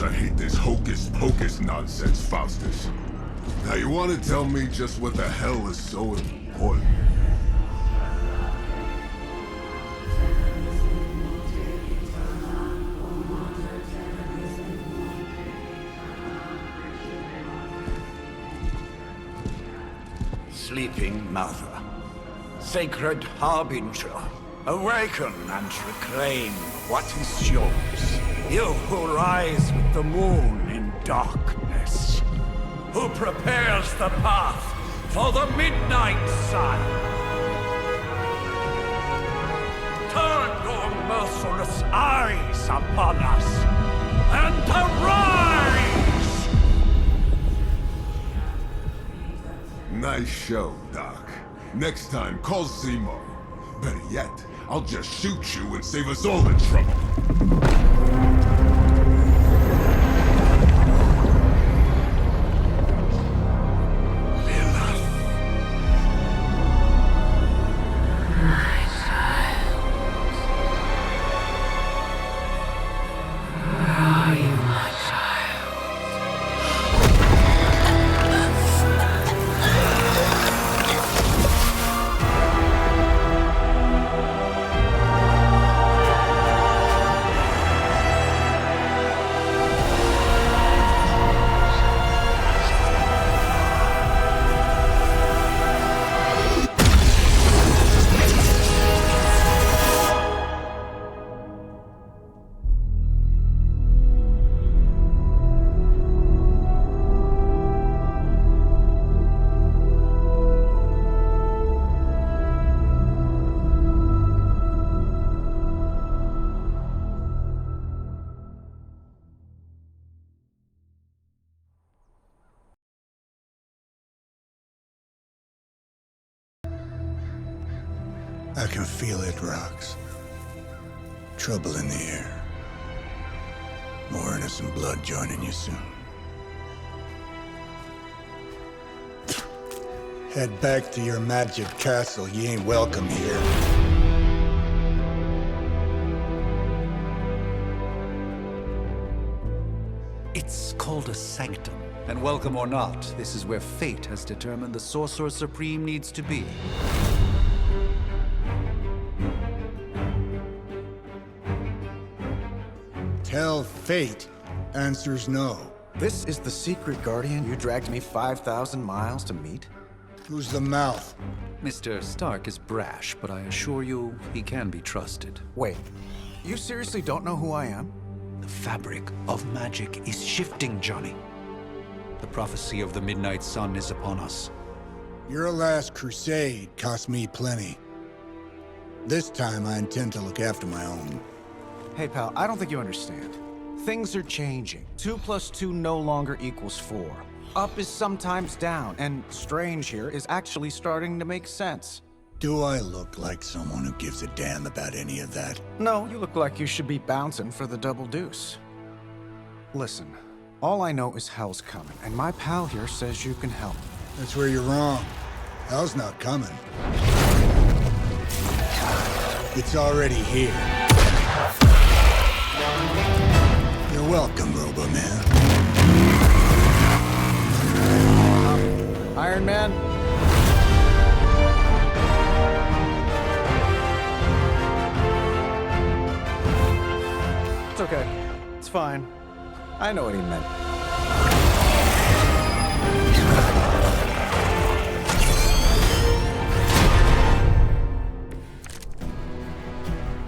I hate this hocus-pocus nonsense, Faustus. Now you want to tell me just what the hell is so important? Sleeping Mother, sacred harbinger, awaken and reclaim what is yours. You who rise with the moon in darkness, who prepares the path for the midnight sun. Turn your merciless eyes upon us, and arise! Nice show, Doc. Next time, call Seymour. Better yet, I'll just shoot you and save us all the trouble. I can feel it, Rox. Trouble in the air. More innocent blood joining you soon. Head back to your magic castle. You ain't welcome here. It's called a sanctum. And welcome or not, this is where fate has determined the Sorcerer Supreme needs to be. Tell fate. Answers no. This is the secret guardian you dragged me 5,000 miles to meet? Who's the mouth? Mr. Stark is brash, but I assure you, he can be trusted. Wait, you seriously don't know who I am? The fabric of magic is shifting, Johnny. The prophecy of the Midnight Sun is upon us. Your last crusade cost me plenty. This time I intend to look after my own. Hey pal, I don't think you understand. Things are changing. 2 + 2 no longer equals 4. Up is sometimes down, and strange here is actually starting to make sense. Do I look like someone who gives a damn about any of that? No, you look like you should be bouncing for the double deuce. Listen, all I know is hell's coming, and my pal here says you can help. That's where you're wrong. Hell's not coming. It's already here. You're welcome, Robo-Man. Iron Man? It's okay. It's fine. I know what he meant.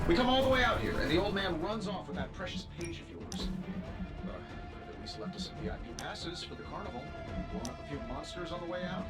We come all the way out here, and the old man runs off with that precious page of yours. Could have at least left us some VIP passes for the carnival. Blown up a few monsters on the way out.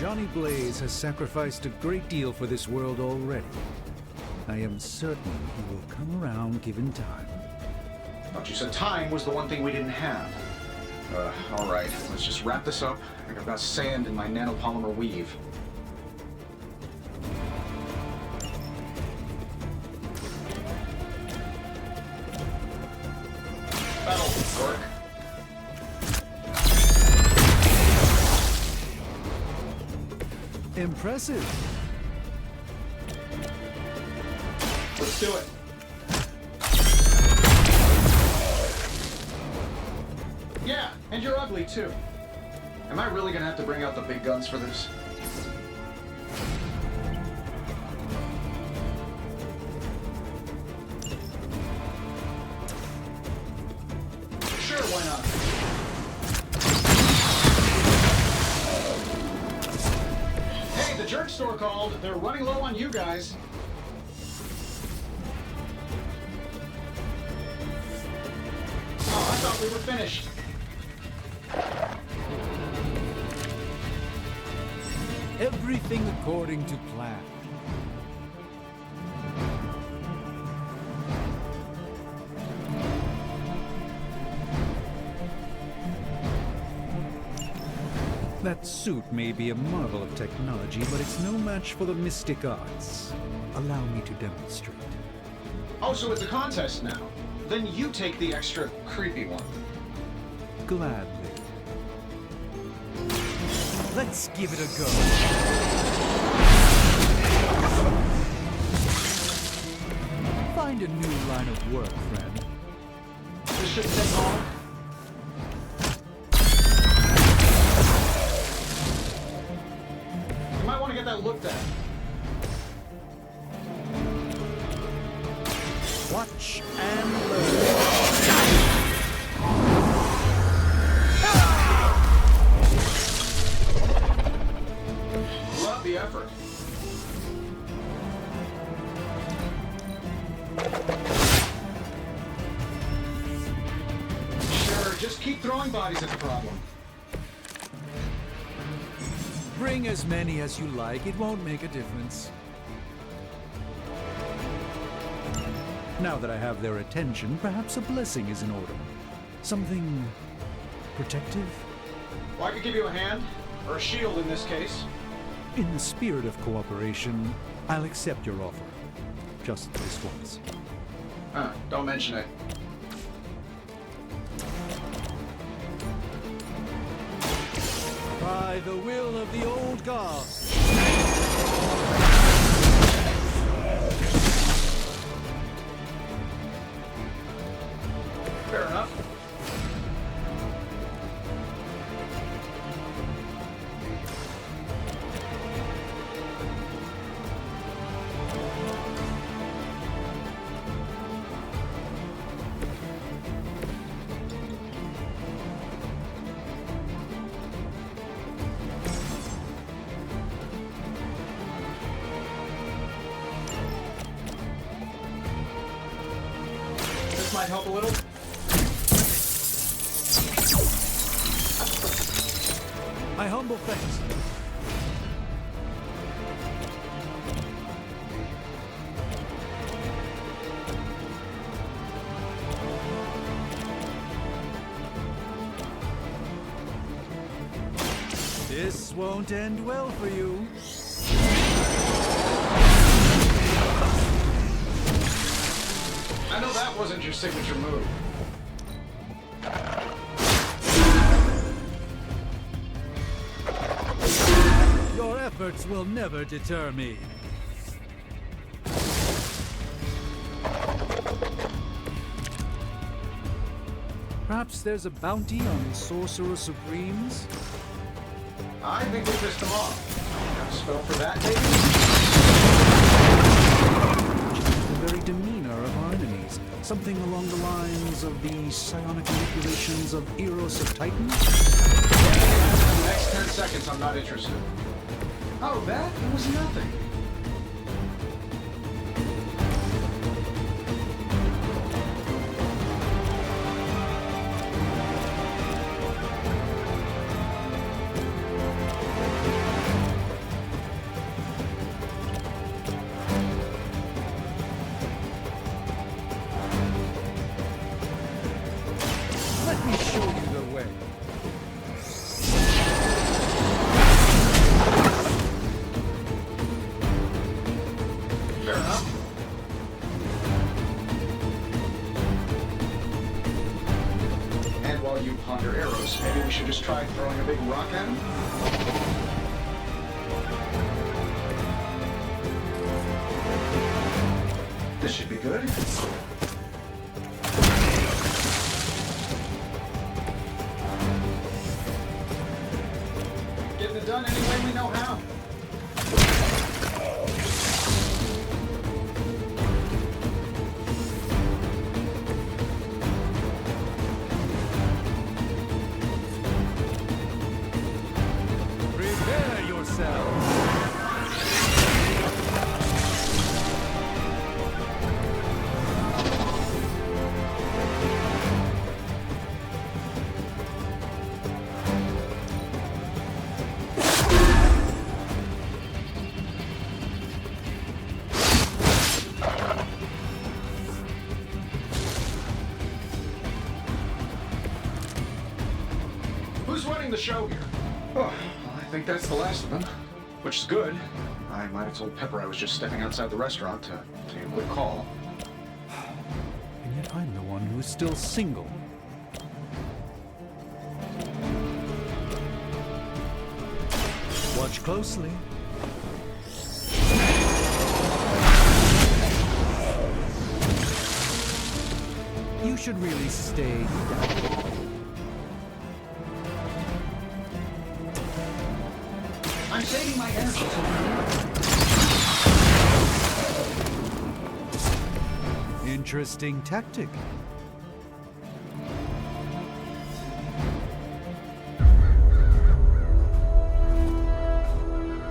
Johnny Blaze has sacrificed a great deal for this world already. I am certain he will come around given time. Thought you said time was the one thing we didn't have. All right, let's just wrap this up. I've got sand in my nanopolymer weave. That'll work. Impressive. Let's do it. Yeah, and you're ugly too. Am I really gonna have to bring out the big guns for this? Sure, why not? Hey, the jerk store called. They're running low on you guys. Oh, I thought we were finished. Everything according to plan. That suit may be a marvel of technology, but it's no match for the mystic arts. Allow me to demonstrate. Oh, so it's a contest now. Then you take the extra creepy one. Gladly. Let's give it a go. Find a new line of work, friend. This shouldn't take long. You might want to get that looked at. Watch and learn. Love the effort. Sure, just keep throwing bodies at the problem. Bring as many as you like. It won't make a difference. Now that I have their attention, perhaps a blessing is in order. Something protective? Well, I could give you a hand, or a shield in this case. In the spirit of cooperation, I'll accept your offer. Just this once. Don't mention it. By the will of the old god. Fair enough. This might help a little. My humble thanks. This won't end well for you. I know that wasn't your signature move. Your efforts will never deter me. Perhaps there's a bounty on Sorcerer Supremes? I think we pissed them off. Got a spell for that, maybe? The very demeanor of our enemies. Something along the lines of the psionic manipulations of Eros of Titan? The next 10 seconds, I'm not interested. Oh, that? It was nothing. me show you the way. Fair enough. And while you ponder arrows, maybe we should just try throwing a big rock at him? This should be good. Getting it done any way we know how. Prepare yourselves. Who's running the show here? Oh, well, I think that's the last of them. Which is good. I might have told Pepper I was just stepping outside the restaurant to take a quick call. And yet I'm the one who's still single. Watch closely. You should really stay down. I'm saving my energy. Interesting tactic.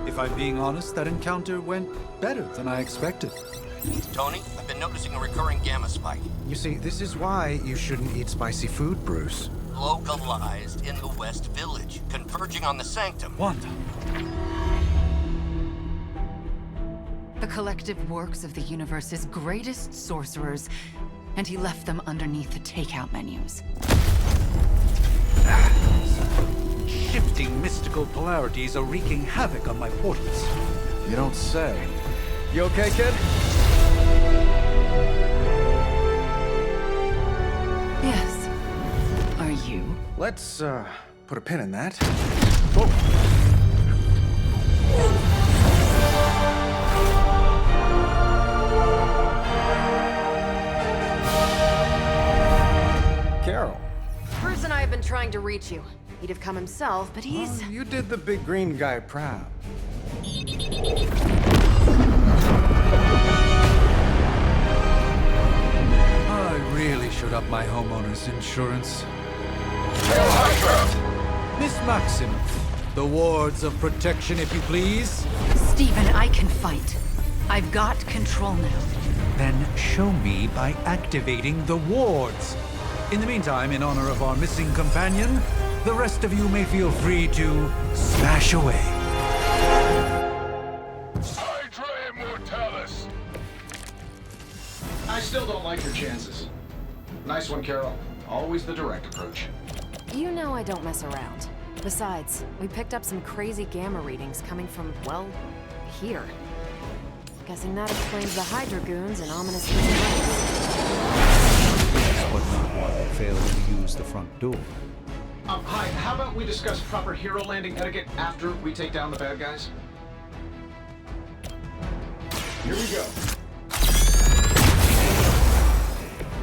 If I'm being honest, that encounter went better than I expected. Tony, I've been noticing a recurring gamma spike. You see, this is why you shouldn't eat spicy food, Bruce. Localized in the West Village, converging on the Sanctum. Wanda. The collective works of the universe's greatest sorcerers, and he left them underneath the takeout menus. Shifting mystical polarities are wreaking havoc on my portals. You don't say. You okay, kid? Yes. Are you? Let's, put a pin in that. Carol. Bruce and I have been trying to reach you. He'd have come himself, but he's... You did the big green guy proud. I really should up my homeowner's insurance. Miss Maximoff, the wards of protection, if you please. Stephen, I can fight. I've got control now. Then show me by activating the wards. In the meantime, in honor of our missing companion, the rest of you may feel free to smash away. Hydra Immortalis! I still don't like your chances. Nice one, Carol. Always the direct approach. You know I don't mess around. Besides, we picked up some crazy gamma readings coming from, well, here. Guessing that explains the Hydra goons and ominous displays. But not one that failed to use the front door. Hi, how about we discuss proper hero landing etiquette after we take down the bad guys? Here we go.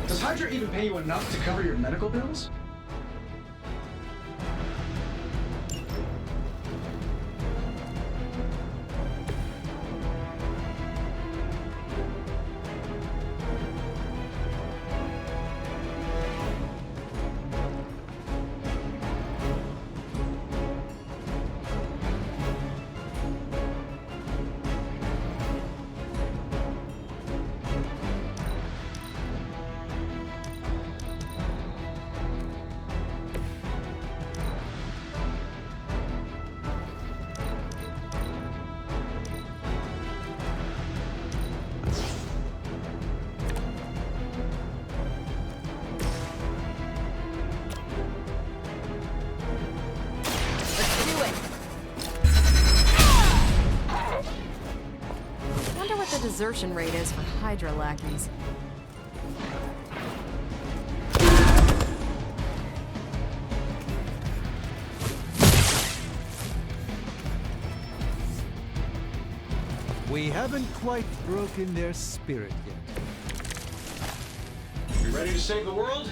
Does Hydra even pay you enough to cover your medical bills? desertion rate is for Hydra lackeys. We haven't quite broken their spirit yet. You ready to save the world?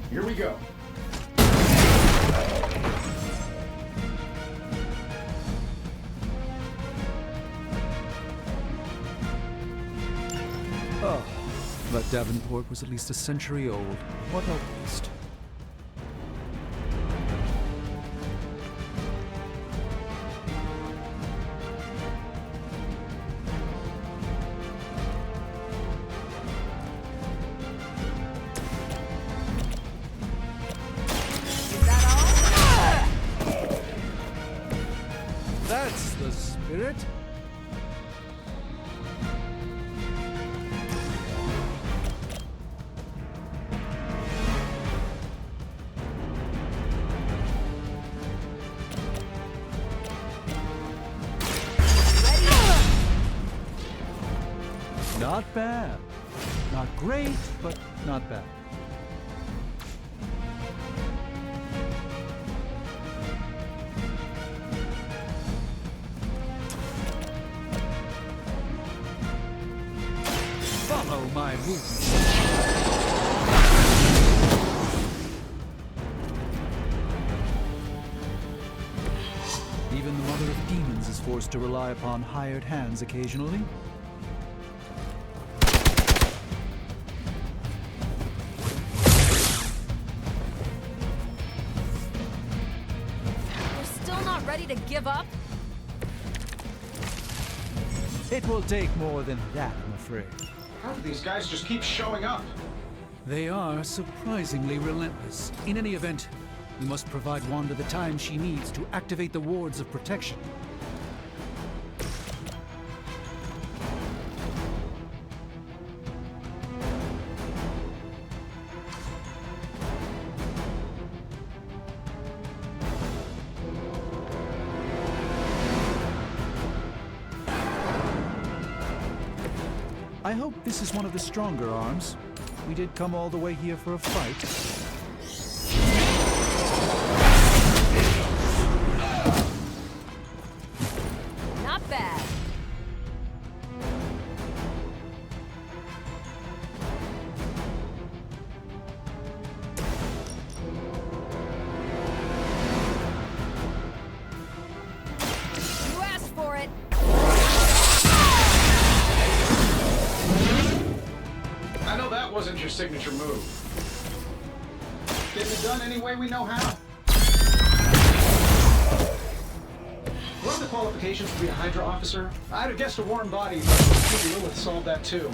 Here we go. Oh, but Davenport was at least a century old. What a waste. That's the spirit. Not bad. Not great, but not bad. Follow my movement. Even the Mother of Demons is forced to rely upon hired hands occasionally. We're still not ready to give up? It will take more than that, I'm afraid. How do these guys just keep showing up? They are surprisingly relentless. In any event, we must provide Wanda the time she needs to activate the wards of protection. I hope this is one of the stronger arms. We did come all the way here for a fight. Not bad. You asked for it. I know that wasn't your signature move. Getting it done any way we know how. What are the qualifications to be a Hydra officer? I'd have guessed a warm body, but maybe Lilith solved that too.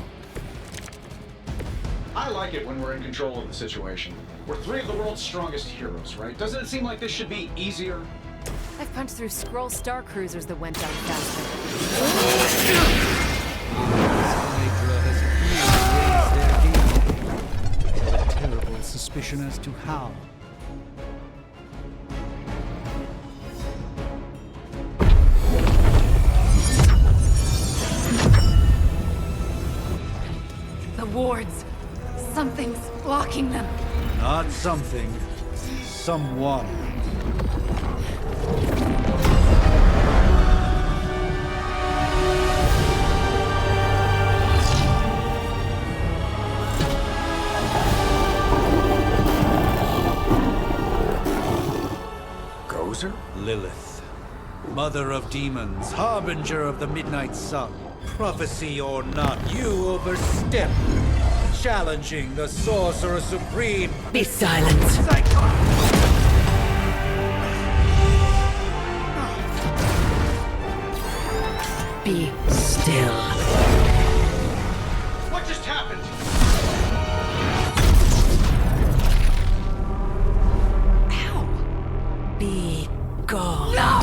I like it when we're in control of the situation. We're three of the world's strongest heroes, right? Doesn't it seem like this should be easier? I've punched through Skrull Star Cruisers that went down faster. Hydra has clearly raised their game. I have a terrible suspicion as to how. The wards. Something's blocking them. Not something. Someone. Gozer? Lilith. Mother of demons, harbinger of the midnight sun. Prophecy or not, you overstep. challenging the Sorcerer Supreme. Be silent. Be still. What just happened? Be gone. No!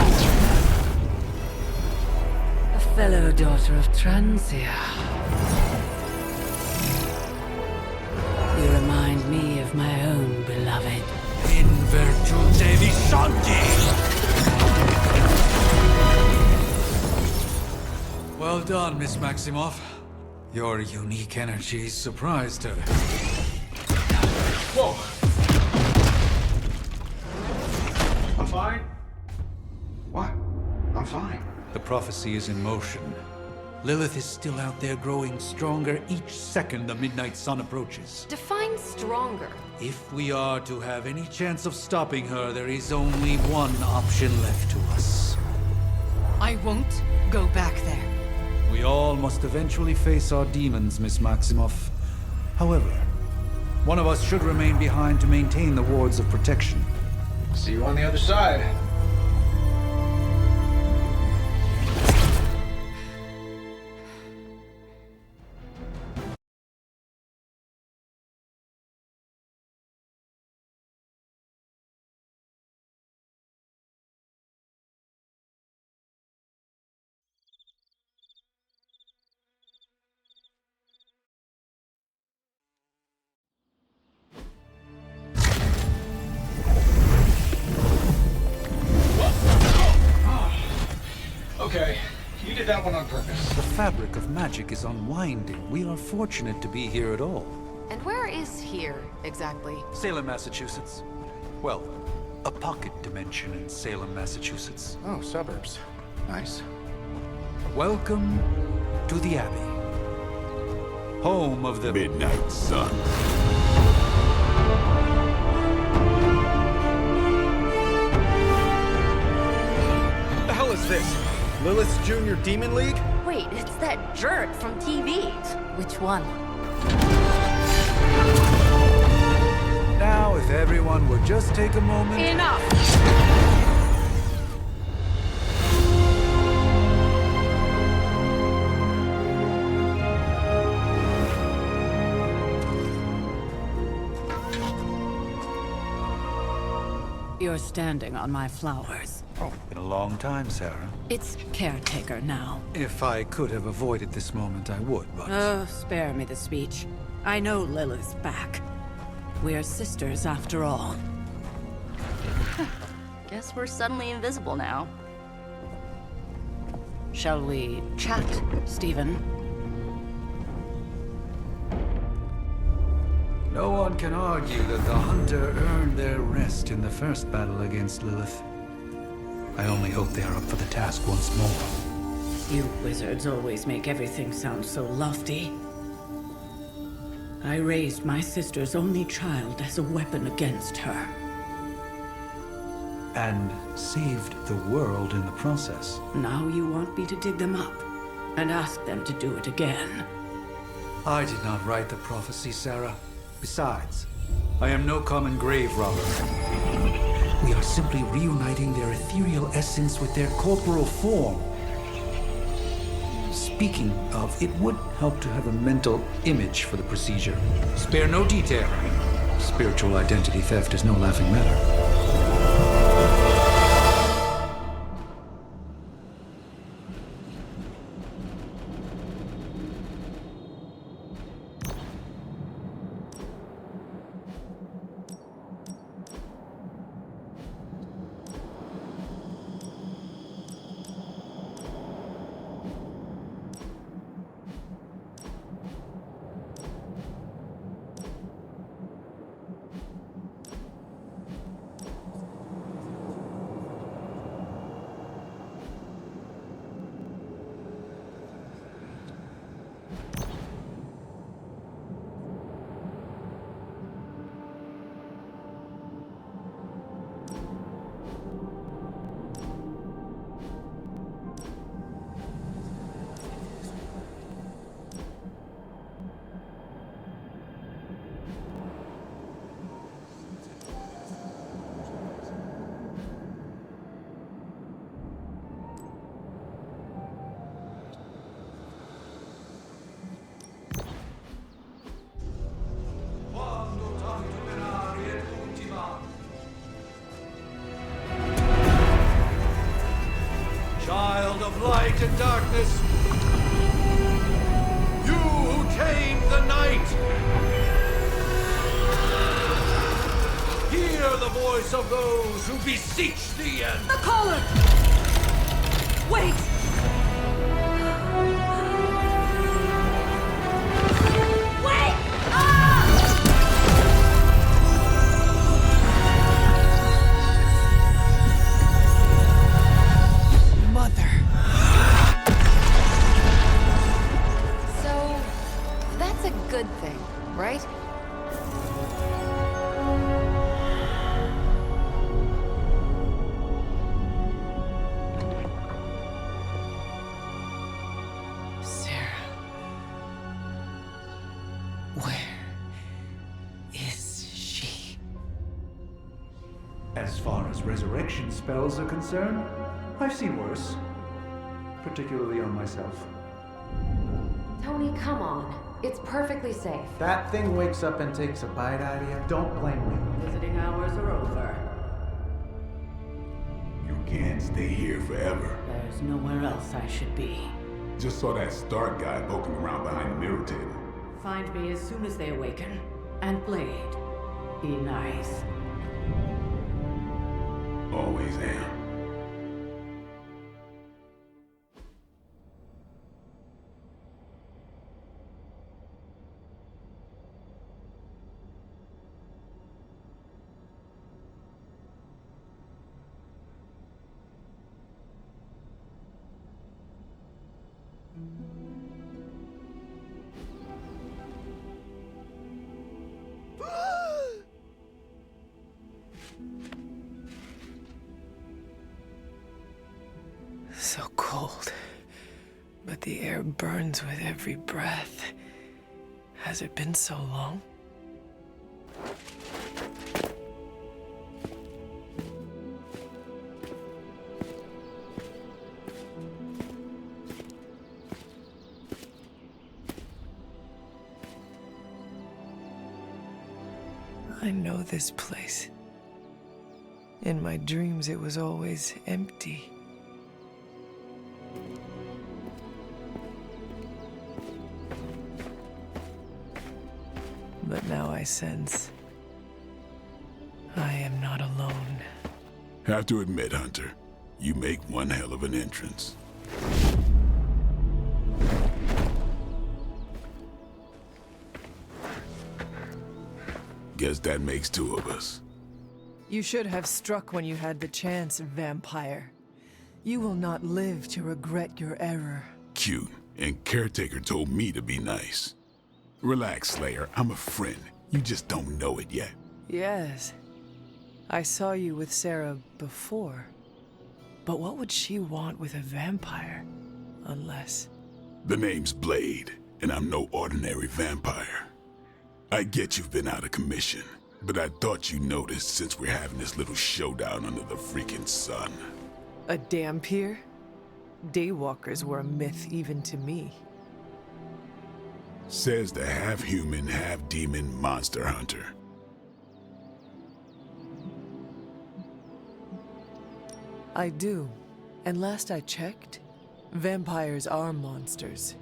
A fellow daughter of Transia. You remind me of my own beloved. In virtute vishanti! Well done, Miss Maximoff. Your unique energy surprised her. Whoa! I'm fine. What? I'm fine. The prophecy is in motion. Lilith is still out there growing stronger each second the midnight sun approaches. Define stronger. If we are to have any chance of stopping her, there is only one option left to us. I won't go back there. We all must eventually face our demons, Miss Maximoff. However, one of us should remain behind to maintain the wards of protection. See you on the other side. Okay, you did that one on purpose. The fabric of magic is unwinding. We are fortunate to be here at all. And where is here, exactly? Salem, Massachusetts. Well, a pocket dimension in Salem, Massachusetts. Oh, suburbs. Nice. Welcome to the Abbey. Home of the Midnight Sun. What the hell is this? Lilith's Junior Demon League? Wait, it's that jerk from TV. Which one? Now, if everyone would just take a moment... Enough! You're standing on my flowers. Oh, been a long time, Sarah. It's caretaker now. If I could have avoided this moment, I would, but... Oh, spare me the speech. I know Lilith's back. We're sisters after all. Guess we're suddenly invisible now. Shall we chat, Stephen? No one can argue that the Hunter earned their rest in the first battle against Lilith. I only hope they are up for the task once more. You wizards always make everything sound so lofty. I raised my sister's only child as a weapon against her. And saved the world in the process. Now you want me to dig them up and ask them to do it again. I did not write the prophecy, Sarah. Besides, I am no common grave robber. We are simply reuniting their ethereal essence with their corporal form. Speaking of, it would help to have a mental image for the procedure. Spare no detail. Spiritual identity theft is no laughing matter. child of light and darkness. You who tame the night. Hear the voice of those who beseech the end. The caller! Wait! Wait! Ah! Mother. So, that's a good thing, right? Sarah. Where is she? As far as resurrection spells are concerned, I've seen worse. Particularly on myself. Tony, come on. It's perfectly safe. That thing wakes up and takes a bite out of you. Don't blame me. Visiting hours are over. You can't stay here forever. There's nowhere else I should be. Just saw that Stark guy poking around behind the mirror table. Find me as soon as they awaken. And Blade, be nice. Always am. So cold, but the air burns with every breath. Has it been so long? I know this place. In my dreams, it was always empty. But now I sense I am not alone. Have to admit, Hunter, you make one hell of an entrance. Guess that makes two of us. You should have struck when you had the chance, vampire. You will not live to regret your error. Cute, and Caretaker told me to be nice. Relax, Slayer. I'm a friend. You just don't know it yet. Yes. I saw you with Sarah before. But what would she want with a vampire? Unless... The name's Blade, and I'm no ordinary vampire. I get you've been out of commission, but I thought you noticed since we're having this little showdown under the freaking sun. a dampier? Daywalkers were a myth even to me. Says the half-human, half-demon monster hunter. I do. And last I checked, vampires are monsters.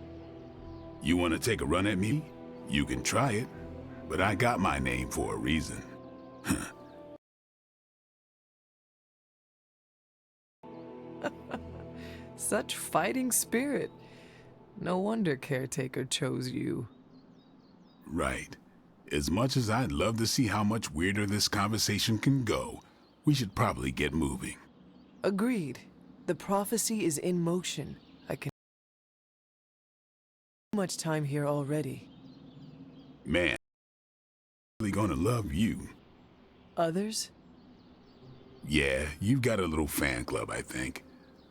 You want to take a run at me? You can try it, but I got my name for a reason. Such fighting spirit. No wonder Caretaker chose you. Right. As much as I'd love to see how much weirder this conversation can go, we should probably get moving. Agreed. The prophecy is in motion. I can... Too much time here already. Man, I'm really gonna love you. Others? Yeah, you've got a little fan club, I think.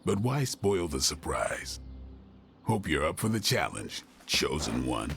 But why spoil the surprise? Hope you're up for the challenge, chosen one.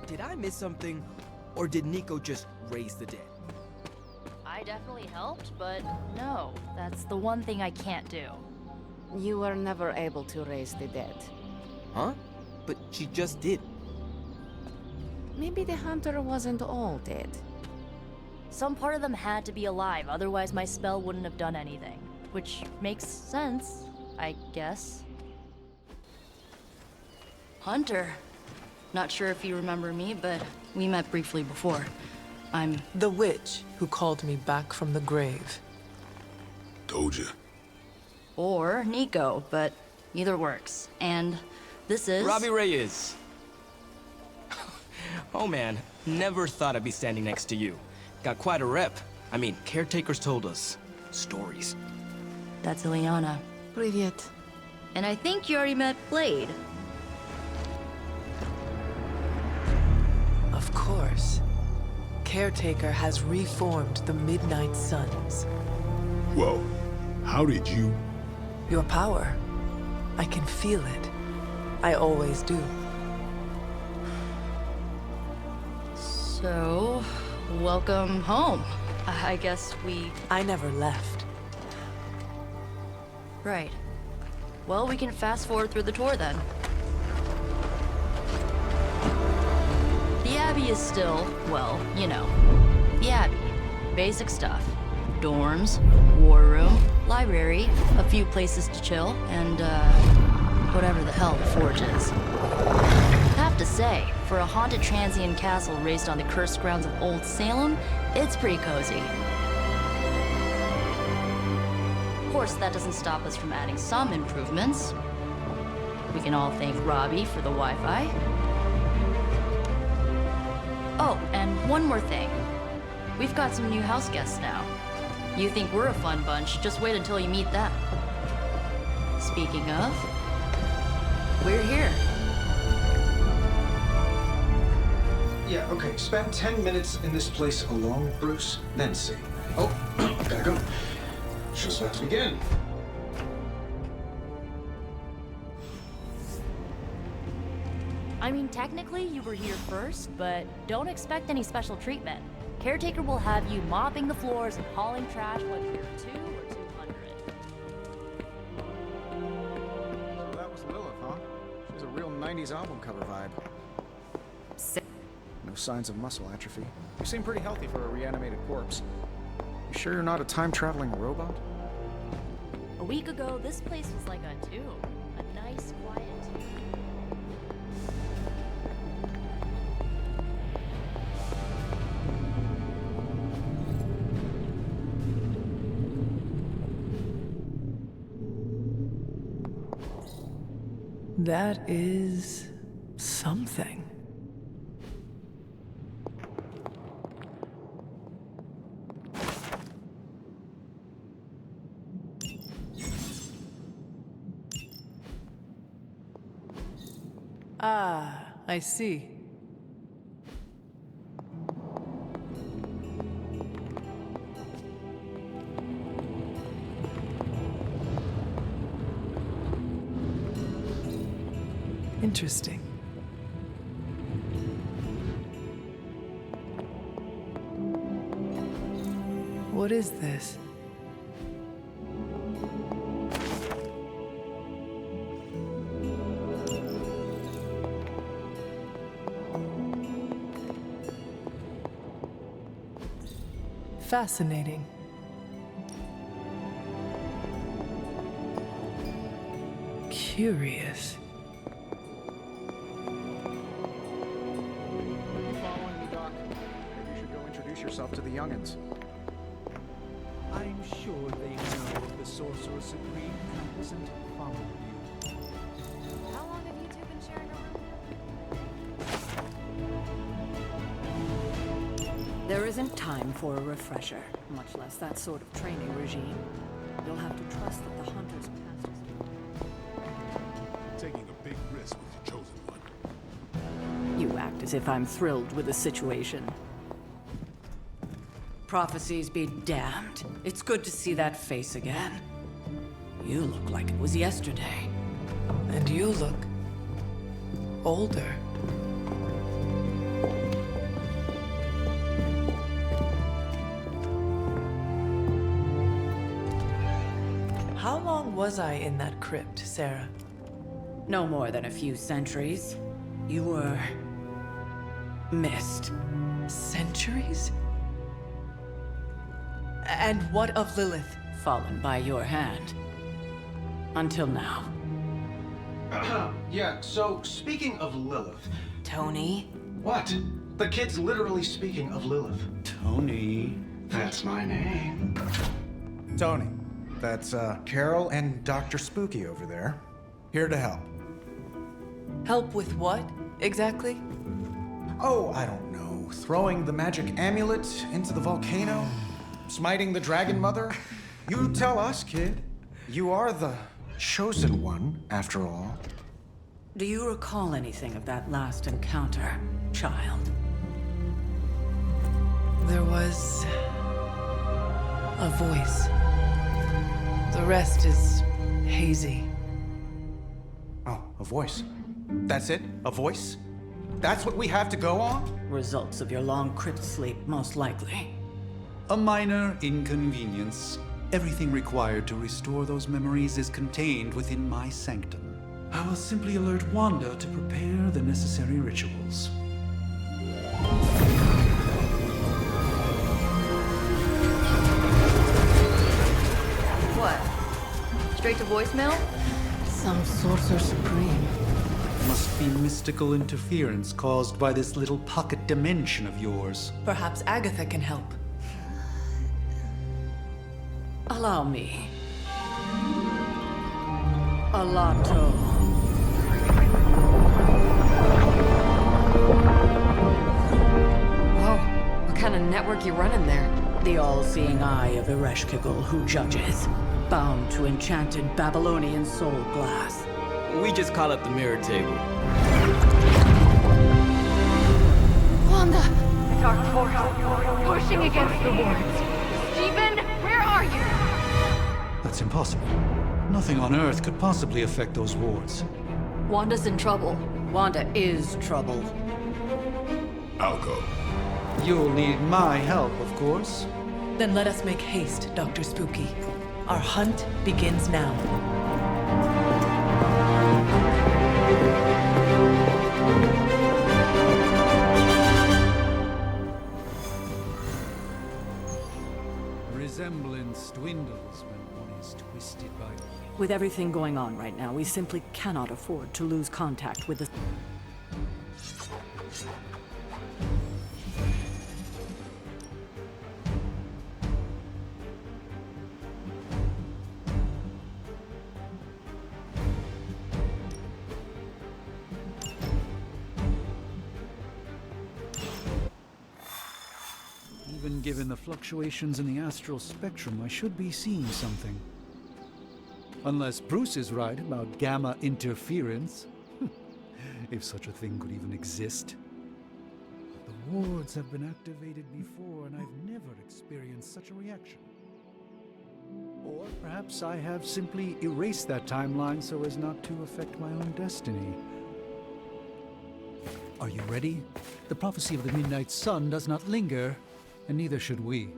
Did I miss something, or did Nico just raise the dead? I definitely helped, but no, that's the one thing I can't do. You were never able to raise the dead. Huh? But she just did. Maybe the hunter wasn't all dead. Some part of them had to be alive, otherwise my spell wouldn't have done anything. Which makes sense, I guess. Hunter. Not sure if you remember me, but we met briefly before. I'm... The witch who called me back from the grave. Told ya. Or Nico, but either works. And this is... Robbie Reyes. Oh man, never thought I'd be standing next to you. Got quite a rep. I mean, caretakers told us stories. That's Ileana. Привет. And I think you already met Blade. Of course. Caretaker has reformed the Midnight Suns. Whoa, how did you... Your power. I can feel it. I always do. So, welcome home. I guess I never left. Right. Well, we can fast forward through the tour then. The Abbey is still, well, you know, the Abbey. Basic stuff. Dorms, war room, library, a few places to chill, and, whatever the hell the Forge is. Have to say, for a haunted transient castle raised on the cursed grounds of Old Salem, it's pretty cozy. Of course, that doesn't stop us from adding some improvements. We can all thank Robbie for the Wi-Fi. Oh, and one more thing. We've got some new house guests now. You think we're a fun bunch, just wait until you meet them. Speaking of, we're here. Yeah, okay. Spend 10 minutes in this place alone, Bruce, then see. Oh, gotta go. Show's about to begin. I mean, technically you were here first, but don't expect any special treatment. Caretaker will have you mopping the floors and hauling trash whether you're 2 or 200. So that was Lilith, huh? She's a real 90s album cover vibe. No signs of muscle atrophy. You seem pretty healthy for a reanimated corpse. You sure you're not a time-traveling robot? A week ago, this place was like a tomb. A nice, quiet tomb. That is something. Ah, I see. Interesting. What is this? Fascinating. Curious. Following me, Doc. Maybe you should go introduce yourself to the youngins. I'm sure they know the Sorcerer Supreme hasn't followed you. How long have you two been sharing a room? There isn't time for a refresher, much less that sort of training regime. You'll have to trust that the hunters passed us. Taking a big risk with the chosen one. You act as if I'm thrilled with the situation. Prophecies be damned. It's good to see that face again. You look like it was yesterday. And you look older. How long was I in that crypt, Sarah? No more than a few centuries. You were missed. Centuries? And what of Lilith? Fallen by your hand. Until now. Yeah, so speaking of Lilith. Tony? What? The kid's literally speaking of Lilith. Tony. That's my name. Tony. That's, Carol and Dr. Spooky over there. Here to help. Help with what, exactly? Oh, I don't know. Throwing the magic amulet into the volcano? Smiting the Dragon Mother? You tell us, kid. You are the chosen one, after all. Do you recall anything of that last encounter, child? There was a voice. The rest is hazy. Oh, a voice. That's it? A voice? That's what we have to go on? Results of your long crypt sleep, most likely. A minor inconvenience. Everything required to restore those memories is contained within my sanctum. I will simply alert Wanda to prepare the necessary rituals. What? Straight to voicemail? Some sorcerer supreme. Must be mystical interference caused by this little pocket dimension of yours. Perhaps Agatha can help. Allow me. Alato. Whoa, what kind of network you running there? The all-seeing eye of Ereshkigal who judges, bound to enchanted Babylonian soul glass. We just call it the mirror table. Wanda! Dark force, pushing against the wards. Stephen, where are you? That's impossible. Nothing on Earth could possibly affect those wards. Wanda's in trouble. Wanda is trouble. I'll go. You'll need my help, of course. Then let us make haste, Dr. Spooky. Our hunt begins now. Resemblance dwindles when one is twisted by... With everything going on right now, we simply cannot afford to lose contact with the... Even given the fluctuations in the astral spectrum, I should be seeing something. Unless Bruce is right about gamma interference. If such a thing could even exist. The wards have been activated before, and I've never experienced such a reaction. Or perhaps I have simply erased that timeline so as not to affect my own destiny. Are you ready? The prophecy of the Midnight Sun does not linger, and neither should we.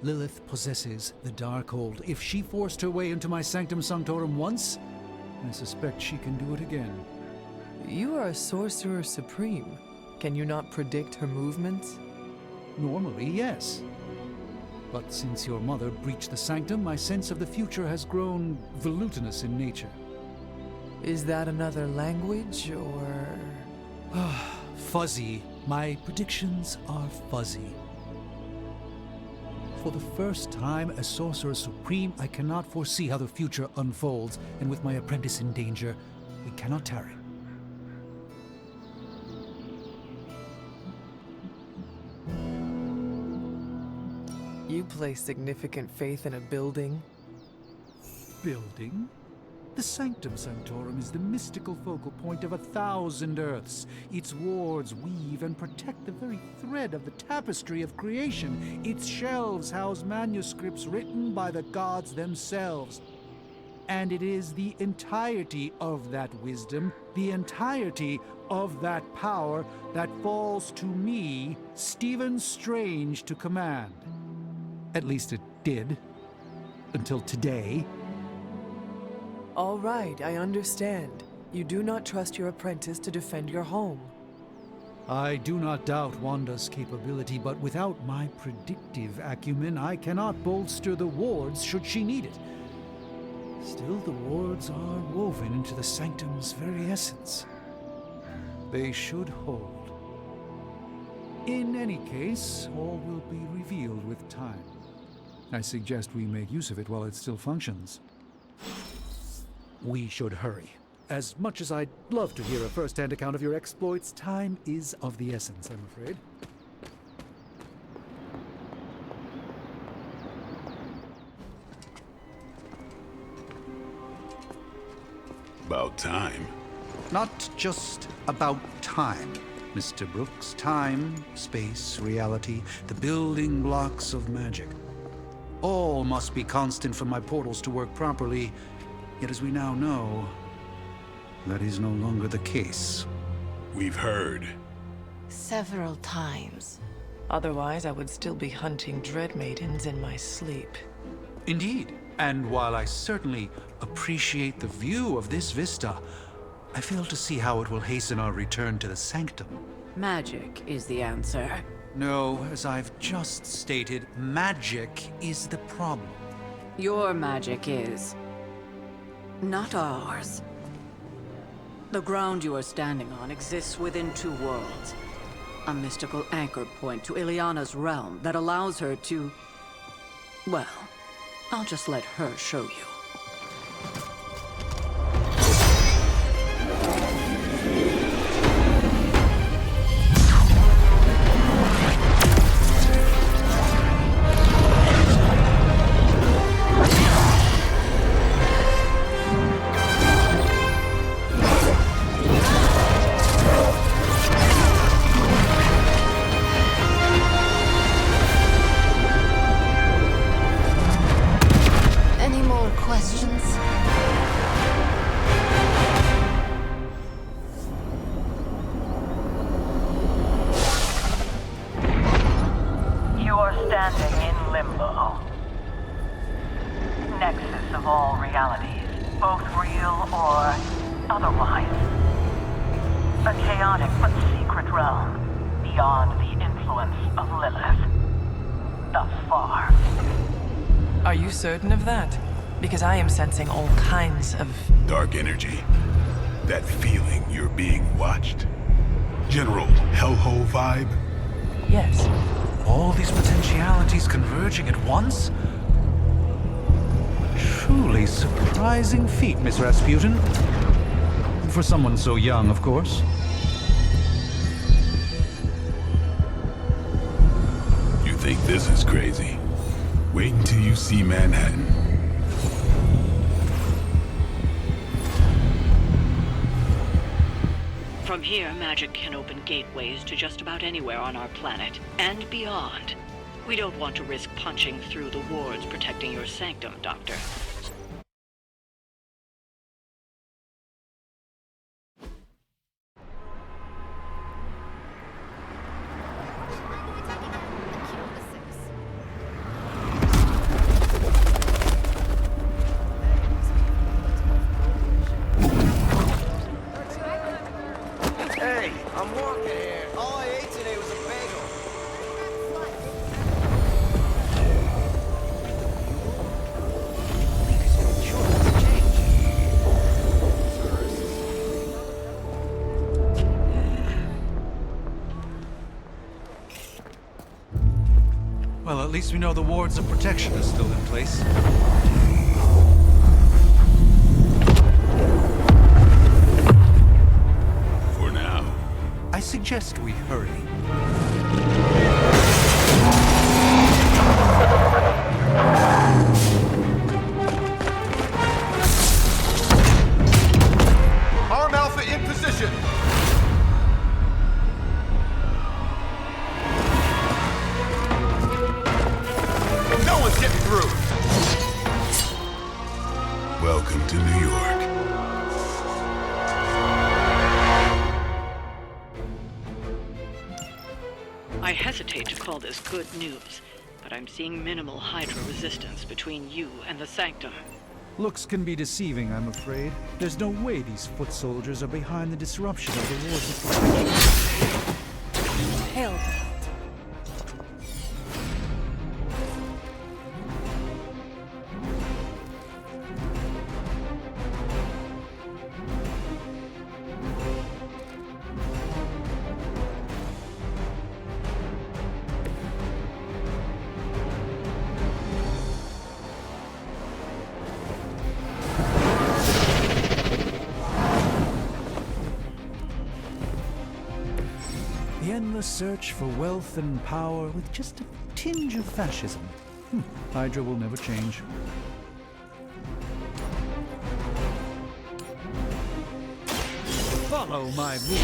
Lilith possesses the Darkhold. If she forced her way into my Sanctum Sanctorum once, I suspect she can do it again. You are a sorcerer supreme. Can you not predict her movements? Normally, yes. But since your mother breached the Sanctum, my sense of the future has grown volutinous in nature. Is that another language, or...? Fuzzy. My predictions are fuzzy. For the first time as Sorcerer Supreme, I cannot foresee how the future unfolds, and with my apprentice in danger, we cannot tarry. You place significant faith in a building? Building? The Sanctum Sanctorum is the mystical focal point of 1,000 Earths. Its wards weave and protect the very thread of the tapestry of creation. Its shelves house manuscripts written by the gods themselves. And it is the entirety of that wisdom, the entirety of that power, that falls to me, Stephen Strange, to command. At least it did. Until today. All right, I understand. You do not trust your apprentice to defend your home. I do not doubt Wanda's capability, but without my predictive acumen, I cannot bolster the wards should she need it. Still, the wards are woven into the Sanctum's very essence. They should hold. In any case, all will be revealed with time. I suggest we make use of it while it still functions. We should hurry. As much as I'd love to hear a first-hand account of your exploits, time is of the essence, I'm afraid. About time. Not just about time, Mr. Brooks. Time, space, reality, the building blocks of magic. All must be constant for my portals to work properly, Yet as we now know, that is no longer the case. We've heard. Several times. Otherwise, I would still be hunting dread maidens in my sleep. Indeed. And while I certainly appreciate the view of this vista, I fail to see how it will hasten our return to the sanctum. Magic is the answer. No, as I've just stated, magic is the problem. Your magic is not ours. The ground you are standing on exists within two worlds. A mystical anchor point to Ileana's realm that allows her to... Well, I'll just let her show you. Are you certain of that? Because I am sensing all kinds of... dark energy. That feeling you're being watched. General hellhole vibe? Yes. All these potentialities converging at once? Truly surprising feat, Miss Rasputin. For someone so young, of course. You think this is crazy? Wait until you see Manhattan. From here, magic can open gateways to just about anywhere on our planet, and beyond. We don't want to risk punching through the wards protecting your sanctum, Doctor. Hey, I'm walking here. All I ate today was a bagel. Well, at least we know the wards of protection are still in place. For now. I suggest we hurry. Arm Alpha in position. No one's getting through. Welcome to New York. I hesitate to call this good news, but I'm seeing minimal Hydra resistance between you and the Sanctum. Looks can be deceiving, I'm afraid. There's no way these foot soldiers are behind the disruption of the wards of protection. Hell. The endless search for wealth and power with just a tinge of fascism. Hydra will never change. Follow my movement.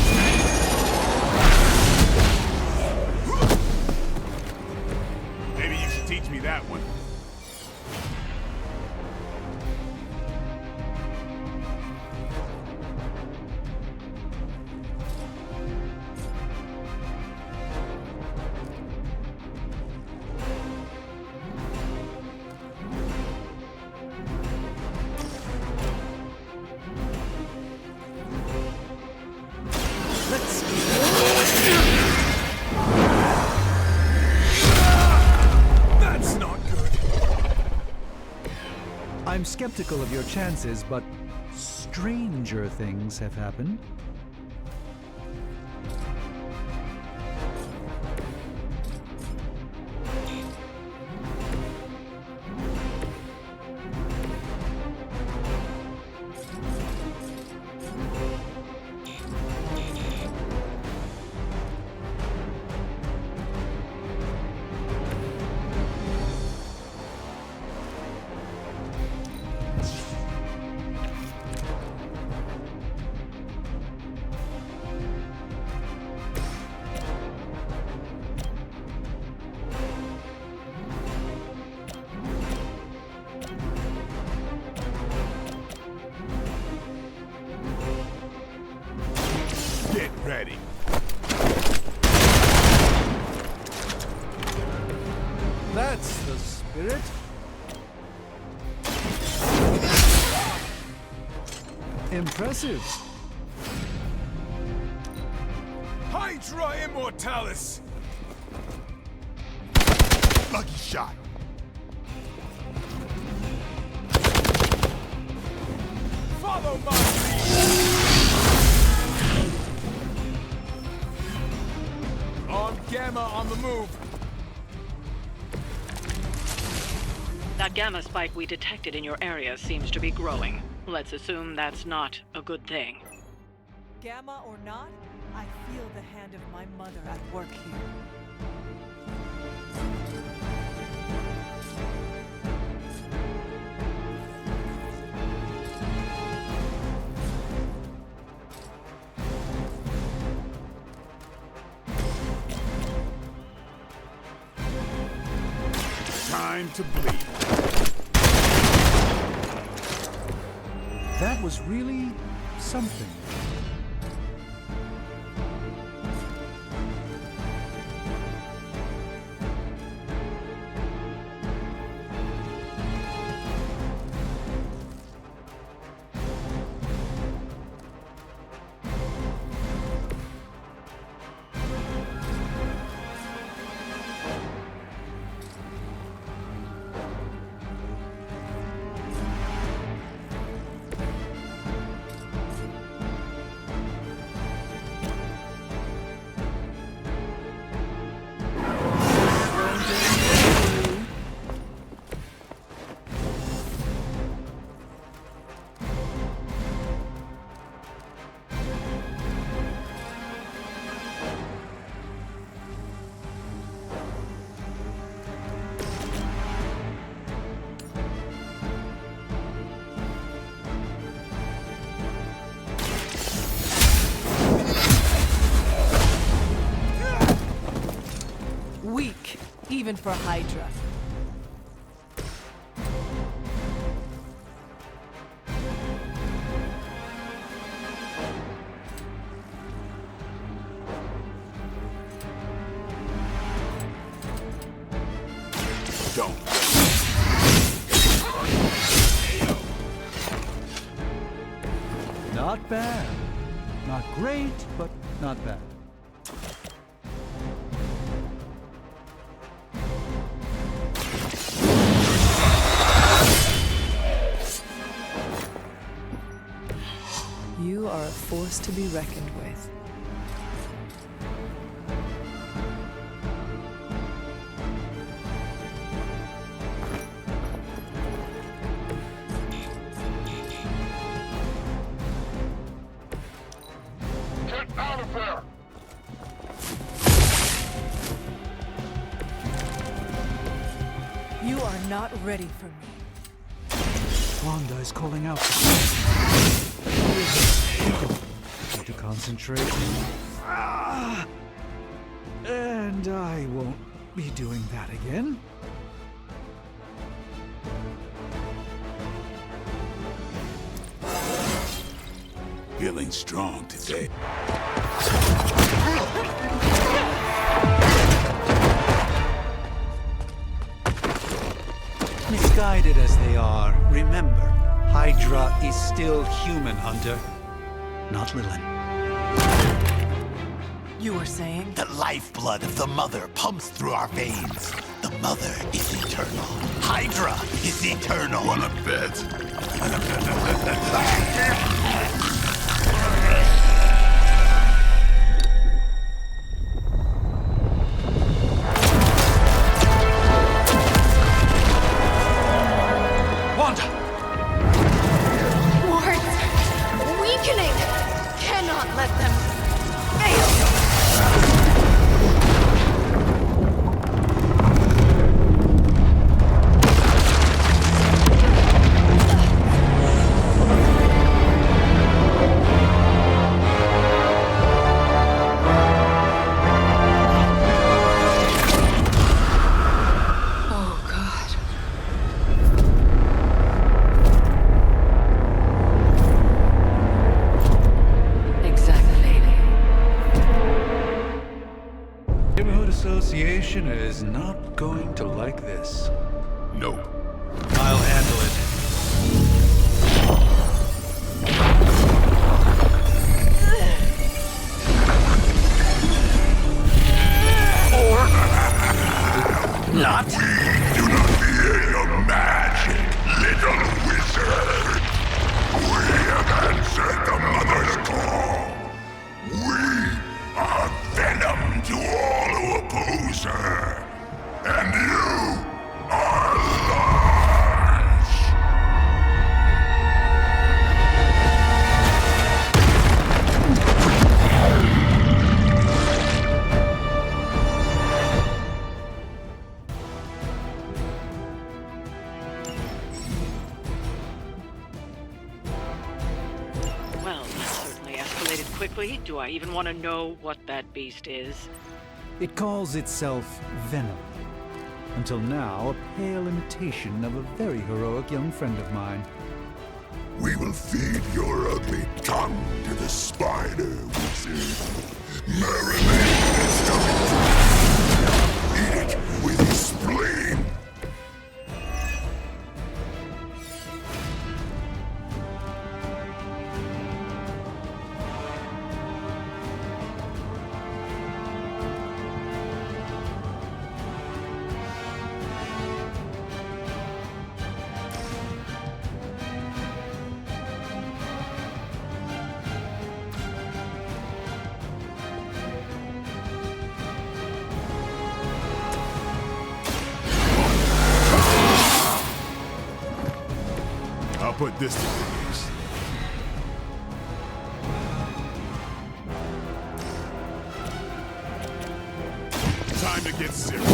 Maybe you should teach me that one. I'm skeptical of your chances, but stranger things have happened. Get ready. That's the spirit. Impressive. Hydra Immortalis! Lucky shot. Follow my lead! Armed Gamma on the move. That gamma spike we detected in your area seems to be growing. Let's assume that's not a good thing. Gamma or not, I feel the hand of my mother at work here. Time to bleed. That was really something. Weak, even for Hydra. Don't. Not bad. Not great, but not bad. You are a force to be reckoned with. Get out of there! You are not ready for me. Wanda is calling out. Need to concentrate. And I won't be doing that again. Feeling strong today. Misguided as they are, remember, Hydra is still human, Hunter. Not Lilin. You were saying? The lifeblood of the Mother pumps through our veins. The Mother is eternal. Hydra is eternal. Wanna bet? Wanda! Wards! Weakening! Cannot let them fail! Association is not going to like this. Nope. I'll handle it. Or not. We do not fear your magic, little wizard. We have answered the mother's call. We are venom to all who oppose her. And you are large. Well, that certainly escalated quickly. Do I even want to know what that beast is? It calls itself Venom. Until now, a pale imitation of a very heroic young friend of mine. We will feed your ugly tongue to the spider wizard. Marinate its tongue. Eat it with spleen. I'll put this to good use. Time to get serious.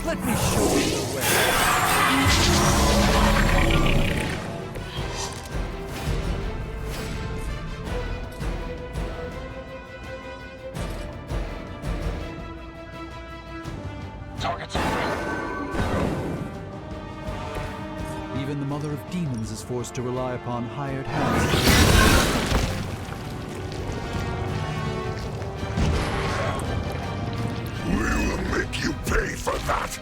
Let me show you the way. Targets. Even the Mother of Demons is forced to rely upon hired hands. You pay for that!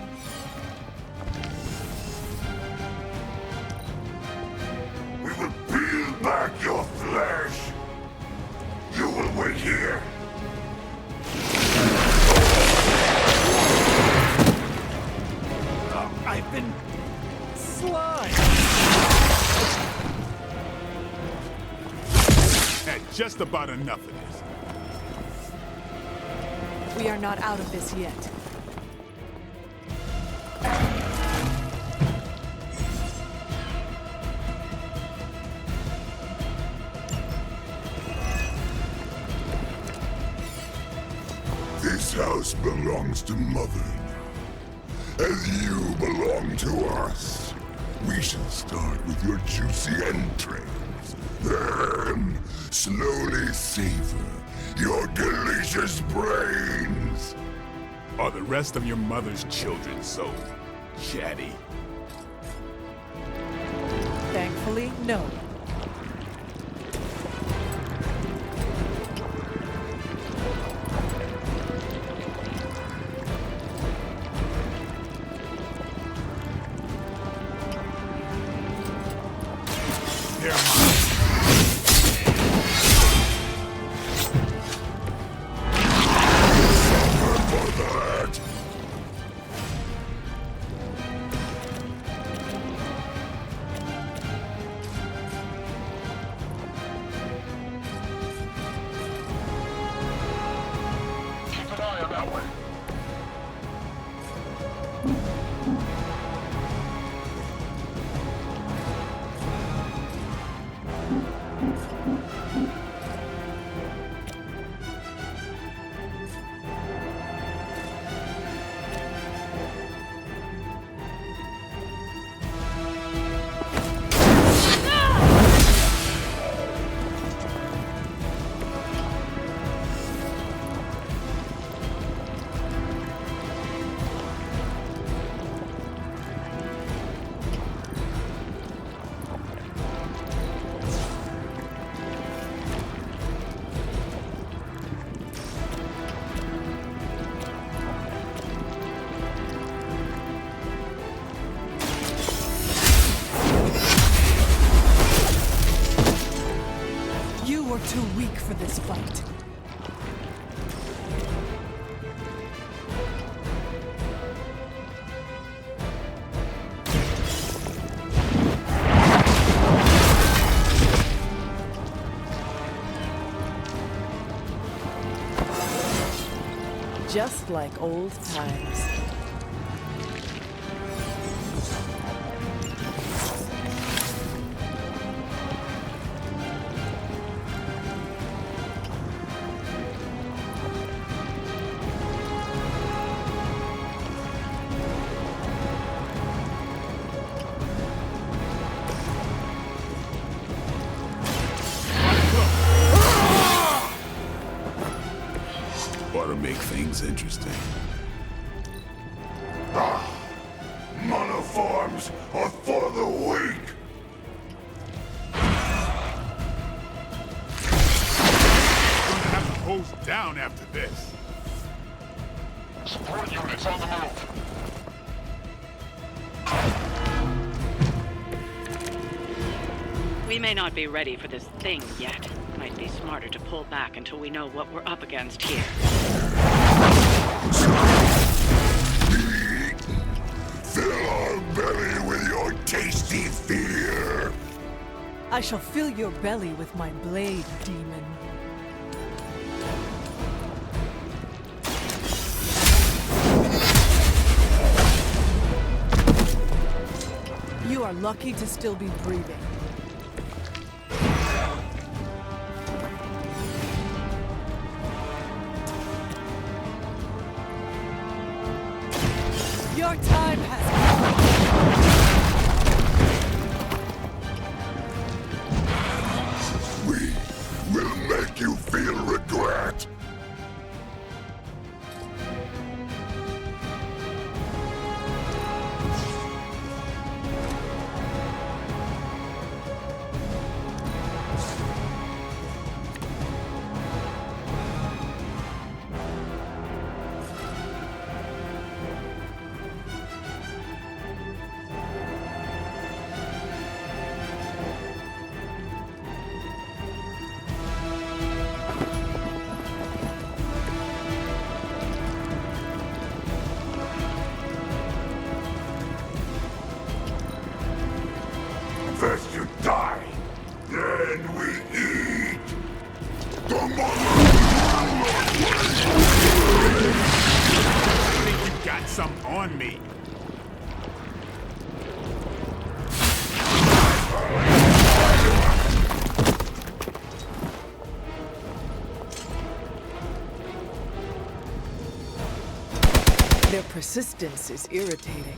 We will peel back your flesh! You will wait here! I've been slimed! Had just about enough of this. We are not out of this yet. This house belongs to Mother now, as you belong to us. We shall start with your juicy entrails, Then, slowly savor your delicious brains. Are the rest of your mother's children so chatty? Thankfully, no. They're mine. Suffer for that. Keep an eye on that one. You were too weak for this fight. Just like old times. Ought to make things interesting. Monoforms are for the weak! Gonna have to hose down after this. Support units on the move. We may not be ready for this thing yet. Might be smarter to pull back until we know what we're up against here. Fill our belly with your tasty fear. I shall fill your belly with my blade, demon. You are lucky to still be breathing. Your time has come. We will make you feel regret. First you die, then we eat. Come on! I think you got some on me. Their persistence is irritating.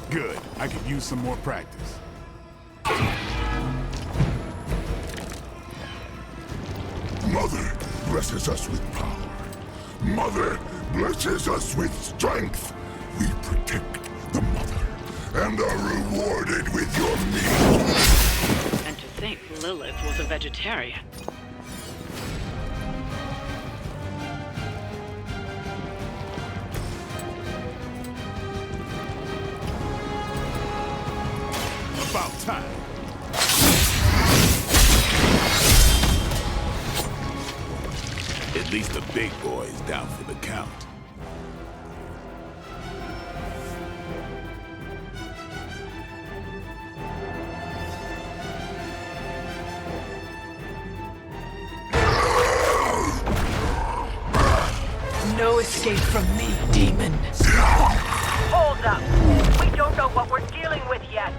Good. I could use some more practice. blesses us with power. Mother blesses us with strength. We protect the mother and are rewarded with your meat. And to think Lilith was a vegetarian. About time. At least the big boy is down for the count. No escape from me, demon. Hold up. We don't know what we're dealing with yet.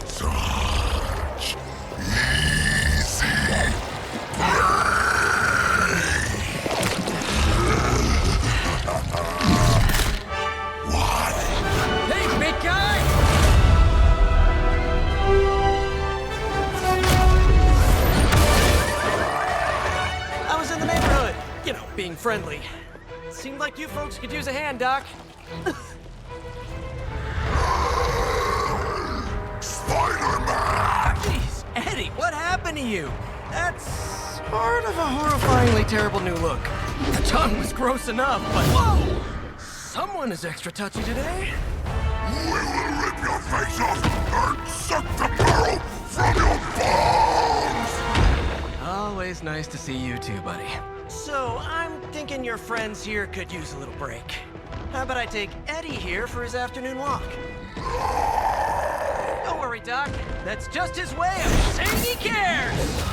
Such easy Hey, big guy! I was in the neighborhood. You know, being friendly. Seemed like you folks could use a hand, Doc. Spider-Man! Jeez, Eddie, what happened to you? That's sort of a horrifyingly terrible new look. The tongue was gross enough, but whoa! Someone is extra touchy today. We will rip your face off and suck the marrow from your bones! Always nice to see you too, buddy. So, I'm thinking your friends here could use a little break. How about I take Eddie here for his afternoon walk? Don't worry, Doc. That's just his way of saying he cares!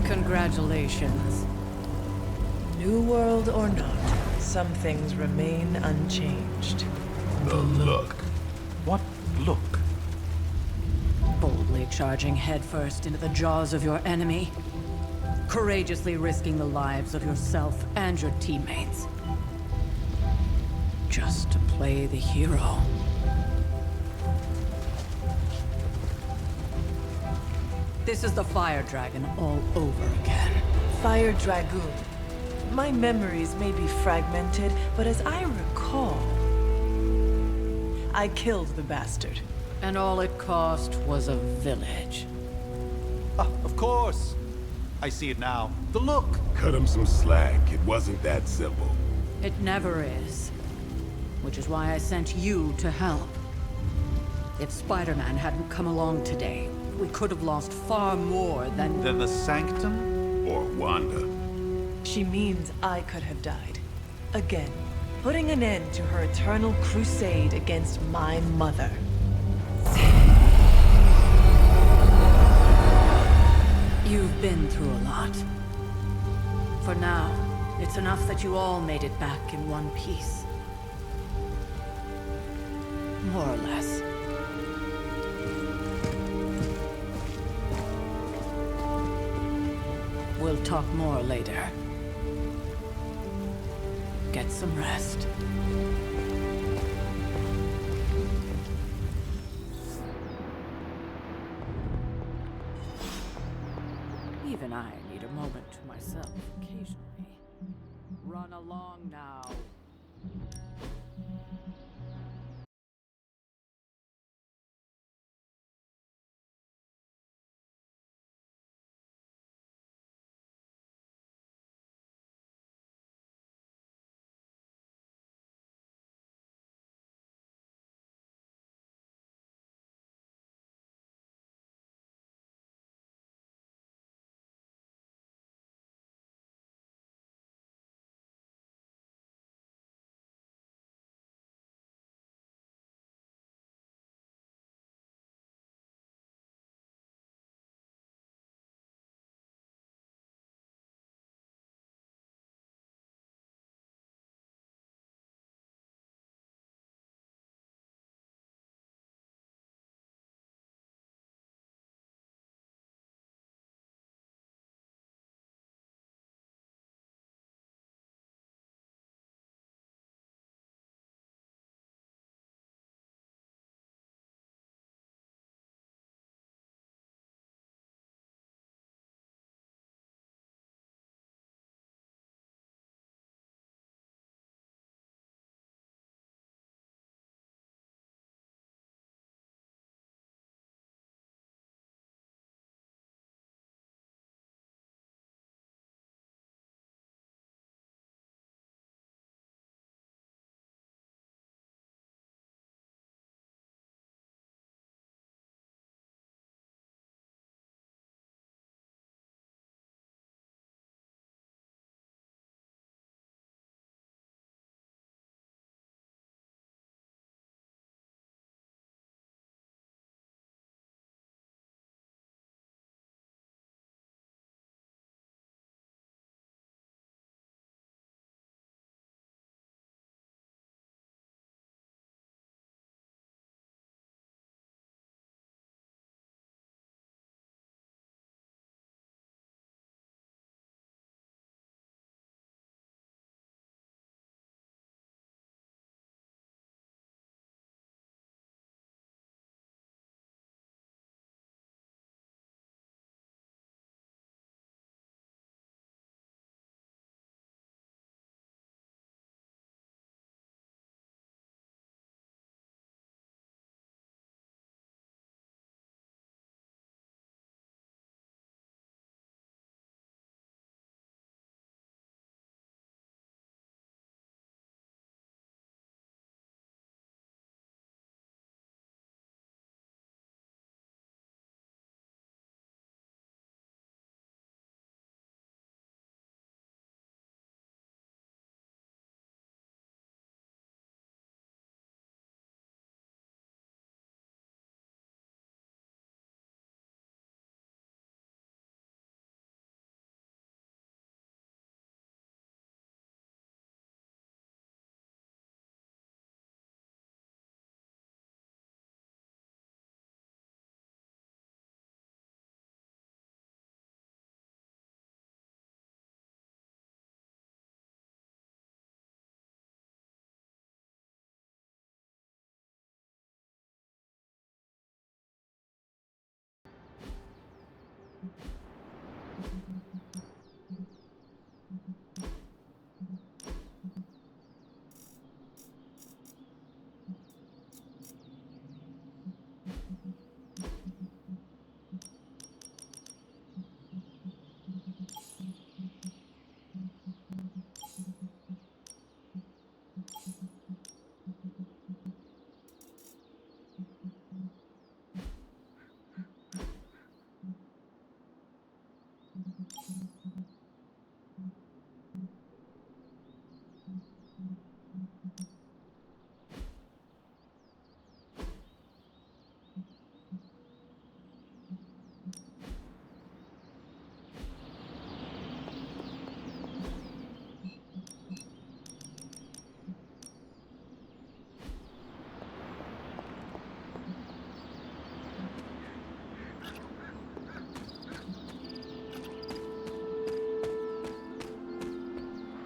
Congratulations. New world or not, some things remain unchanged. The look. What look? Boldly charging headfirst into the jaws of your enemy. Courageously risking the lives of yourself and your teammates. Just to play the hero. This is the Fire Dragon all over again. Fire Dragoon. My memories may be fragmented, but as I recall, I killed the bastard. And all it cost was a village. Ah, of course. I see it now. The look. Cut him some slack. It wasn't that simple. It never is. Which is why I sent you to help. If Spider-Man hadn't come along today, we could have lost far more than... The Sanctum? Or Wanda. She means I could have died. Again, putting an end to her eternal crusade against my mother. You've been through a lot. For now, it's enough that you all made it back in one piece. More or less. We'll talk more later. Get some rest. Even I need a moment to myself occasionally. Run along now.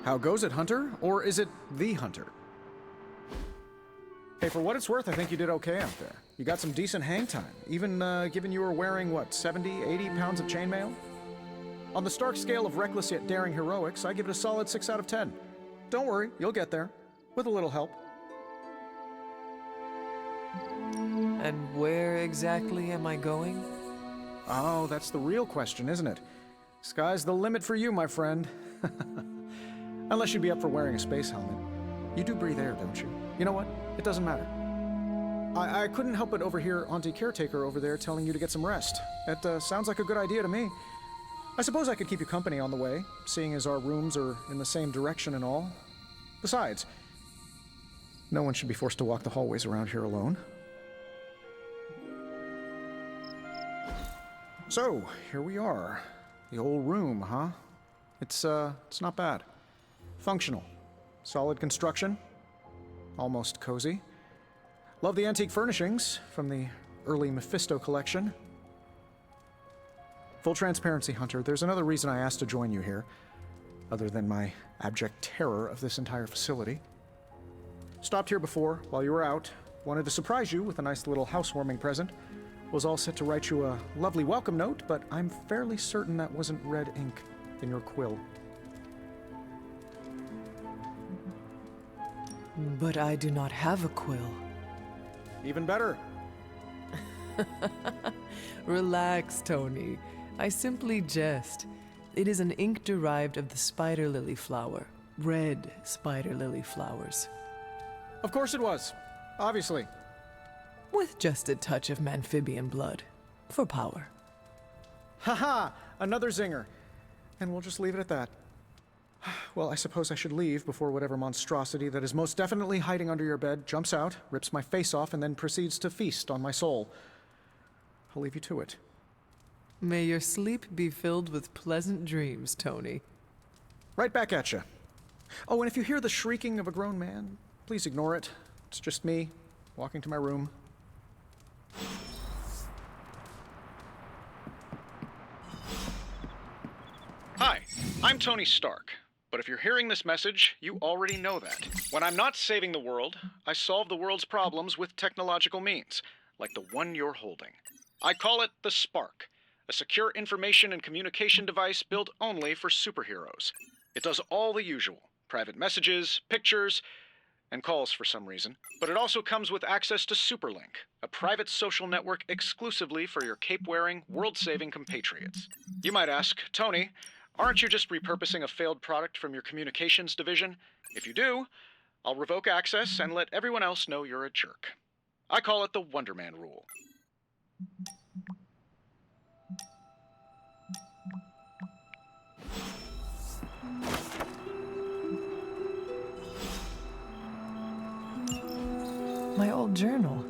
How goes it, Hunter? Or is it the Hunter? Hey, for what it's worth, I think you did okay out there. You got some decent hang time, even given you were wearing, what, 70, 80 pounds of chainmail? On the Stark scale of reckless yet daring heroics, I give it a solid 6 out of 10. Don't worry, you'll get there. With a little help. And where exactly am I going? Oh, that's the real question, isn't it? Sky's the limit for you, my friend. Unless you'd be up for wearing a space helmet. You do breathe air, don't you? You know what? It doesn't matter. I couldn't help but overhear Auntie Caretaker over there telling you to get some rest. It sounds like a good idea to me. I suppose I could keep you company on the way, seeing as our rooms are in the same direction and all. Besides, no one should be forced to walk the hallways around here alone. So, here we are. The old room, huh? It's not bad. Functional. Solid construction. Almost cozy. Love the antique furnishings from the early Mephisto collection. Full transparency, Hunter, there's another reason I asked to join you here, other than my abject terror of this entire facility. Stopped here before, while you were out. Wanted to surprise you with a nice little housewarming present. Was all set to write you a lovely welcome note, but I'm fairly certain that wasn't red ink in your quill. But I do not have a quill. Even better. Relax, Tony. I simply jest. It is an ink derived of the spider lily flower. Red spider lily flowers. Of course it was. Obviously. With just a touch of amphibian blood. For power. Haha! Another zinger. And we'll just leave it at that. Well, I suppose I should leave before whatever monstrosity that is most definitely hiding under your bed jumps out, rips my face off, and then proceeds to feast on my soul. I'll leave you to it. May your sleep be filled with pleasant dreams, Tony. Right back at you. Oh, and if you hear the shrieking of a grown man, please ignore it. It's just me, walking to my room. Hi, I'm Tony Stark. But if you're hearing this message, you already know that. When I'm not saving the world, I solve the world's problems with technological means, like the one you're holding. I call it the Spark, a secure information and communication device built only for superheroes. It does all the usual, private messages, pictures, and calls for some reason. But it also comes with access to Superlink, a private social network exclusively for your cape-wearing, world-saving compatriots. You might ask, Tony, aren't you just repurposing a failed product from your communications division? If you do, I'll revoke access and let everyone else know you're a jerk. I call it the Wonder Man rule. My old journal.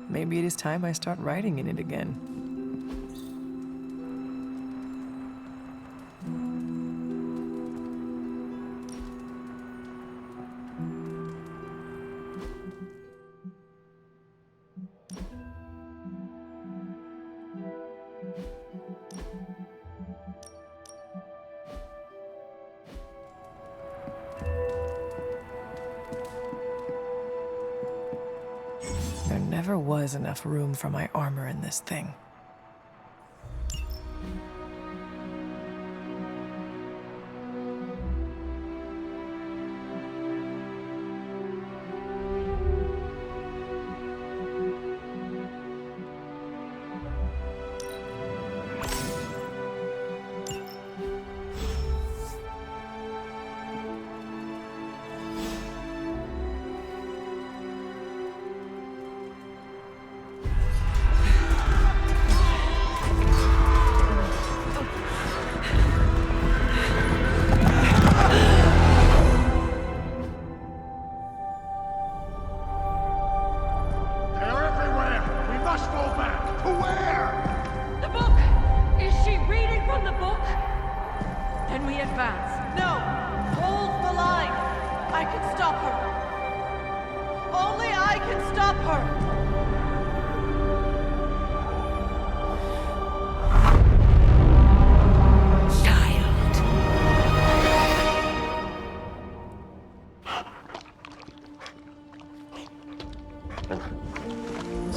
Maybe it is time I start writing in it again. There never was enough room for my armor in this thing.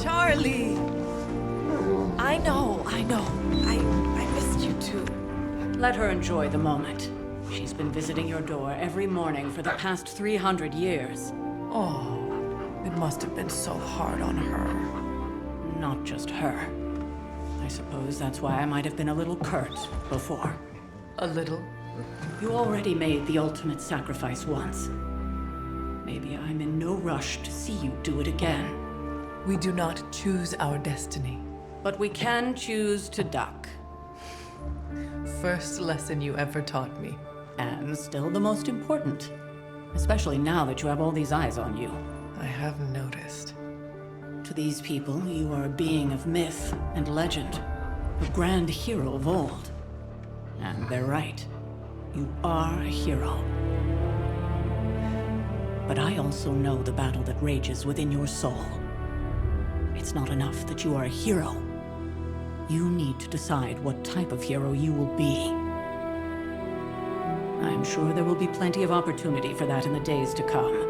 Charlie! I know. I missed you too. Let her enjoy the moment. She's been visiting your door every morning for the past 300 years. Oh, it must have been so hard on her. Not just her. I suppose that's why I might have been a little curt before. A little? You already made the ultimate sacrifice once. Maybe I'm in no rush to see you do it again. We do not choose our destiny. But we can choose to duck. First lesson you ever taught me. And still the most important. Especially now that you have all these eyes on you. I have noticed. To these people, you are a being of myth and legend. A grand hero of old. And they're right. You are a hero. But I also know the battle that rages within your soul. It's not enough that you are a hero. You need to decide what type of hero you will be. I'm sure there will be plenty of opportunity for that in the days to come.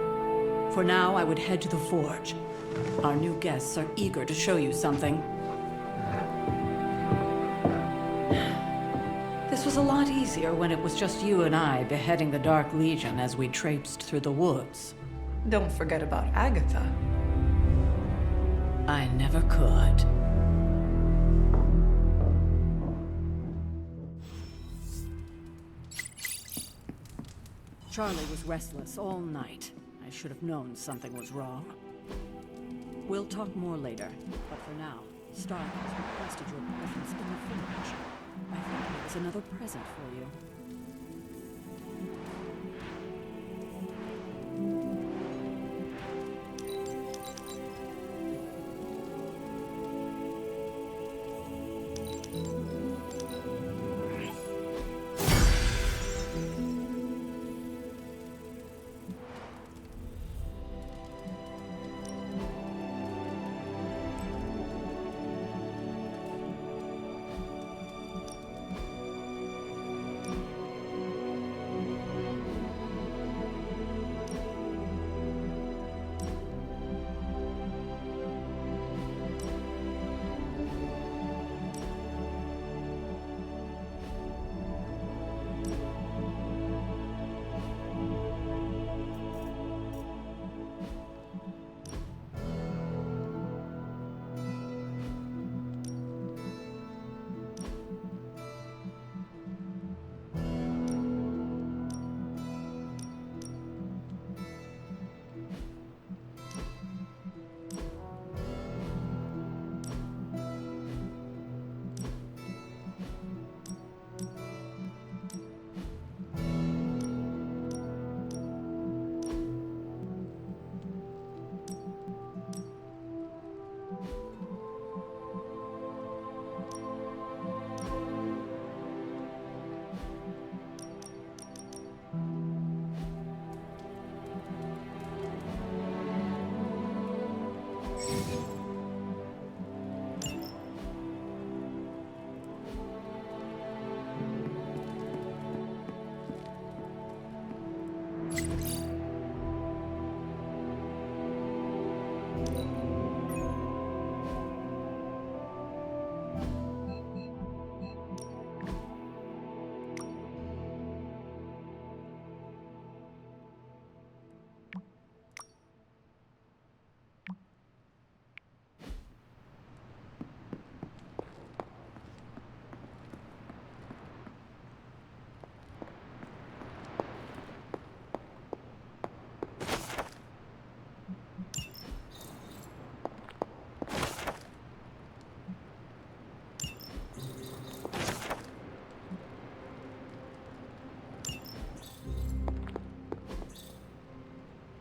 For now, I would head to the forge. Our new guests are eager to show you something. This was a lot easier when it was just you and I beheading the Dark Legion as we traipsed through the woods. Don't forget about Agatha. I never could. Charlie was restless all night. I should have known something was wrong. We'll talk more later, but for now, Stark has requested your presence in the village. I think there's another present for you.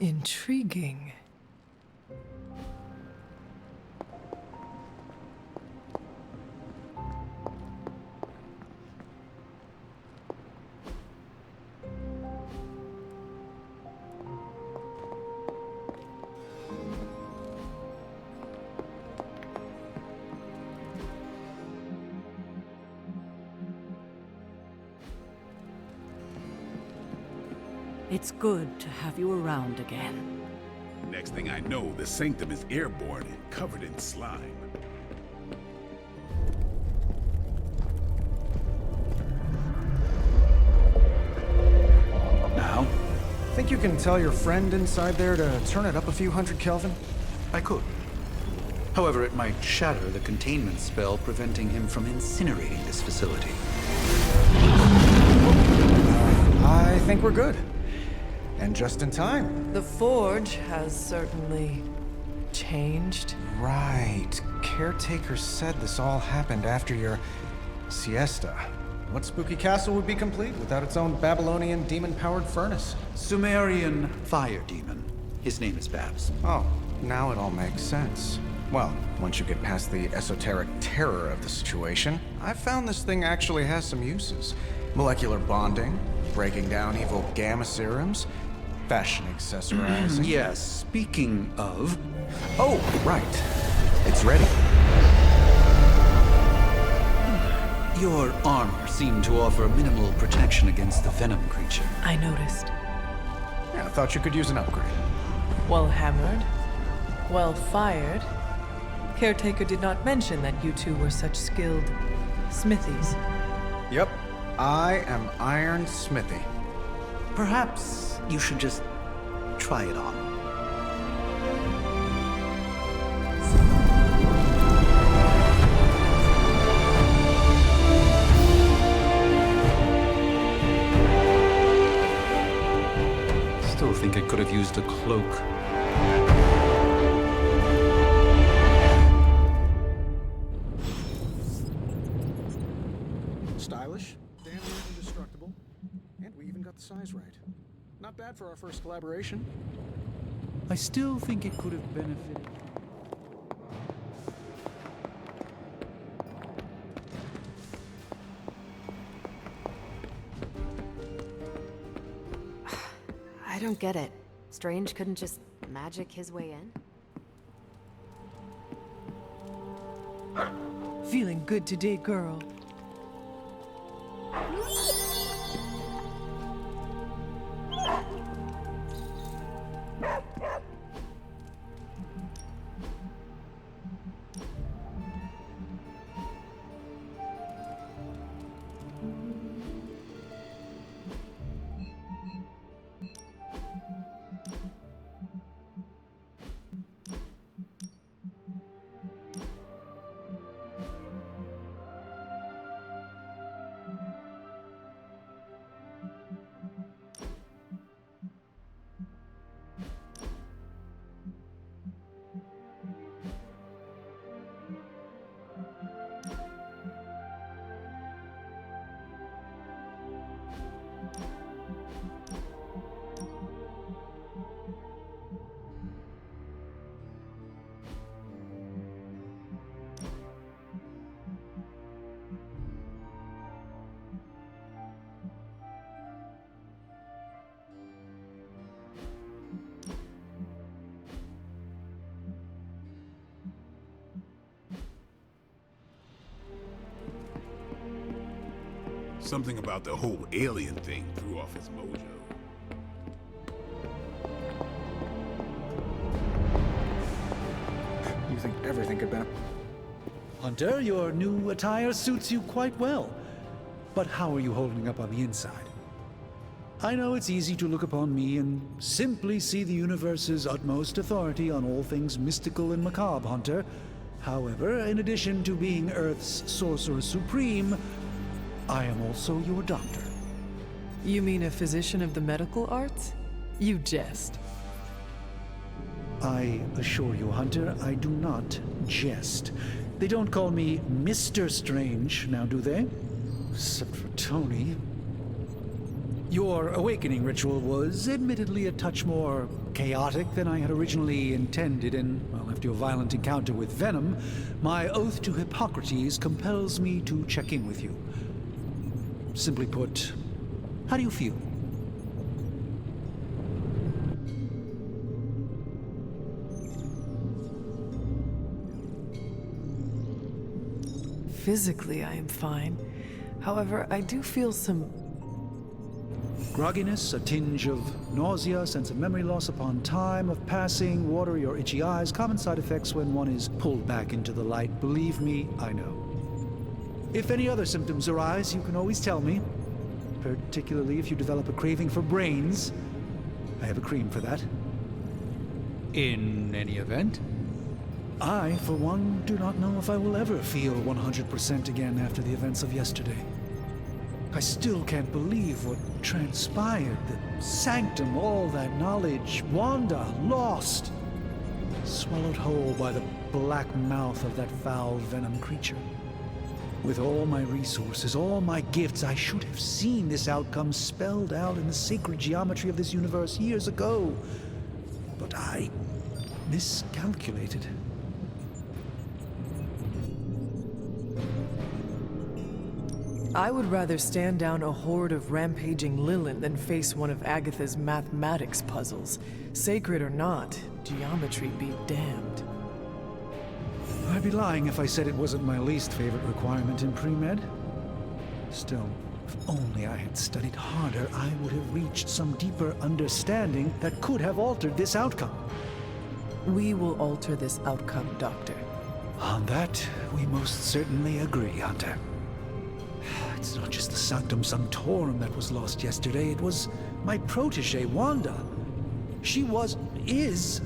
Intriguing. It's good to have you around again. Next thing I know, the sanctum is airborne and covered in slime. you can tell your friend inside there to turn it up a few hundred Kelvin? I could. However, it might shatter the containment spell preventing him from incinerating this facility. I think we're good. And just in time. The forge has certainly changed. Right. Caretaker said this all happened after your siesta. What spooky castle would be complete without its own Babylonian demon-powered furnace? Sumerian fire demon. His name is Babs. Oh, now it all makes sense. Well, once you get past the esoteric terror of the situation, I've found this thing actually has some uses. Molecular bonding, breaking down evil gamma serums, fashion accessorizing. Yes, speaking of... Oh, right. It's ready. Your armor seemed to offer minimal protection against the venom creature. I noticed. Yeah, I thought you could use an upgrade. Well hammered, well fired. Caretaker did not mention that you two were such skilled smithies. Yep, I am Iron Smithy. Perhaps you should just try it on. Still think it could have used a cloak. Stylish, damn near indestructible, and we even got the size right. Not bad for our first collaboration. I still think it could have benefited. I don't get it. Strange couldn't just magic his way in? Feeling good today, girl. Something about the whole alien thing threw off his mojo. You think everything could benefit? Hunter, your new attire suits you quite well. But how are you holding up on the inside? I know it's easy to look upon me and simply see the universe's utmost authority on all things mystical and macabre, Hunter. However, in addition to being Earth's sorcerer supreme, I am also your doctor. You mean a physician of the medical arts? You jest. I assure you, Hunter, I do not jest. They don't call me Mr. Strange, now do they? Except for Tony. Your awakening ritual was admittedly a touch more chaotic than I had originally intended, and, well, after your violent encounter with Venom, my oath to Hippocrates compels me to check in with you. Simply put, how do you feel? Physically, I am fine. However, I do feel some grogginess, a tinge of nausea, sense of memory loss upon time of passing, watery or itchy eyes, common side effects when one is pulled back into the light. Believe me, I know. If any other symptoms arise, you can always tell me, particularly if you develop a craving for brains. I have a cream for that. In any event, I, for one, do not know if I will ever feel 100% again after the events of yesterday. I still can't believe what transpired. The sanctum, all that knowledge, Wanda, lost. Swallowed whole by the black mouth of that foul venom creature. With all my resources, all my gifts, I should have seen this outcome spelled out in the sacred geometry of this universe years ago. But I miscalculated. I would rather stand down a horde of rampaging Lilin than face one of Agatha's mathematics puzzles. Sacred or not, geometry be damned. I'd be lying if I said it wasn't my least favorite requirement in pre-med. Still, if only I had studied harder, I would have reached some deeper understanding that could have altered this outcome. We will alter this outcome, Doctor. On that, we most certainly agree, Hunter. It's not just the Sanctum Sanctorum that was lost yesterday, it was my protege, Wanda. She is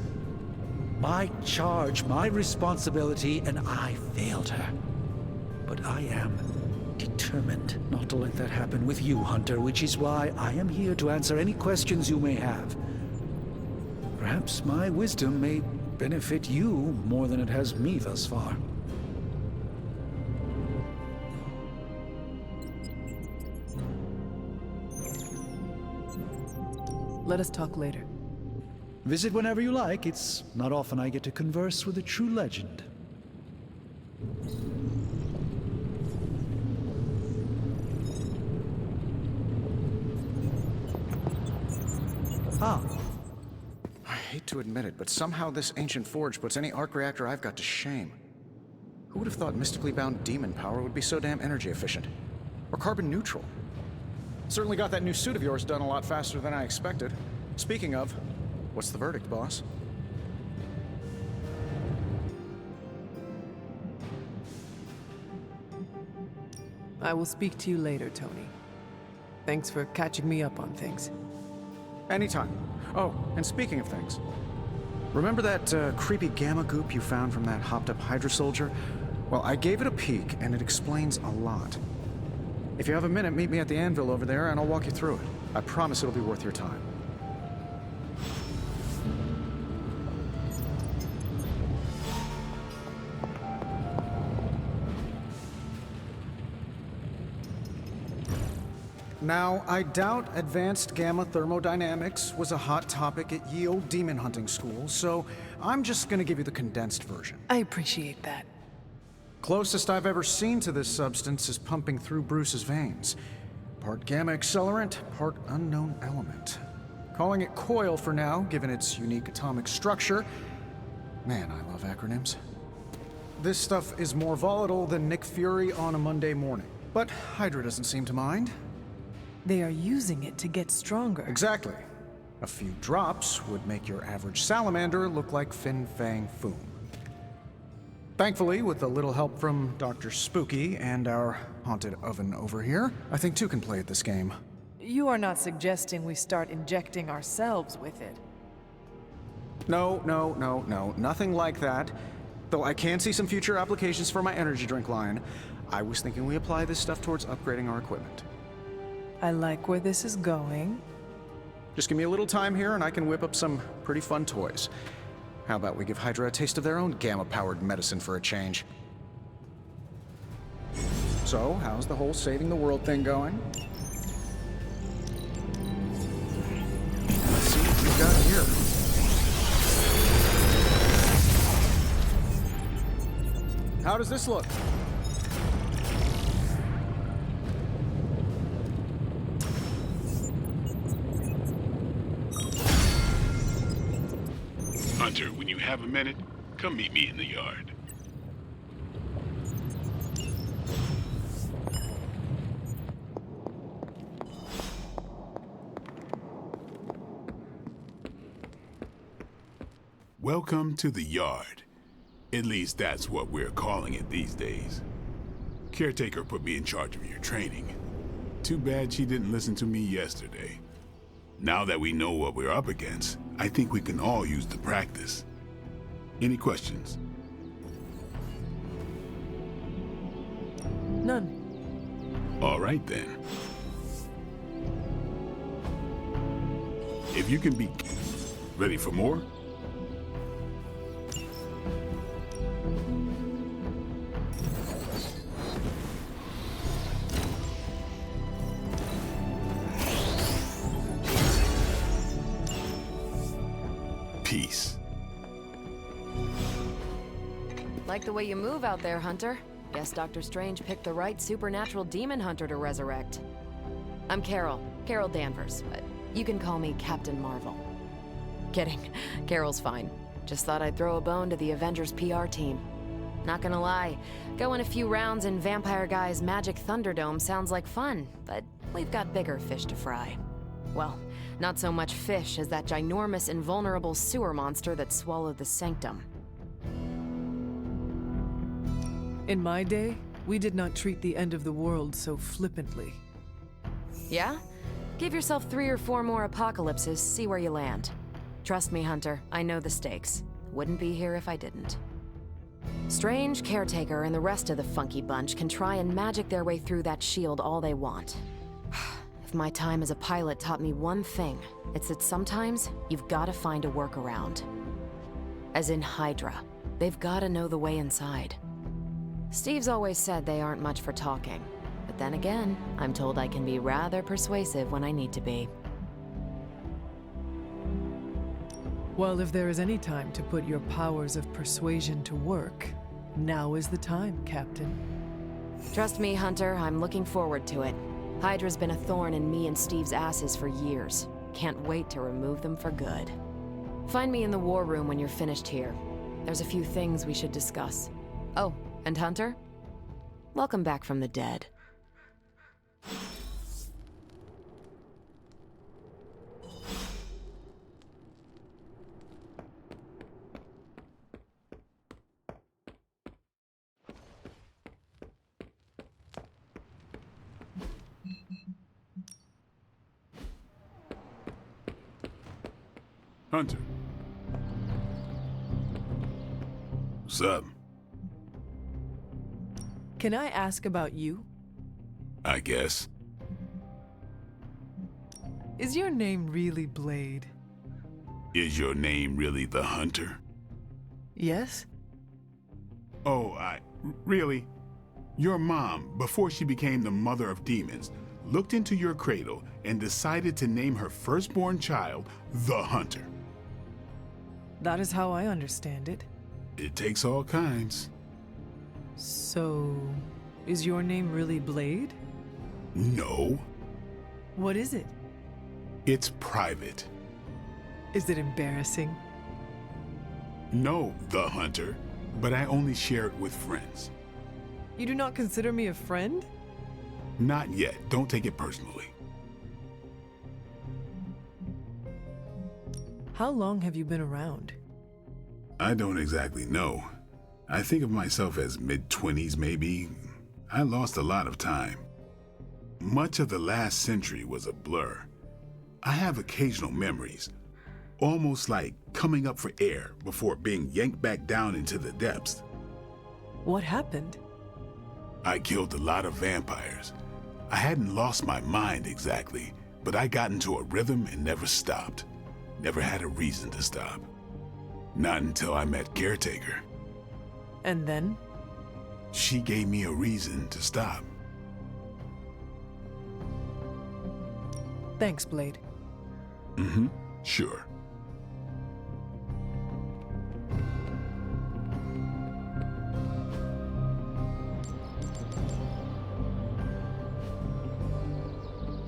my charge, my responsibility, and I failed her. But I am determined not to let that happen with you, Hunter, which is why I am here to answer any questions you may have. Perhaps my wisdom may benefit you more than it has me thus far. Let us talk later. Visit whenever you like. It's not often I get to converse with a true legend. I hate to admit it, but somehow this ancient forge puts any arc reactor I've got to shame. Who would have thought mystically bound demon power would be so damn energy efficient? Or carbon neutral? Certainly got that new suit of yours done a lot faster than I expected. Speaking of, what's the verdict, boss? I will speak to you later, Tony. Thanks for catching me up on things. Anytime. Oh, and speaking of things, remember that creepy gamma goop you found from that hopped-up Hydra soldier? Well, I gave it a peek, and it explains a lot. If you have a minute, meet me at the anvil over there, and I'll walk you through it. I promise it'll be worth your time. Now, I doubt advanced gamma thermodynamics was a hot topic at ye old demon hunting school, so I'm just gonna give you the condensed version. I appreciate that. Closest I've ever seen to this substance is pumping through Bruce's veins. Part gamma accelerant, part unknown element. Calling it coil for now, given its unique atomic structure. Man, I love acronyms. This stuff is more volatile than Nick Fury on a Monday morning. But Hydra doesn't seem to mind. They are using it to get stronger. Exactly. A few drops would make your average salamander look like Fin Fang Foom. Thankfully, with a little help from Dr. Spooky and our haunted oven over here, I think two can play at this game. You are not suggesting we start injecting ourselves with it. No, nothing like that. Though I can see some future applications for my energy drink line. I was thinking we apply this stuff towards upgrading our equipment. I like where this is going. Just give me a little time here and I can whip up some pretty fun toys. How about we give Hydra a taste of their own gamma-powered medicine for a change? So, how's the whole saving the world thing going? Let's see what we've got here. How does this look? Hunter, when you have a minute, come meet me in the yard. Welcome to the yard. At least that's what we're calling it these days. Caretaker put me in charge of your training. Too bad she didn't listen to me yesterday. Now that we know what we're up against, I think we can all use the practice. Any questions? None. All right then. If you can be ready for more? Peace. Like the way you move out there, Hunter. Guess Dr. Strange picked the right supernatural demon hunter to resurrect. I'm Carol Danvers, but you can call me Captain Marvel. Kidding, Carol's fine. Just thought I'd throw a bone to the Avengers PR team. Not gonna lie, going a few rounds in Vampire Guy's Magic Thunderdome sounds like fun, but we've got bigger fish to fry. Well, not so much fish as that ginormous invulnerable sewer monster that swallowed the Sanctum. In my day, we did not treat the end of the world so flippantly. Yeah? Give yourself 3 or 4 more apocalypses, see where you land. Trust me, Hunter, I know the stakes. Wouldn't be here if I didn't. Strange, Caretaker, and the rest of the funky bunch can try and magic their way through that shield all they want. If my time as a pilot taught me one thing, it's that sometimes you've gotta find a workaround. As in Hydra, they've gotta know the way inside. Steve's always said they aren't much for talking, but then again, I'm told I can be rather persuasive when I need to be. Well, if there is any time to put your powers of persuasion to work, now is the time, Captain. Trust me, Hunter, I'm looking forward to it. Hydra's been a thorn in me and Steve's asses for years. Can't wait to remove them for good. Find me in the war room when you're finished here. There's a few things we should discuss. Oh, and Hunter? Welcome back from the dead. Hunter. What's up? Can I ask about you? I guess. Is your name really Blade? Is your name really the Hunter? Yes? Oh, really? Your mom, before she became the mother of demons, looked into your cradle and decided to name her firstborn child the Hunter. That is how I understand it. It takes all kinds. So, is your name really Blade? No. What is it? It's private. Is it embarrassing? No, the Hunter, but I only share it with friends. You do not consider me a friend? Not yet. Don't take it personally. How long have you been around? I don't exactly know. I think of myself as mid-20s, maybe. I lost a lot of time. Much of the last century was a blur. I have occasional memories, almost like coming up for air before being yanked back down into the depths. What happened? I killed a lot of vampires. I hadn't lost my mind exactly, but I got into a rhythm and never stopped. Never had a reason to stop. Not until I met Caretaker. And then? She gave me a reason to stop. Thanks, Blade. Mm-hmm. Sure.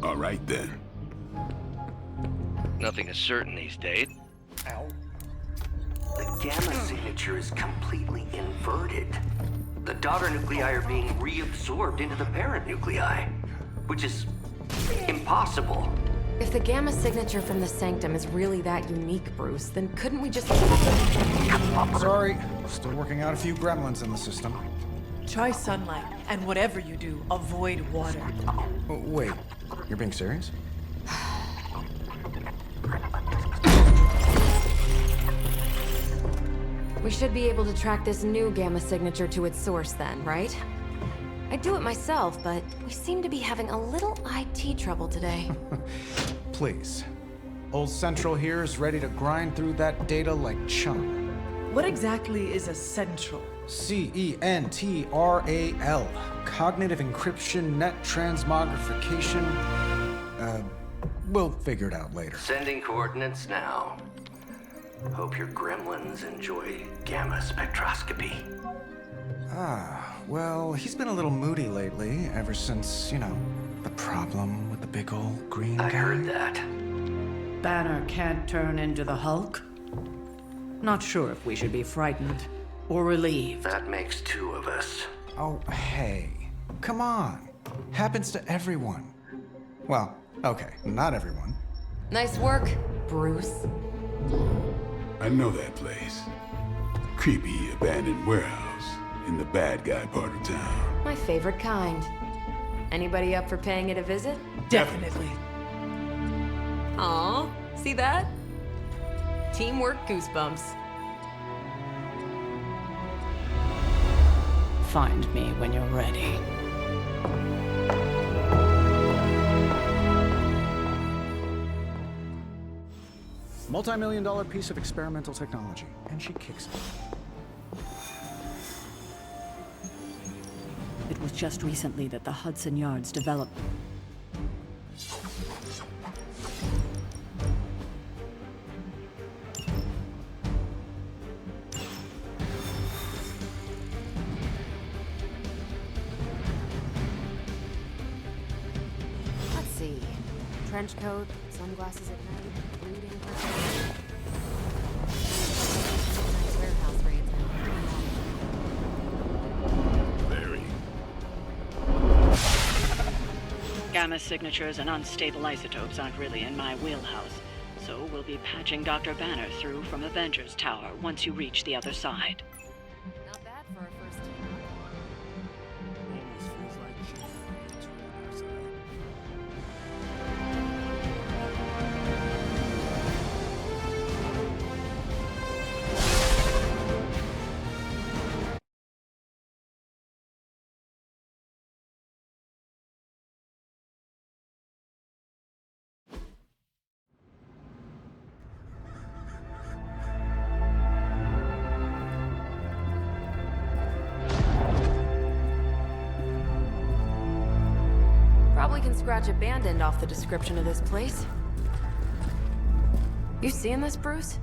All right then. Nothing is certain these days. Ow. The gamma signature is completely inverted. The daughter nuclei are being reabsorbed into the parent nuclei, which is impossible. If the gamma signature from the Sanctum is really that unique, Bruce, then couldn't we just... Sorry, still working out a few gremlins in the system. Try sunlight, and whatever you do, avoid water. Oh, wait, you're being serious? We should be able to track this new gamma signature to its source then, right? I'd do it myself, but we seem to be having a little IT trouble today. Please. Old Central here is ready to grind through that data like chum. What exactly is a central? CENTRAL. Cognitive encryption, net transmogrification. We'll figure it out later. Sending coordinates now. Hope your gremlins enjoy gamma spectroscopy. Well, he's been a little moody lately, ever since, the problem with the big old green guy. I heard that. Banner can't turn into the Hulk? Not sure if we should be frightened or relieved. That makes two of us. Oh, hey. Come on. Happens to everyone. Well, okay, not everyone. Nice work, Bruce. I know that place. Creepy abandoned warehouse in the bad guy part of town. My favorite kind. Anybody up for paying it a visit? Definitely. Aw, see that? Teamwork goosebumps. Find me when you're ready. Multi-million-dollar piece of experimental technology, and she kicks it. It was just recently that the Hudson Yards developed. Let's see. Trench coat, sunglasses at night, brooding. Nice warehouse raids. Very. Gamma signatures and unstable isotopes aren't really in my wheelhouse, so we'll be patching Dr. Banner through from Avengers Tower once you reach the other side. Not bad for a first team. Almost feels like she's turning our side. Probably can scratch abandoned off the description of this place. You seeing this, Bruce?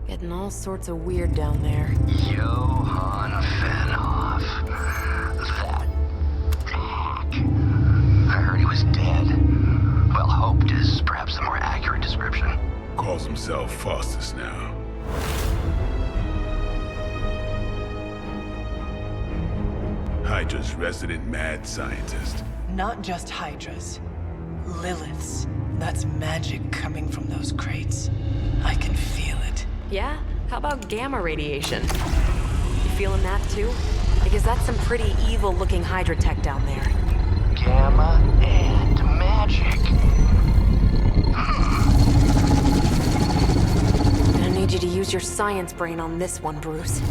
Getting all sorts of weird down there. Johann Fenhoff. That hack. I heard he was dead. Well, hoped is perhaps the more accurate description. Calls himself Faustus now. Hydra's resident mad scientist. Not just Hydras. Liliths. That's magic coming from those crates. I can feel it. Yeah? How about gamma radiation? You feeling that too? Because that's some pretty evil-looking Hydra tech down there. Gamma and magic. Gonna need you to use your science brain on this one, Bruce.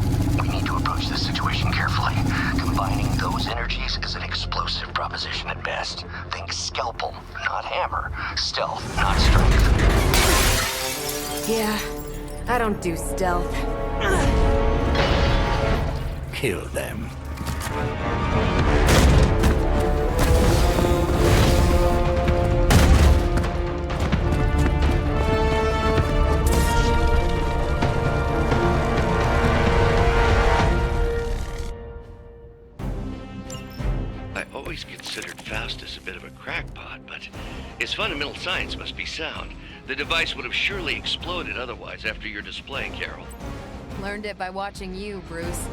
We need to approach this situation carefully. Combining those energies is an explosive proposition at best. Think scalpel, not hammer. Stealth, not strength. Yeah, I don't do stealth. Kill them. I always considered Faustus a bit of a crackpot, but his fundamental science must be sound. The device would have surely exploded otherwise after your display, Carol. Learned it by watching you, Bruce.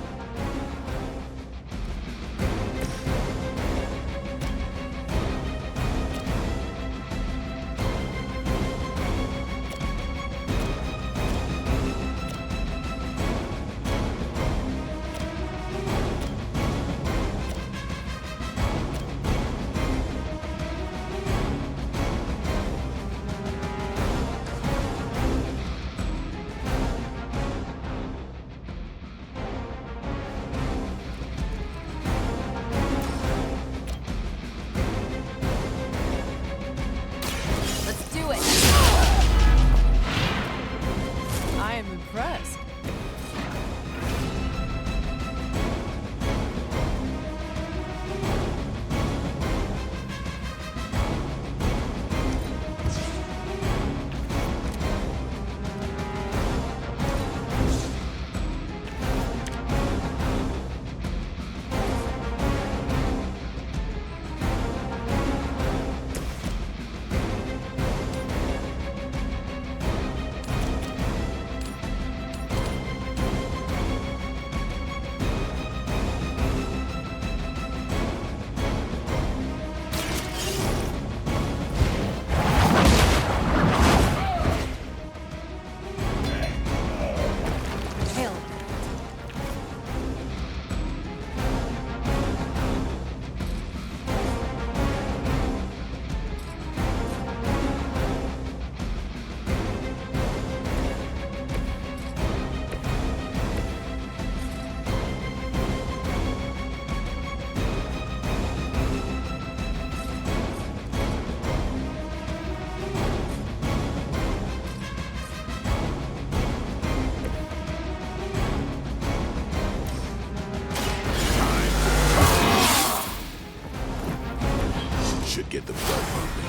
should get the blood pumping.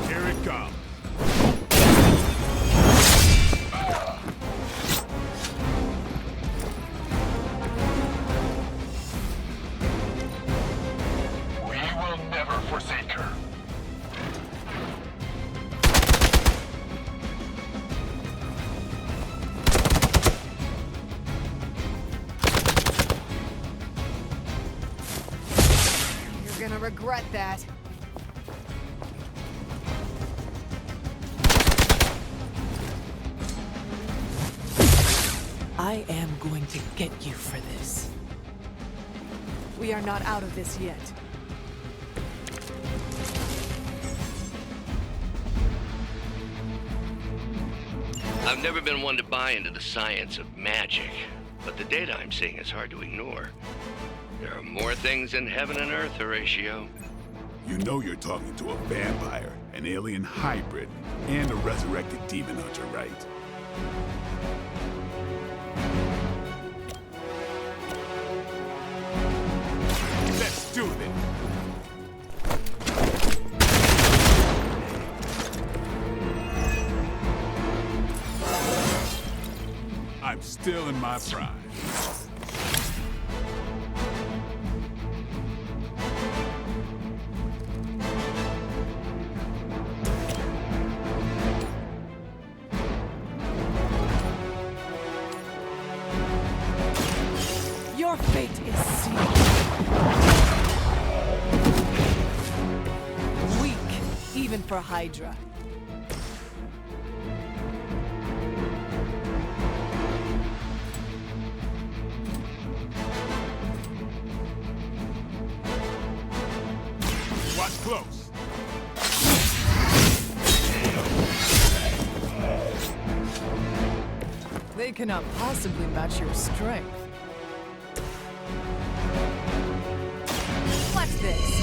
Here it comes. We will never forsake her. You're gonna regret that. I am going to get you for this. We are not out of this yet. I've never been one to buy into the science of magic, but the data I'm seeing is hard to ignore. There are more things in heaven and earth, Horatio. You know you're talking to a vampire, an alien hybrid, and a resurrected demon hunter, right? Let's do this! I'm still in my prime. Your fate is sealed. Weak, even for Hydra. Watch close. They cannot possibly match your strength. Watch this.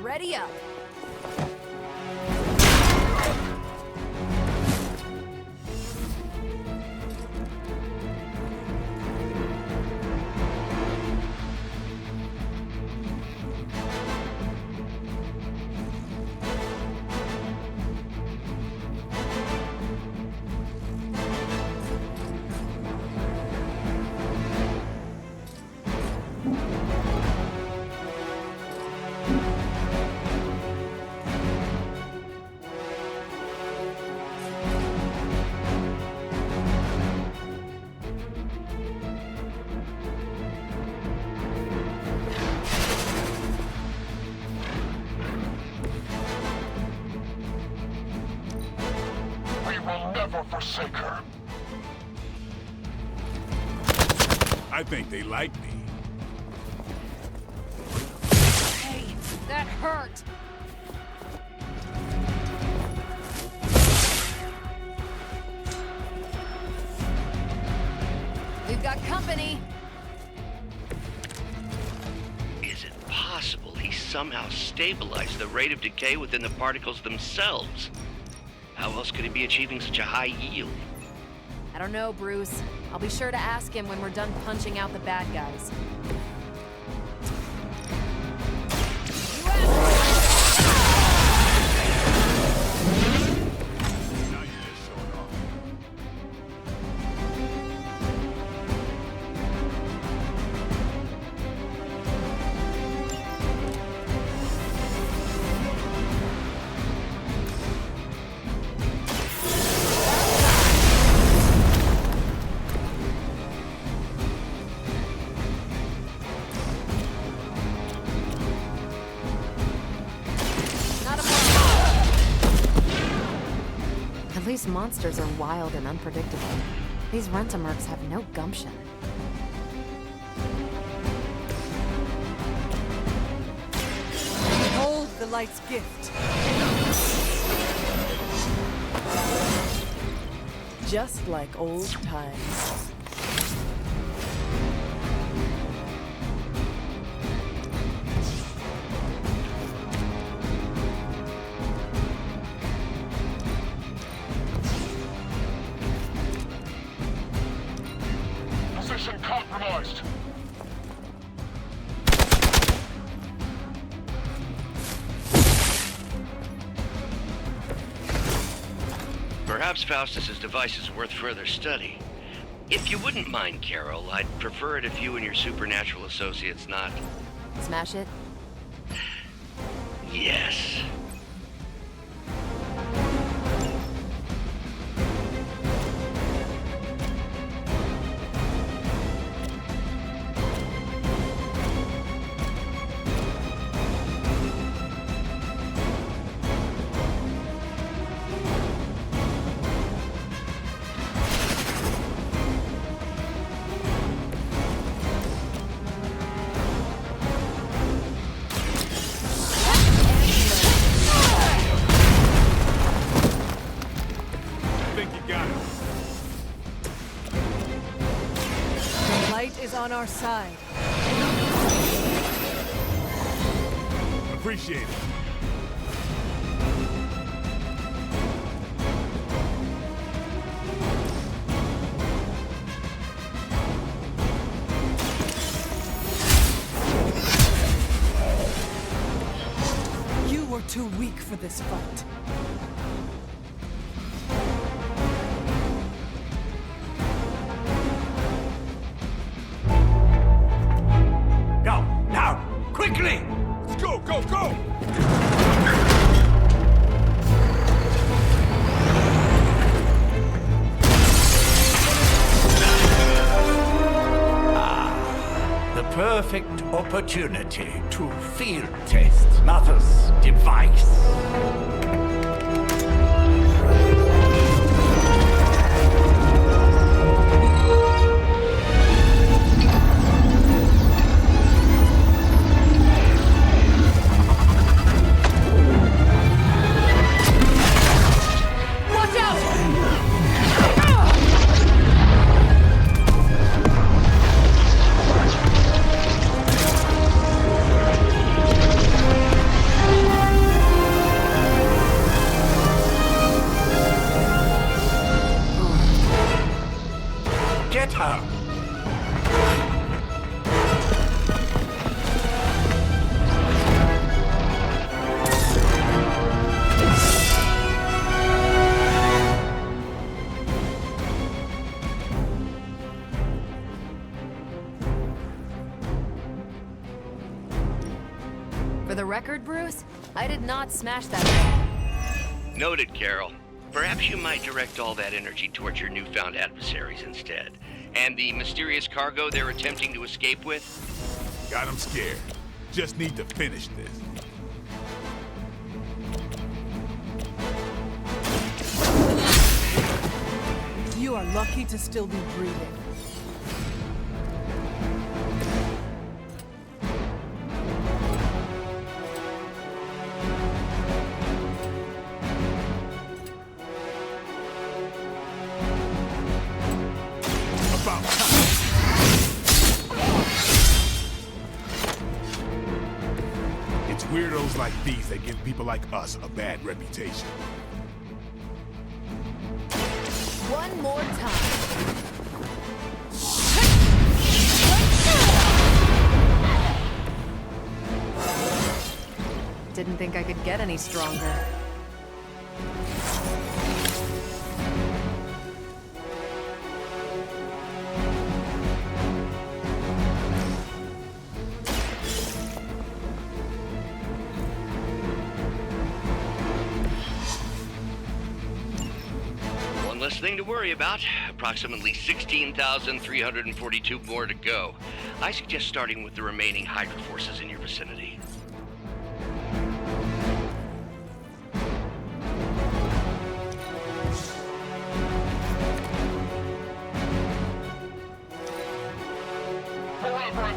Ready up. We will never forsake her. I think they like me. Hey, that hurt. We've got company. Is it possible he somehow stabilized the rate of decay within the particles themselves? How else could he be achieving such a high yield? I don't know, Bruce. I'll be sure to ask him when we're done punching out the bad guys. At least monsters are wild and unpredictable. These Rent-A-Mercs have no gumption. Behold the light's gift. Just like old times. Position compromised. Perhaps Faustus's device is worth further study. If you wouldn't mind, Carol, I'd prefer it if you and your supernatural associates not... Smash it? Yes. On our side. Appreciate it. You were too weak for this fight. Quickly! Let's go, go, go! The perfect opportunity to field test Mother's device. Get her! For the record, Bruce, I did not smash that thing. Noted, Carol. Perhaps you might direct all that energy towards your newfound adversaries instead. And the mysterious cargo they're attempting to escape with? Got them scared. Just need to finish this. You are lucky to still be breathing. It's weirdos like these that give people like us a bad reputation. One more time. Didn't think I could get any stronger. Less thing to worry about. Approximately 16,342 more to go. I suggest starting with the remaining Hydra forces in your vicinity.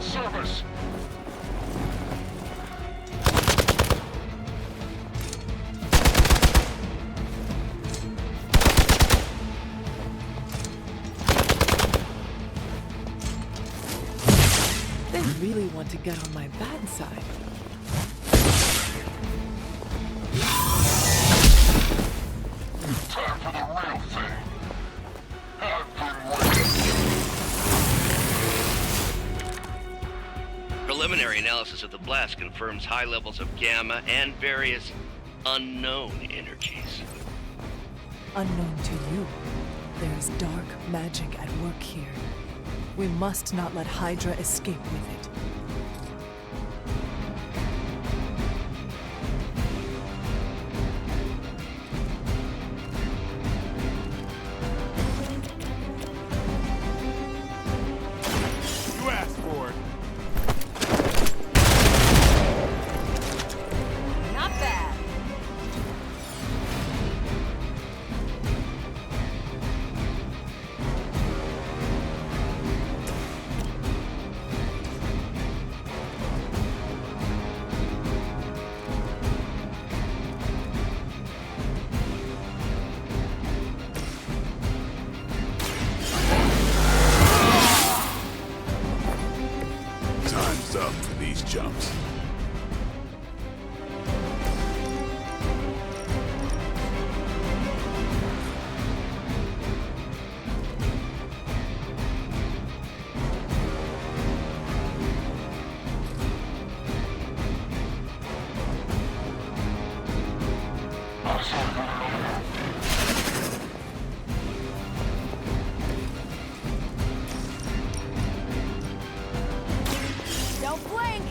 service! They really want to get on my bad side. Time for the real thing. Preliminary analysis of the blast confirms high levels of gamma and various unknown energies. Unknown to you, there is dark magic at work here. We must not let Hydra escape with it. You asked for it. Not bad. Time's up for these jumps. Don't blink!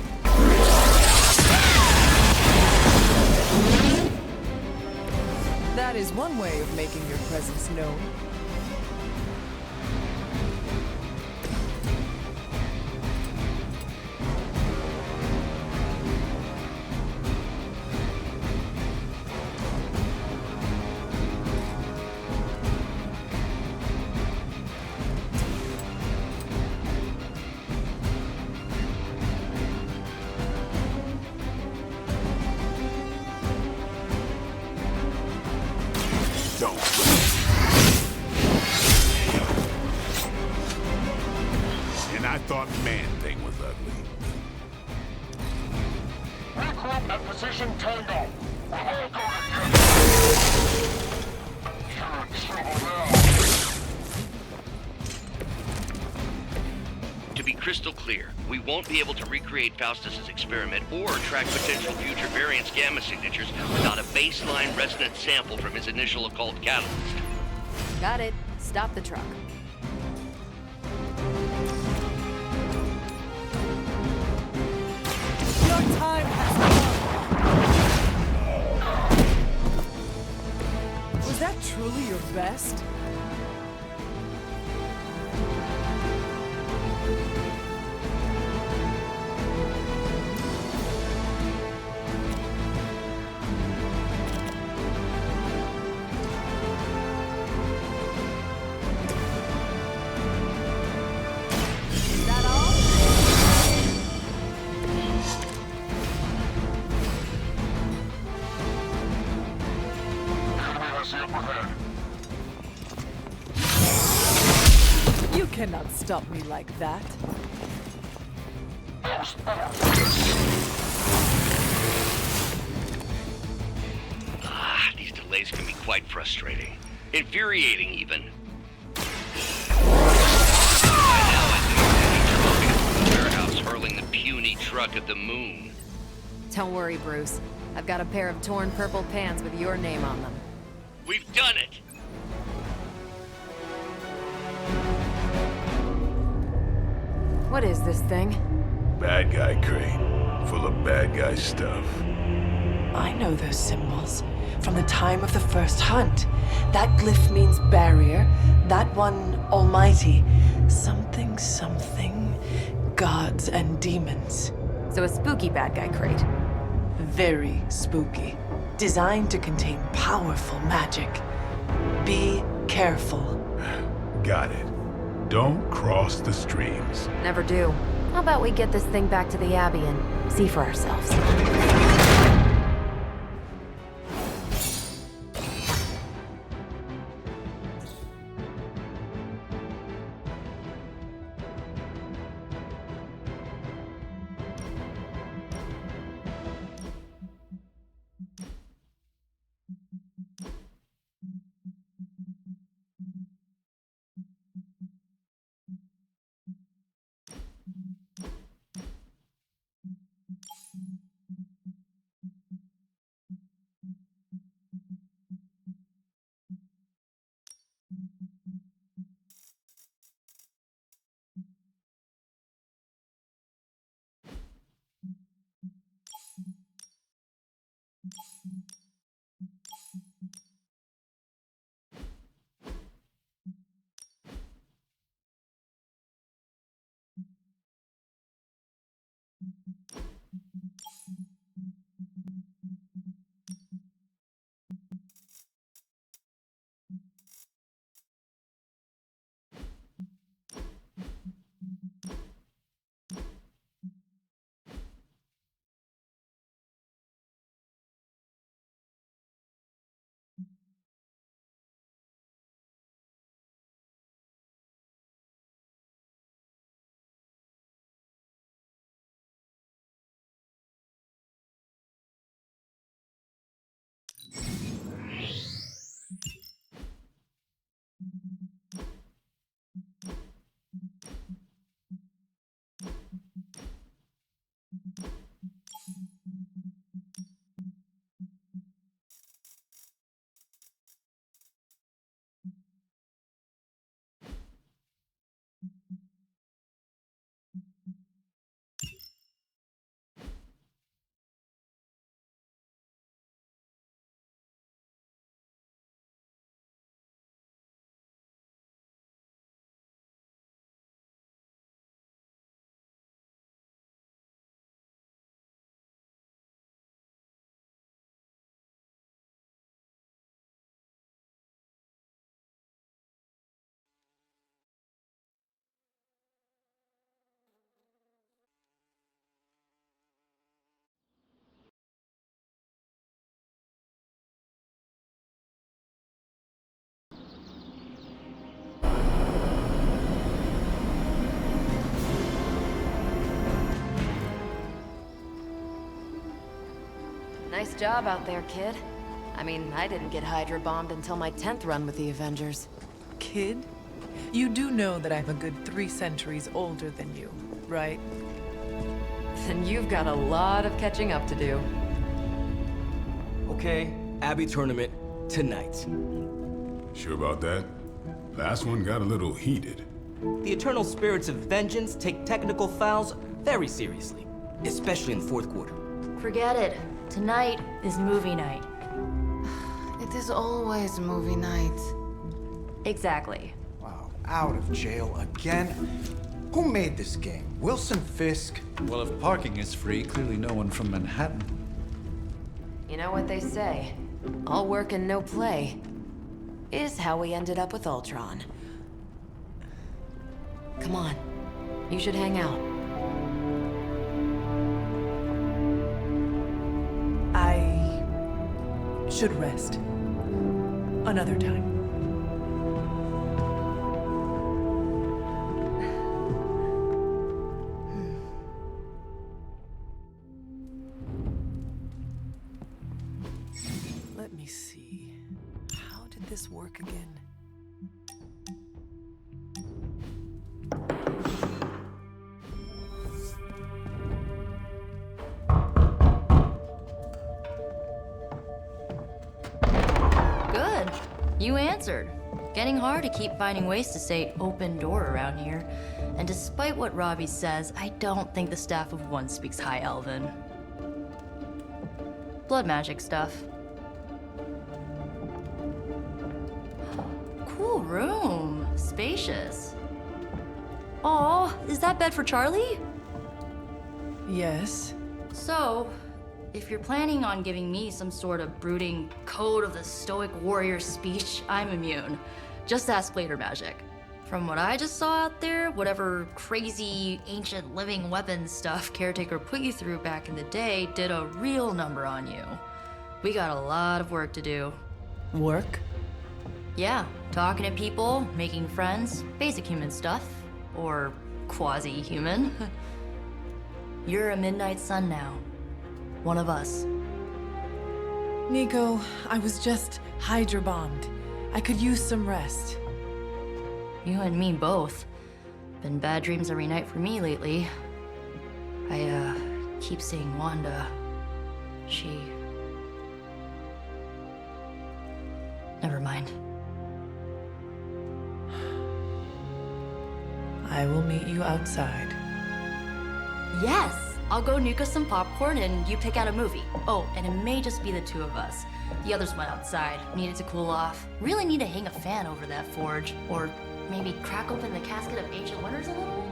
That is one way of making your presence known. Don't. And I thought Man-Thing was ugly. Regroup at position Tango. We'll all go together. You're in trouble now. To be crystal clear, we won't be able to recreate Faustus's experiment or track potential future variants' gamma signatures without a baseline resonant sample from his initial occult catalyst. Got it. Stop the truck. Your time has come! Was that truly your best? Is that all? Enemy has the upper hand. You cannot stop me like that. These delays can be quite frustrating. Infuriating, even. By now, I think the warehouse hurling the puny truck at the moon. Don't worry, Bruce. I've got a pair of torn purple pants with your name on them. We've done it! What is this thing? Bad guy crate, full of bad guy stuff. I know those symbols from the time of the first hunt. That glyph means barrier, that one almighty. Something, something, gods and demons. So a spooky bad guy crate. Very spooky. Designed to contain powerful magic. Be careful. Got it. Don't cross the streams. Never do. How about we get this thing back to the Abbey and see for ourselves? Nice job out there, kid. I mean, I didn't get Hydra bombed until my 10th run with the Avengers. Kid? You do know that I'm a good 3 centuries older than you, right? Then you've got a lot of catching up to do. Okay, Abbey tournament tonight. Sure about that? Last one got a little heated. The eternal spirits of vengeance take technical fouls very seriously, especially in the 4th quarter. Forget it. Tonight is movie night. It is always movie night. Exactly. Wow, out of jail again? Who made this game? Wilson Fisk? Well, if parking is free, clearly no one from Manhattan. You know what they say? All work and no play is how we ended up with Ultron. Come on, you should hang out. I should rest. Another time. Let me see. How did this work again? Good. You answered. Getting hard to keep finding ways to say open door around here. And despite what Robbie says, I don't think the staff of one speaks High Elven. Blood magic stuff. Cool room. Spacious. Aw, is that bed for Charlie? Yes. So, if you're planning on giving me some sort of brooding code of the stoic warrior speech, I'm immune. Just ask later, Magic. From what I just saw out there, whatever crazy ancient living weapons stuff Caretaker put you through back in the day did a real number on you. We got a lot of work to do. Work? Yeah, talking to people, making friends, basic human stuff. Or quasi-human. You're a Midnight Sun now. One of us. Nico, I was just hydro bombed. I could use some rest. You and me both. Been bad dreams every night for me lately. I, keep seeing Wanda. She... Never mind. I will meet you outside. Yes! I'll go nuke us some popcorn and you pick out a movie. Oh, and it may just be the two of us. The others went outside, needed to cool off. Really need to hang a fan over that forge. Or maybe crack open the casket of ancient wonders a little?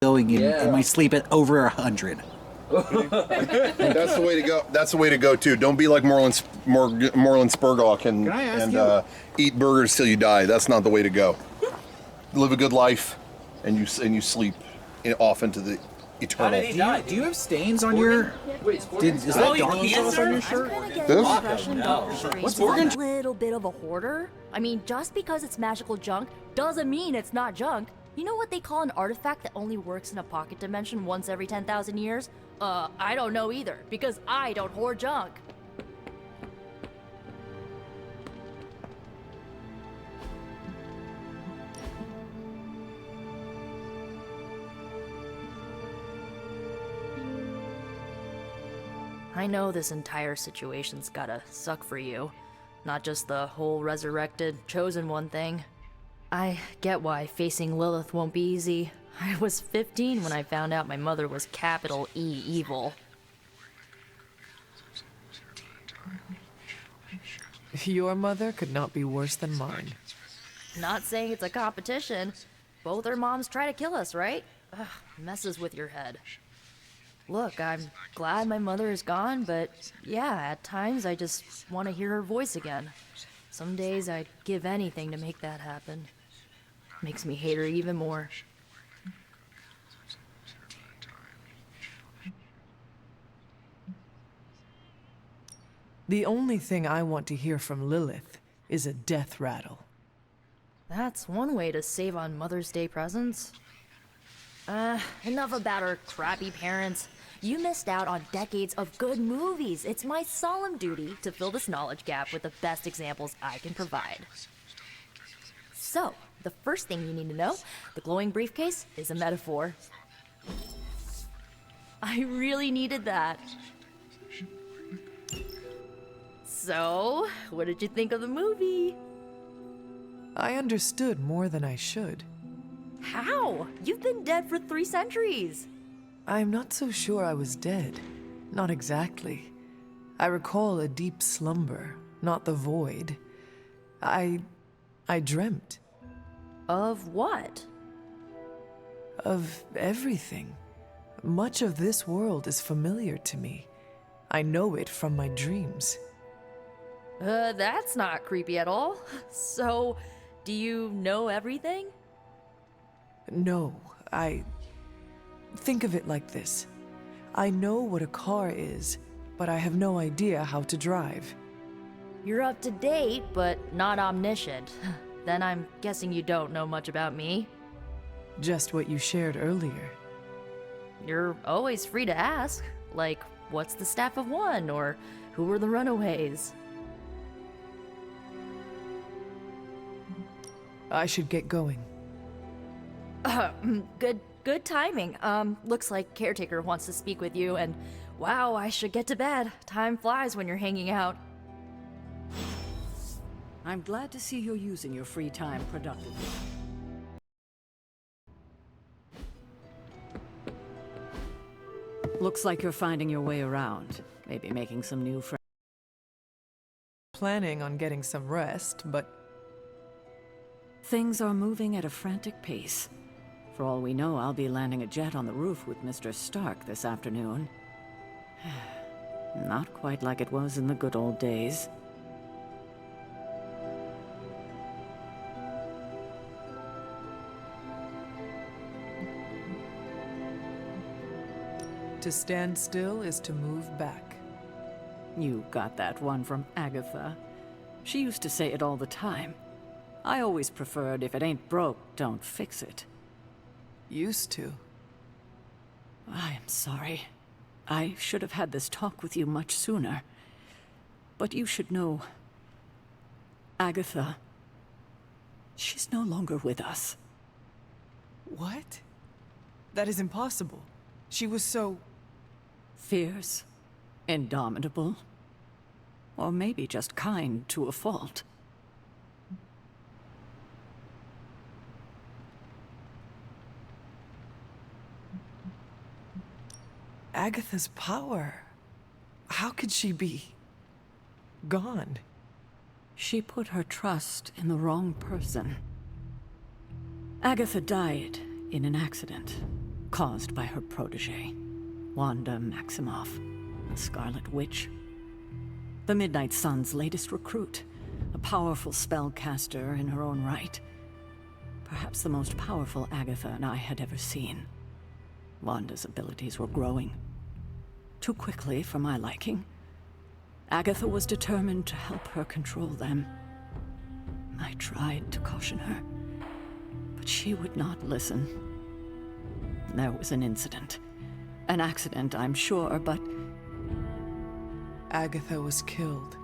Going in my sleep at over 100. That's the way to go. That's the way to go too. Don't be like Moreland Spurlock and eat burgers till you die. That's not the way to go. Live a good life, and you sleep off into the eternal. Do you have stains on your? Is that donkey sauce on your shirt? What's Morgan? A little bit of a hoarder. I mean, just because it's magical junk doesn't mean it's not junk. You know what they call an artifact that only works in a pocket dimension once every 10,000 years? I don't know either, because I don't hoard junk. I know this entire situation's gotta suck for you. Not just the whole resurrected, chosen one thing. I get why facing Lilith won't be easy. I was 15 when I found out my mother was capital E evil. Your mother could not be worse than mine. Not saying it's a competition. Both our moms try to kill us, right? Ugh, messes with your head. Look, I'm glad my mother is gone, but yeah, at times I just want to hear her voice again. Some days I'd give anything to make that happen. Makes me hate her even more. The only thing I want to hear from Lilith is a death rattle. That's one way to save on Mother's Day presents. Enough about her crappy parents. You missed out on decades of good movies. It's my solemn duty to fill this knowledge gap with the best examples I can provide. So, the first thing you need to know, the glowing briefcase is a metaphor. I really needed that. So, what did you think of the movie? I understood more than I should. How? You've been dead for 3 centuries. I'm not so sure I was dead. Not exactly. I recall a deep slumber, not the void. I dreamt. Of what? Of everything. Much of this world is familiar to me. I know it from my dreams. That's not creepy at all. So, do you know everything? No, Think of it like this. I know what a car is, but I have no idea how to drive. You're up to date, but not omniscient. Then I'm guessing you don't know much about me. Just what you shared earlier. You're always free to ask, like, what's the Staff of One, or who were the Runaways? I should get going. Good timing. Looks like Caretaker wants to speak with you, and wow, I should get to bed. Time flies when you're hanging out. I'm glad to see you're using your free time productively. Looks like you're finding your way around. Maybe making some new friends. Planning on getting some rest, but things are moving at a frantic pace. For all we know, I'll be landing a jet on the roof with Mr. Stark this afternoon. Not quite like it was in the good old days. to stand still is to move back. You got that one from Agatha. She used to say it all the time. I always preferred, if it ain't broke, don't fix it. Used to. I am sorry. I should have had this talk with you much sooner. But you should know... Agatha... she's no longer with us. What? That is impossible. She was so... fierce, indomitable, or maybe just kind to a fault. Agatha's power. How could she be... gone? She put her trust in the wrong person. Agatha died in an accident caused by her protege, Wanda Maximoff, the Scarlet Witch. The Midnight Sun's latest recruit, a powerful spellcaster in her own right. Perhaps the most powerful Agatha and I had ever seen. Wanda's abilities were growing. Too quickly for my liking. Agatha was determined to help her control them. I tried to caution her, but she would not listen. There was an incident. An accident, I'm sure, but... Agatha was killed.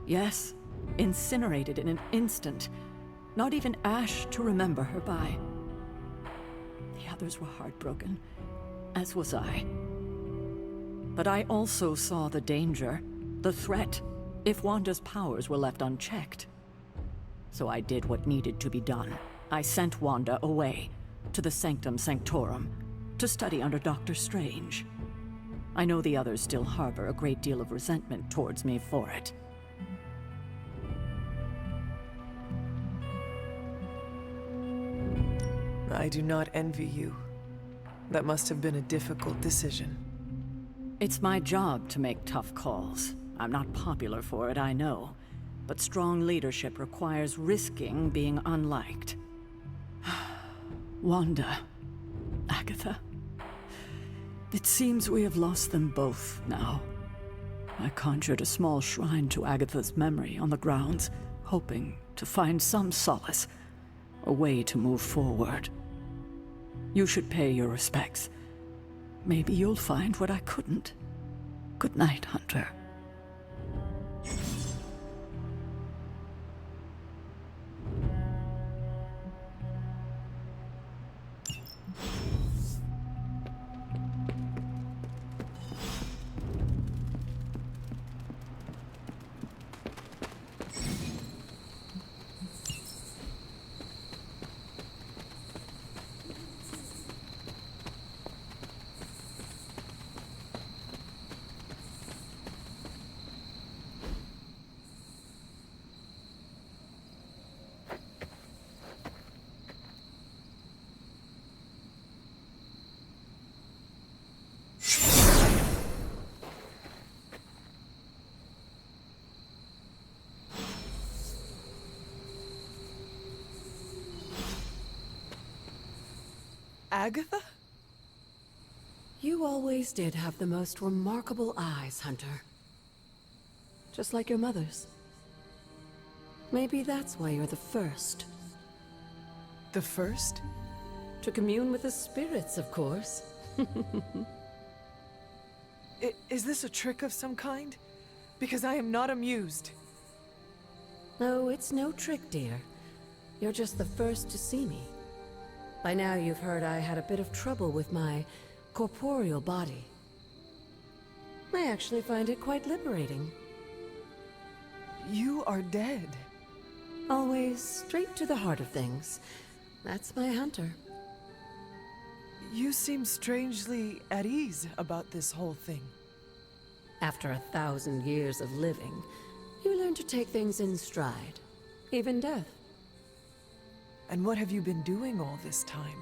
Yes, incinerated in an instant. Not even ash to remember her by. The others were heartbroken, as was I. But I also saw the danger, the threat, if Wanda's powers were left unchecked. So I did what needed to be done. I sent Wanda away, to the Sanctum Sanctorum, to study under Dr. Strange. I know the others still harbor a great deal of resentment towards me for it. I do not envy you. That must have been a difficult decision. It's my job to make tough calls. I'm not popular for it, I know. But strong leadership requires risking being unliked. Wanda, Agatha. It seems we have lost them both now. I conjured a small shrine to Agatha's memory on the grounds, hoping to find some solace, a way to move forward. You should pay your respects. Maybe you'll find what I couldn't. Good night, Hunter. Agatha? You always did have the most remarkable eyes, Hunter. Just like your mother's. Maybe that's why you're the first. The first? To commune with the spirits, of course. Is this a trick of some kind? Because I am not amused. No, it's no trick, dear. You're just the first to see me. By now you've heard I had a bit of trouble with my corporeal body. I actually find it quite liberating. You are dead. Always straight to the heart of things. That's my Hunter. You seem strangely at ease about this whole thing. After 1,000 years of living, you learn to take things in stride. Even death. And what have you been doing all this time?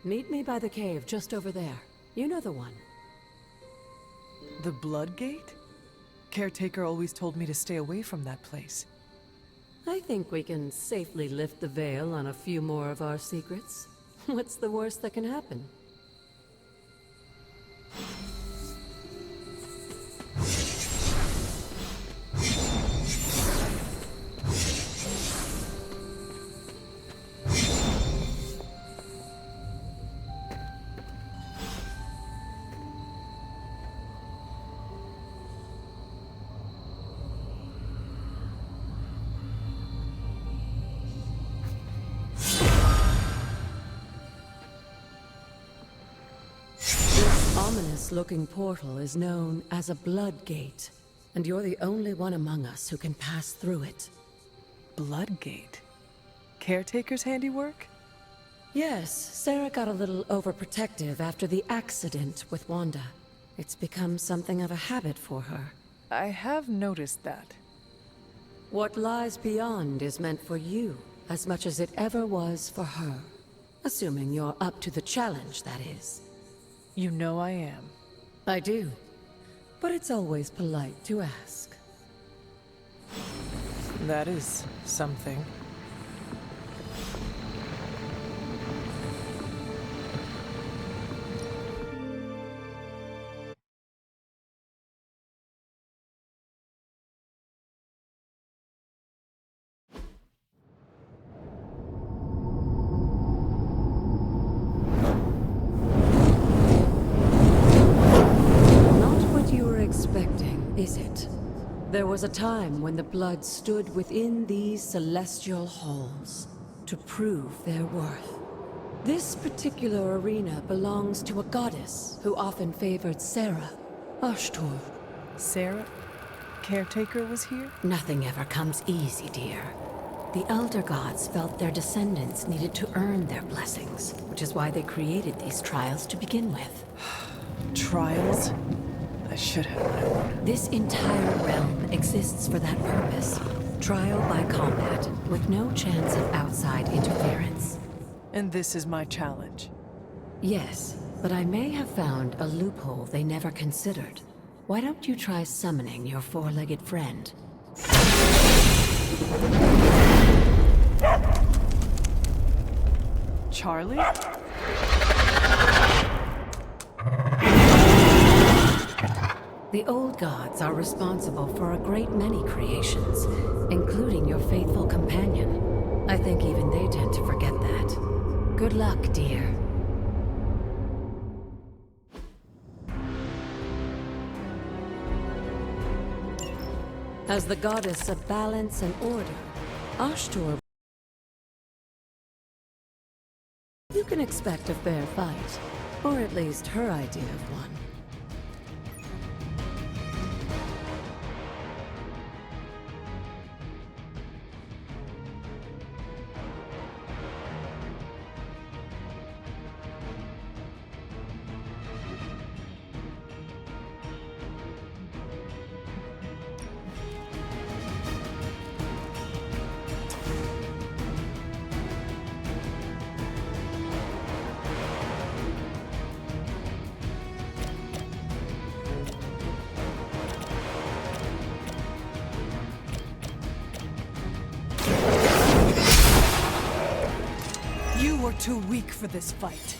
Meet me by the cave just over there. You know the one. The Blood Gate? Caretaker always told me to stay away from that place. I think we can safely lift the veil on a few more of our secrets. What's the worst that can happen? Ominous-looking portal is known as a Blood Gate, and you're the only one among us who can pass through it. Blood Gate? Caretaker's handiwork? Yes, Sarah got a little overprotective after the accident with Wanda. It's become something of a habit for her. I have noticed that. What lies beyond is meant for you, as much as it ever was for her. Assuming you're up to the challenge, that is. You know I am. I do. But it's always polite to ask. That is something. Is it? There was a time when the blood stood within these celestial halls to prove their worth. This particular arena belongs to a goddess who often favored Sarah, Ashtor. Sarah? Caretaker was here? Nothing ever comes easy, dear. The Elder Gods felt their descendants needed to earn their blessings, which is why they created these trials to begin with. Trials? I should have known. This entire realm exists for that purpose. Trial by combat, with no chance of outside interference. And this is my challenge? Yes, but I may have found a loophole they never considered. Why don't you try summoning your four-legged friend? Charlie? The old gods are responsible for a great many creations, including your faithful companion. I think even they tend to forget that. Good luck, dear. As the goddess of balance and order, Ashtor, you can expect a fair fight, or at least her idea of one. You are too weak for this fight.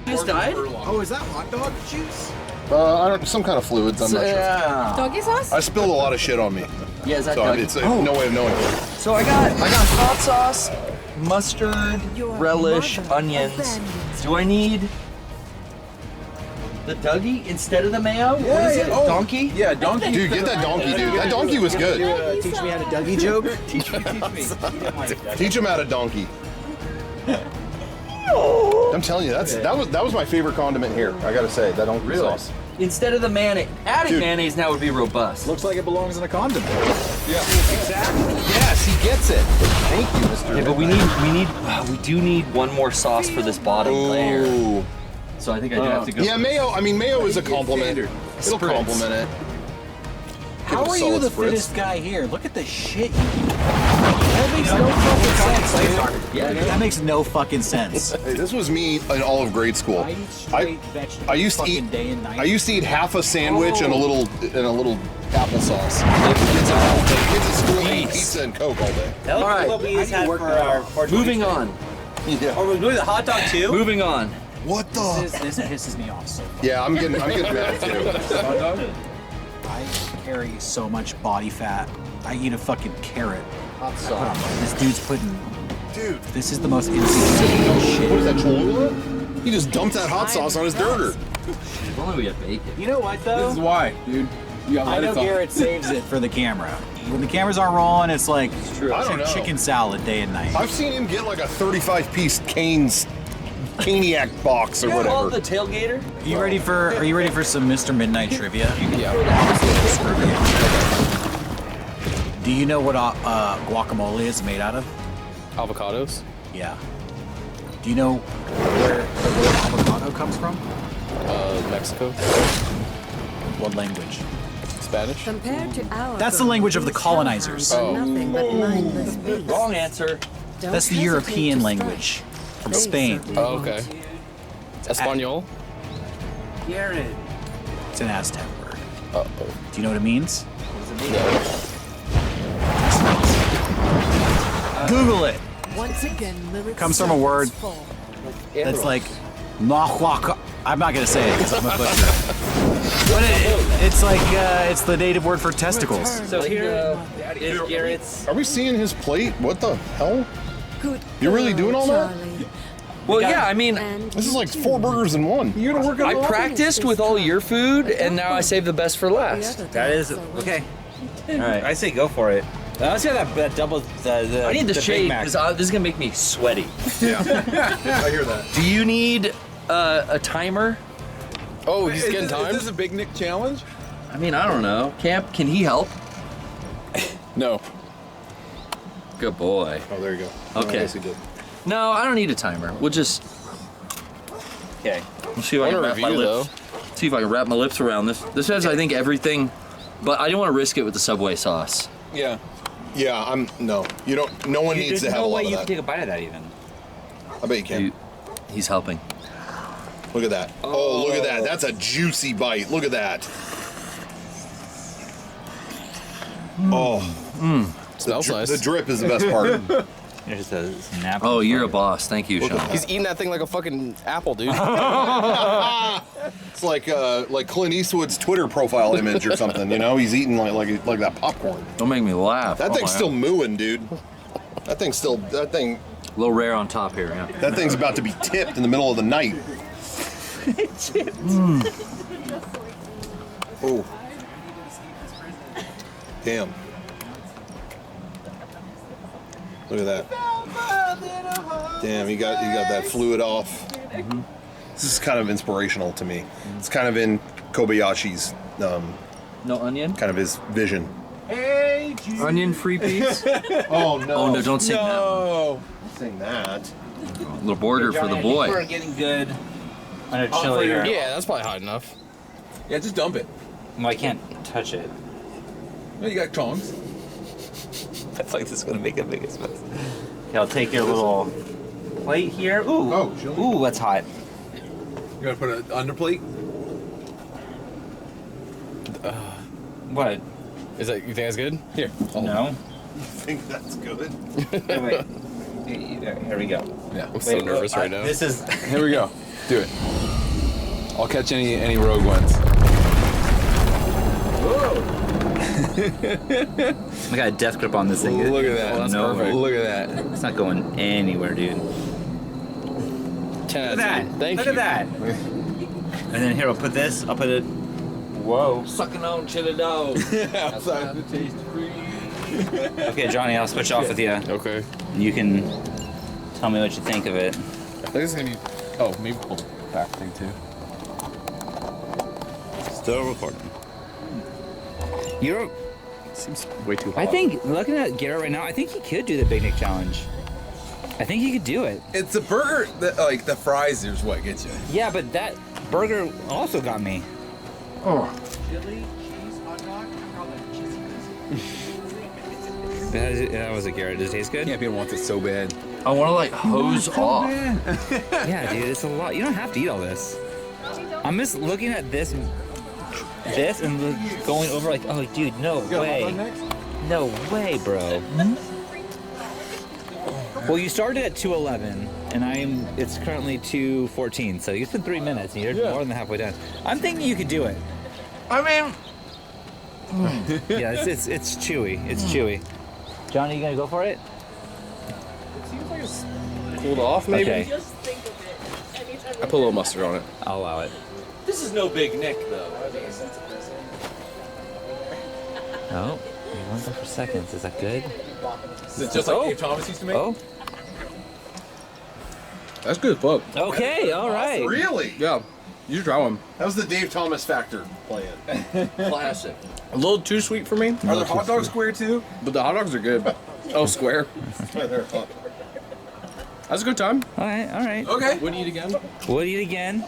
just died? Oh, is that hot dog juice? I don't. Some kind of fluids. I'm not sure. Doggy sauce? I spilled a lot of shit on me. Yeah, is that so doggy? it's no way of knowing. So I got hot sauce, mustard, relish, onions. Do I need the Dougie instead of the mayo? Yeah, what is yeah. it? Oh, Donkey? Yeah, donkey. Dude, get that donkey, dude. That donkey was good. Teach me how to Dougie joke. Teach me. Teach him how to donkey. I'm telling you, that was my favorite condiment here. I gotta say, that donkey sauce. Instead of the mayonnaise, adding mayonnaise now would be robust. Looks like it belongs in a condiment. Yeah, exactly. Yes, he gets it. Thank you, Mr. Yeah, but we do need one more sauce for this bottom layer. So I think I do have to go. Yeah, mayo. I mean, mayo is a compliment. It'll compliment it. How are you the fittest guy here? Look at the shit you eat. That makes no fucking sense, dude. Yeah, that makes no fucking sense. Hey, this was me in all of grade school. I eat straight vegetables I used to eat day and night. I used to eat half a sandwich and a little applesauce. Kids at school eat pizza and Coke all day. All right. What we had for our Moving on. Yeah. Oh, we're doing the hot dog too? Moving on. What the? This pisses me off so much. Yeah, I'm getting mad too. I carry so much body fat. I eat a fucking carrot. Hot sauce. This dude's putting. Dude, this is the most insignificant shit. What is that, Cholula? He just dumped that hot sauce on his burger. If only we had bacon. You know what though? This is why, dude. I know Garrett saves it for the camera. When the cameras aren't rolling, it's like I don't know. chicken salad day and night. I've seen him get like a 35-piece Caniac box or Called whatever. the tailgater. Are you ready for some Mr. Midnight trivia? Yeah. Do you know what guacamole is made out of? Avocados? Yeah. Do you know where the word avocado comes from? Mexico. What language? Spanish? Compared to our That's the language of the colonizers. nothing but mindless beasts. Wrong answer. Don't That's the hesitate European to language from They Spain. certainly Oh, okay. Espanol? Garrett. It's an Aztec word. Uh-oh. Do you know what it means? Google it. Once again, Lilith Comes from a word fall. that's like Nahuaca. I'm not gonna say it because I'm a butcher. But it's like it's the native word for testicles. So here is Garrett's. Are we seeing his plate? What the hell? Good You're really girl, doing all that? Charlie. Well, yeah, I mean, This is like 4 burgers in one. You're gonna work I practiced with all your food, and now I saved the best for last. That is okay. All right. I say go for it. Let's get that double. I need the Big shade Mac. because this is gonna make me sweaty. Yeah. I hear that. Do you need a timer? Oh, he's getting Is timed? this a Big Nick challenge? I mean, I don't know. Camp, can he help? No. Good boy. Oh, there you go. Okay. I guess he did. No, I don't need a timer. We'll just. Okay. We'll see if I can wrap my lips. See if I can wrap my lips around this. This has, I think, everything, but I didn't want to risk it with the Subway sauce. Yeah. Yeah, no. You don't. No one needs to have a lot of There's no way you that. can take a bite of that even. I bet you can. He's helping. Look at that. Oh, look at that. That's a juicy bite. Look at that. Oh. Smells nice. The drip is the best part. There's a napkin. Oh, you're a boss. Thank you, Sean. He's eating that thing like a fucking apple, dude. It's like Clint Eastwood's Twitter profile image or something. You know, he's eating like that popcorn. Don't make me laugh. That thing's still mooing, dude. That thing. A little rare on top here, yeah. That thing's about to be tipped in the middle of the night. Oh. Damn. Look at that. Damn, you got that fluid off. Mm-hmm. This is kind of inspirational to me. It's kind of in Kobayashi's no onion? Kind of his vision. Hey, onion free piece? Oh no. Oh no, don't sing that. Don't sing that. A little border for the boy. We're getting good on a chili here. Yeah, that's probably hot enough. Yeah, just dump it. Well, I can't touch it. No, you got tongs. I feel like this is gonna make the biggest mess. Okay, I'll take your little plate here. Ooh. Oh, chili. Ooh, that's hot. You gotta put an underplate. What? Is that, you think that's good? Here. No. You think that's good? Wait. Here we go. Yeah, I'm so nervous right now. This is. Here we go. Do it. I'll catch any rogue ones. I got a death grip on this thing. Look at that. That's perfect. Look at that. It's not going anywhere, dude. 10 Look at that. Thank Look you. at that. And then here, I'll put this. I'll put it. Whoa. Sucking on chili dog. Outside the taste free. Okay, Johnny, I'll switch off with you. Okay. You can tell me what you think of it. I think it's gonna be. Oh, maybe pull the back thing too. Still recording. You're. Seems way too hot. I think, looking at Garrett right now, I think he could do the Big Nick Challenge. I think he could do it. It's a burger that, like, the fries is what gets you. Yeah, but that burger also got me. Oh. Chili, cheese, hot dog, cheesy. That was a Garrett. Does it taste good? Campy wants it so bad. I want to like hose off. Yeah, dude, it's a lot. You don't have to eat all this. I'm just looking at this and going over like, oh, dude, no way. No way, bro. Well, you started at 2:11, and it's currently 2:14, so you spent 3 minutes, and you're more than halfway done. I'm thinking you could do it. I mean, Yeah, it's chewy. It's chewy. Johnny, you gonna go for it? it seems like it's cooled off, maybe. Okay. Just think of it. Anytime I put a little mustard on it. I'll allow it. This is no Big Nick, though. Oh, you went there for seconds. Is that good? Is it just like Dave Thomas used to make? Oh. That's good as fuck. Okay, all right. Really? Yeah. You should try one. That was the Dave Thomas factor playing. Classic. A little too sweet for me. Are the hot dogs square too? But the hot dogs are good. Oh, square. That's a good time. All right. Okay. What do you eat again? We'll eat again.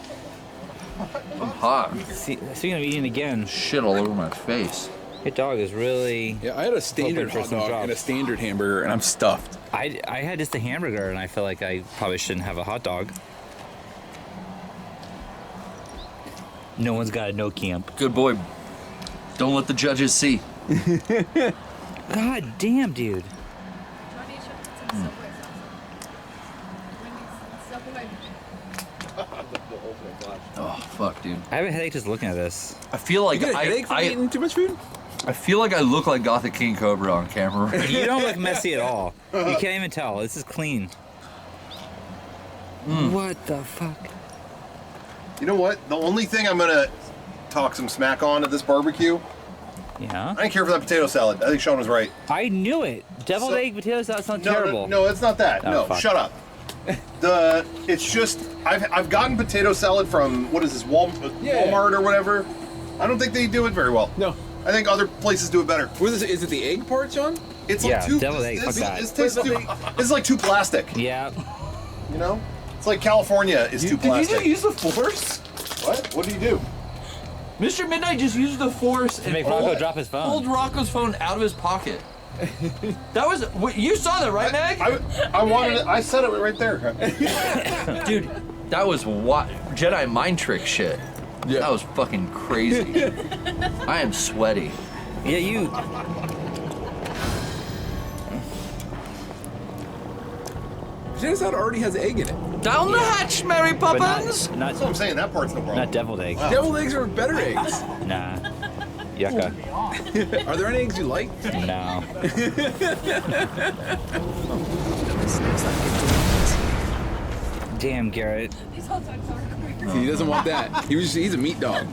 I'm hot. Speaking of eating again, Shit all over my face. your dog is really. Yeah, I had a standard hoping for hot some dog drops. and a standard hamburger, and I'm stuffed. I had just a hamburger, and I feel like I probably shouldn't have a hot dog. No one's got a no camp. Good boy. Don't let the judges see. God damn, dude. Oh, fuck, dude. I have a headache just looking at this. I feel like You get a headache from eating too much food? I feel like I look like Gothic King Cobra on camera. You don't look messy at all. You can't even tell. This is clean. What the fuck? You know what? The only thing I'm gonna talk some smack on at this barbecue. Yeah. I didn't care for that potato salad. I think Sean was right. I knew it. Deviled egg potato salad sounds No, terrible. no, it's not that. Oh, no, fuck. shut up. It's just I've gotten potato salad from what is this Walmart or whatever. I don't think they do it very well. No. I think other places do it better. Is it the egg part, John? It's Yeah, like too. deviled egg, fuck that. This is like too plastic. Yeah. You know, it's like California is too Did you plastic. just use the Force? What? What do you do? Mr. Midnight just used the Force and make Rocco drop his phone. pulled Rocco's phone out of his pocket. That was you saw that, right, Meg? I wanted it. I said it right there. Dude, That was what Jedi mind trick shit. Yeah. That was fucking crazy. I am sweaty. Yeah, you. Potato salad already has egg in it. Down the hatch, Mary But Poppins! not, That's what I'm saying. That part's no problem. not deviled egg. Deviled eggs are better eggs. Nah. Yucca. Are there any eggs you like? No. Damn, Garrett. These hot dogs are great. He doesn't want that. He's a meat dog.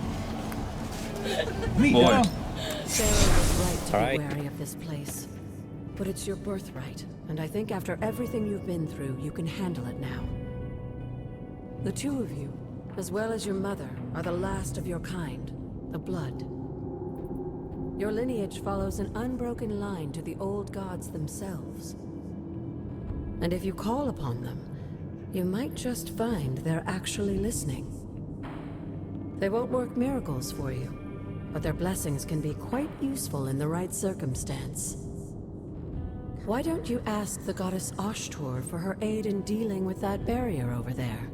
Meat dog. Sarah was right to All be right. wary of this place. But it's your birthright, and I think after everything you've been through, you can handle it now. The two of you, as well as your mother, are the last of your kind, the Blood. Your lineage follows an unbroken line to the old gods themselves. And if you call upon them, you might just find they're actually listening. They won't work miracles for you, but their blessings can be quite useful in the right circumstance. Why don't you ask the goddess Ashtur for her aid in dealing with that barrier over there?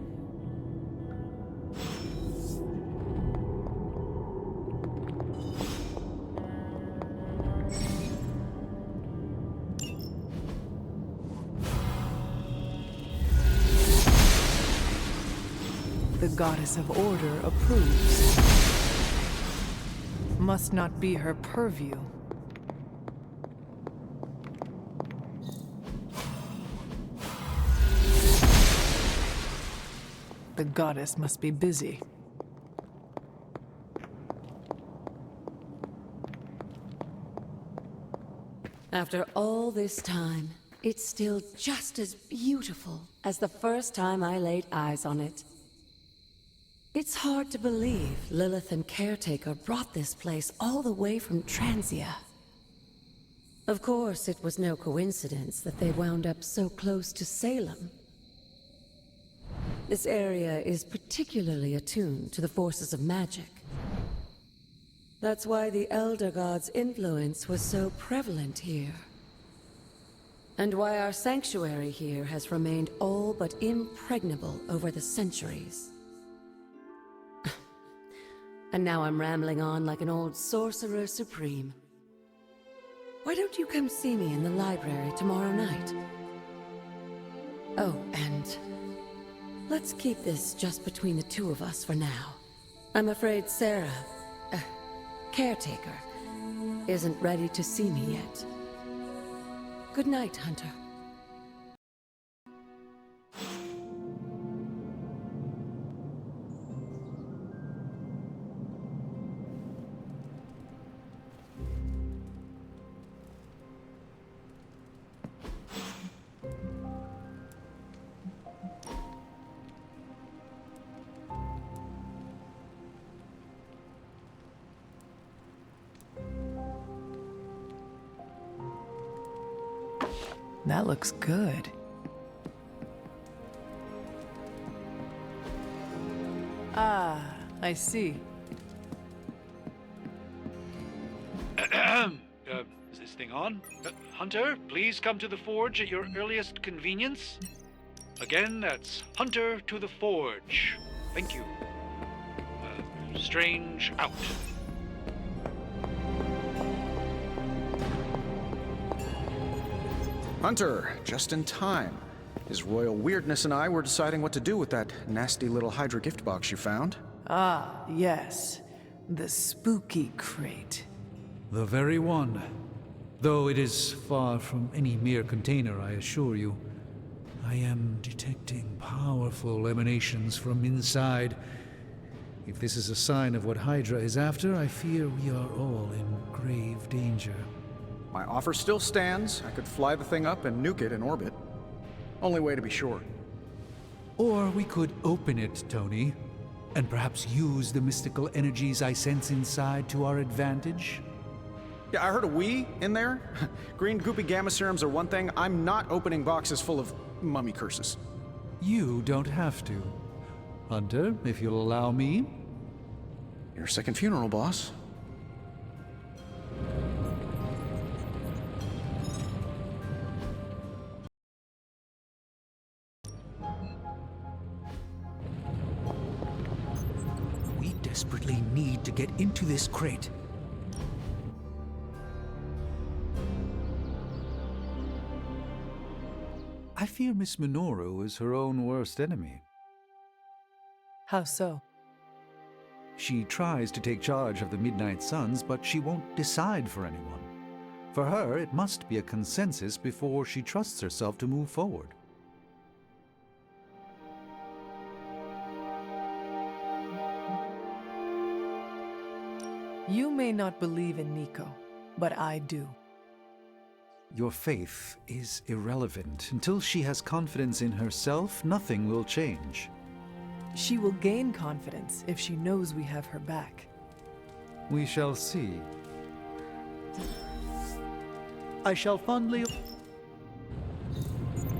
The goddess of order approves. Must not be her purview. The goddess must be busy. After all this time, it's still just as beautiful as the first time I laid eyes on it. It's hard to believe Lilith and Caretaker brought this place all the way from Transia. Of course, it was no coincidence that they wound up so close to Salem. This area is particularly attuned to the forces of magic. That's why the Elder God's influence was so prevalent here. And why our sanctuary here has remained all but impregnable over the centuries. And now I'm rambling on like an old sorcerer supreme. Why don't you come see me in the library tomorrow night? Oh, and let's keep this just between the two of us for now. I'm afraid Sarah, Caretaker, isn't ready to see me yet. Good night, Hunter. That looks good. Ah, I see. Is this thing on? Hunter, please come to the forge at your earliest convenience. Again, that's Hunter to the forge. Thank you. Strange out. Hunter, just in time. His royal weirdness and I were deciding what to do with that nasty little Hydra gift box you found. Ah, yes. The spooky crate. The very one. Though it is far from any mere container, I assure you. I am detecting powerful emanations from inside. If this is a sign of what Hydra is after, I fear we are all in grave danger. My offer still stands. I could fly the thing up and nuke it in orbit. Only way to be sure. Or we could open it, Tony, and perhaps use the mystical energies I sense inside to our advantage. Yeah, I heard a "we" in there. Green goopy gamma serums are one thing. I'm not opening boxes full of mummy curses. You don't have to. Hunter, if you'll allow me. Your second funeral, boss. We desperately need to get into this crate. I fear Miss Minoru is her own worst enemy. How so? She tries to take charge of the Midnight Suns, but she won't decide for anyone. For her, it must be a consensus before she trusts herself to move forward. You may not believe in Nico, but I do. Your faith is irrelevant. Until she has confidence in herself, nothing will change. She will gain confidence if she knows we have her back. We shall see. I shall fondly...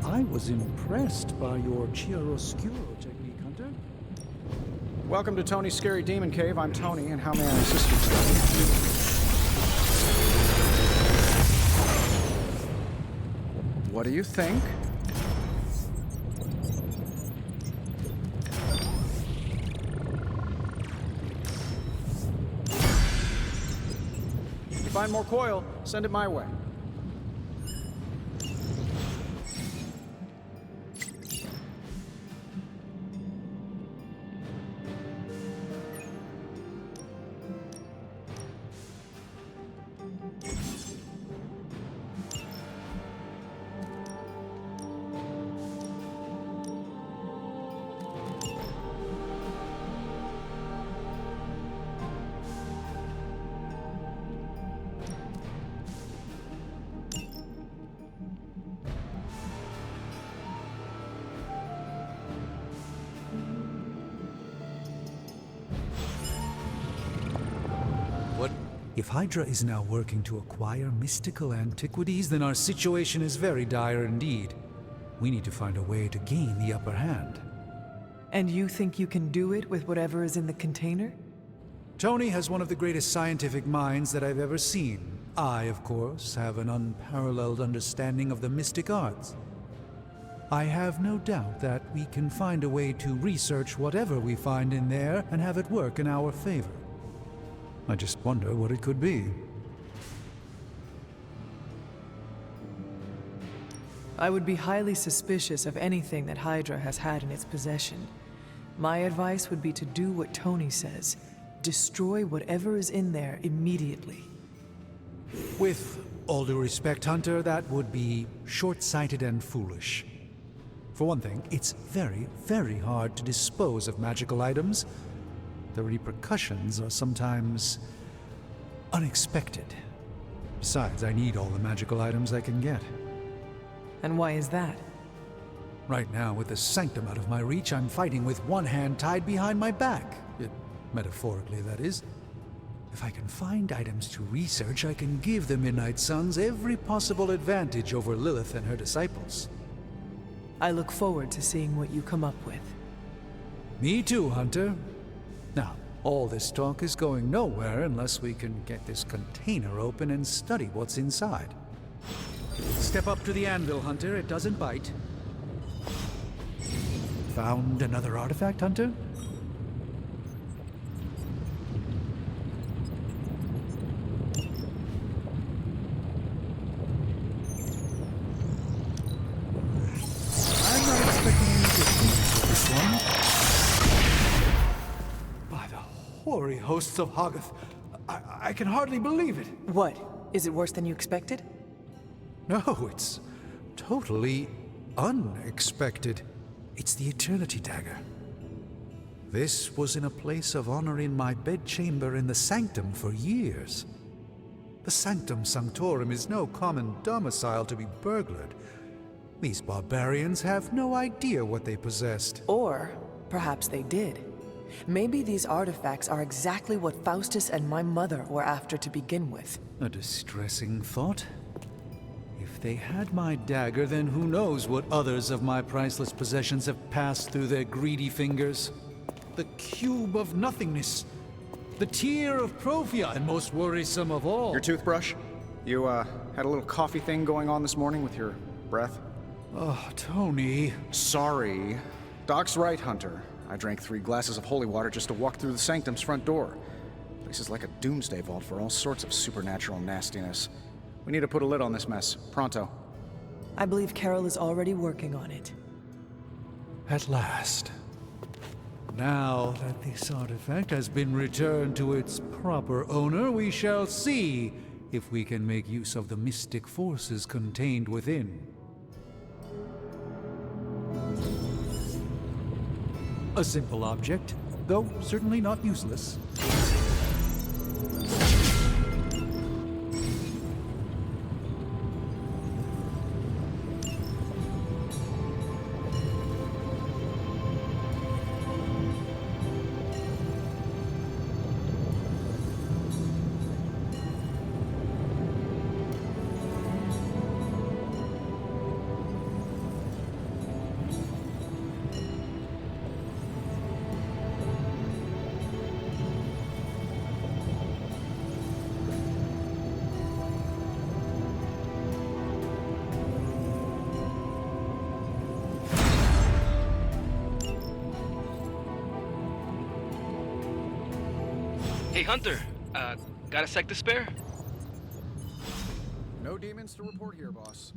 I was impressed by your chiaroscuro technique, Hunter. Welcome to Tony's Scary Demon Cave. I'm Tony, and how may I assist you today? What do you think? If you find more coil, send it my way. If Hydra is now working to acquire mystical antiquities, then our situation is very dire indeed. We need to find a way to gain the upper hand. And you think you can do it with whatever is in the container? Tony has one of the greatest scientific minds that I've ever seen. I, of course, have an unparalleled understanding of the mystic arts. I have no doubt that we can find a way to research whatever we find in there and have it work in our favor. I just wonder what it could be. I would be highly suspicious of anything that Hydra has had in its possession. My advice would be to do what Tony says. Destroy whatever is in there immediately. With all due respect, Hunter, that would be short-sighted and foolish. For one thing, it's very, very hard to dispose of magical items. The repercussions are sometimes unexpected. Besides, I need all the magical items I can get. And why is that? Right now, with the sanctum out of my reach, I'm fighting with one hand tied behind my back. Metaphorically, that is. If I can find items to research, I can give the Midnight Suns every possible advantage over Lilith and her disciples. I look forward to seeing what you come up with. Me too, Hunter. Now, all this talk is going nowhere unless we can get this container open and study what's inside. Step up to the anvil, Hunter. It doesn't bite. Found another artifact, Hunter? I'm not expecting any difference with this one. By the hoary hosts of Hoggoth, I can hardly believe it. What? Is it worse than you expected? No, it's totally unexpected. It's the Eternity Dagger. This was in a place of honor in my bedchamber in the Sanctum for years. The Sanctum Sanctorum is no common domicile to be burglared. These barbarians have no idea what they possessed. Or perhaps they did. Maybe these artifacts are exactly what Faustus and my mother were after to begin with. A distressing thought. If they had my dagger, then who knows what others of my priceless possessions have passed through their greedy fingers. The cube of nothingness. The tear of Profia, and most worrisome of all. Your toothbrush? You, had a little coffee thing going on this morning with your breath? Oh, Tony. Sorry. Doc's right, Hunter. I drank 3 glasses of holy water just to walk through the Sanctum's front door. Place is like a doomsday vault for all sorts of supernatural nastiness. We need to put a lid on this mess. Pronto. I believe Carol is already working on it. At last. Now that this artifact has been returned to its proper owner, we shall see if we can make use of the mystic forces contained within. A simple object, though certainly not useless. Hey, Hunter, got a sec to spare? No demons to report here, boss.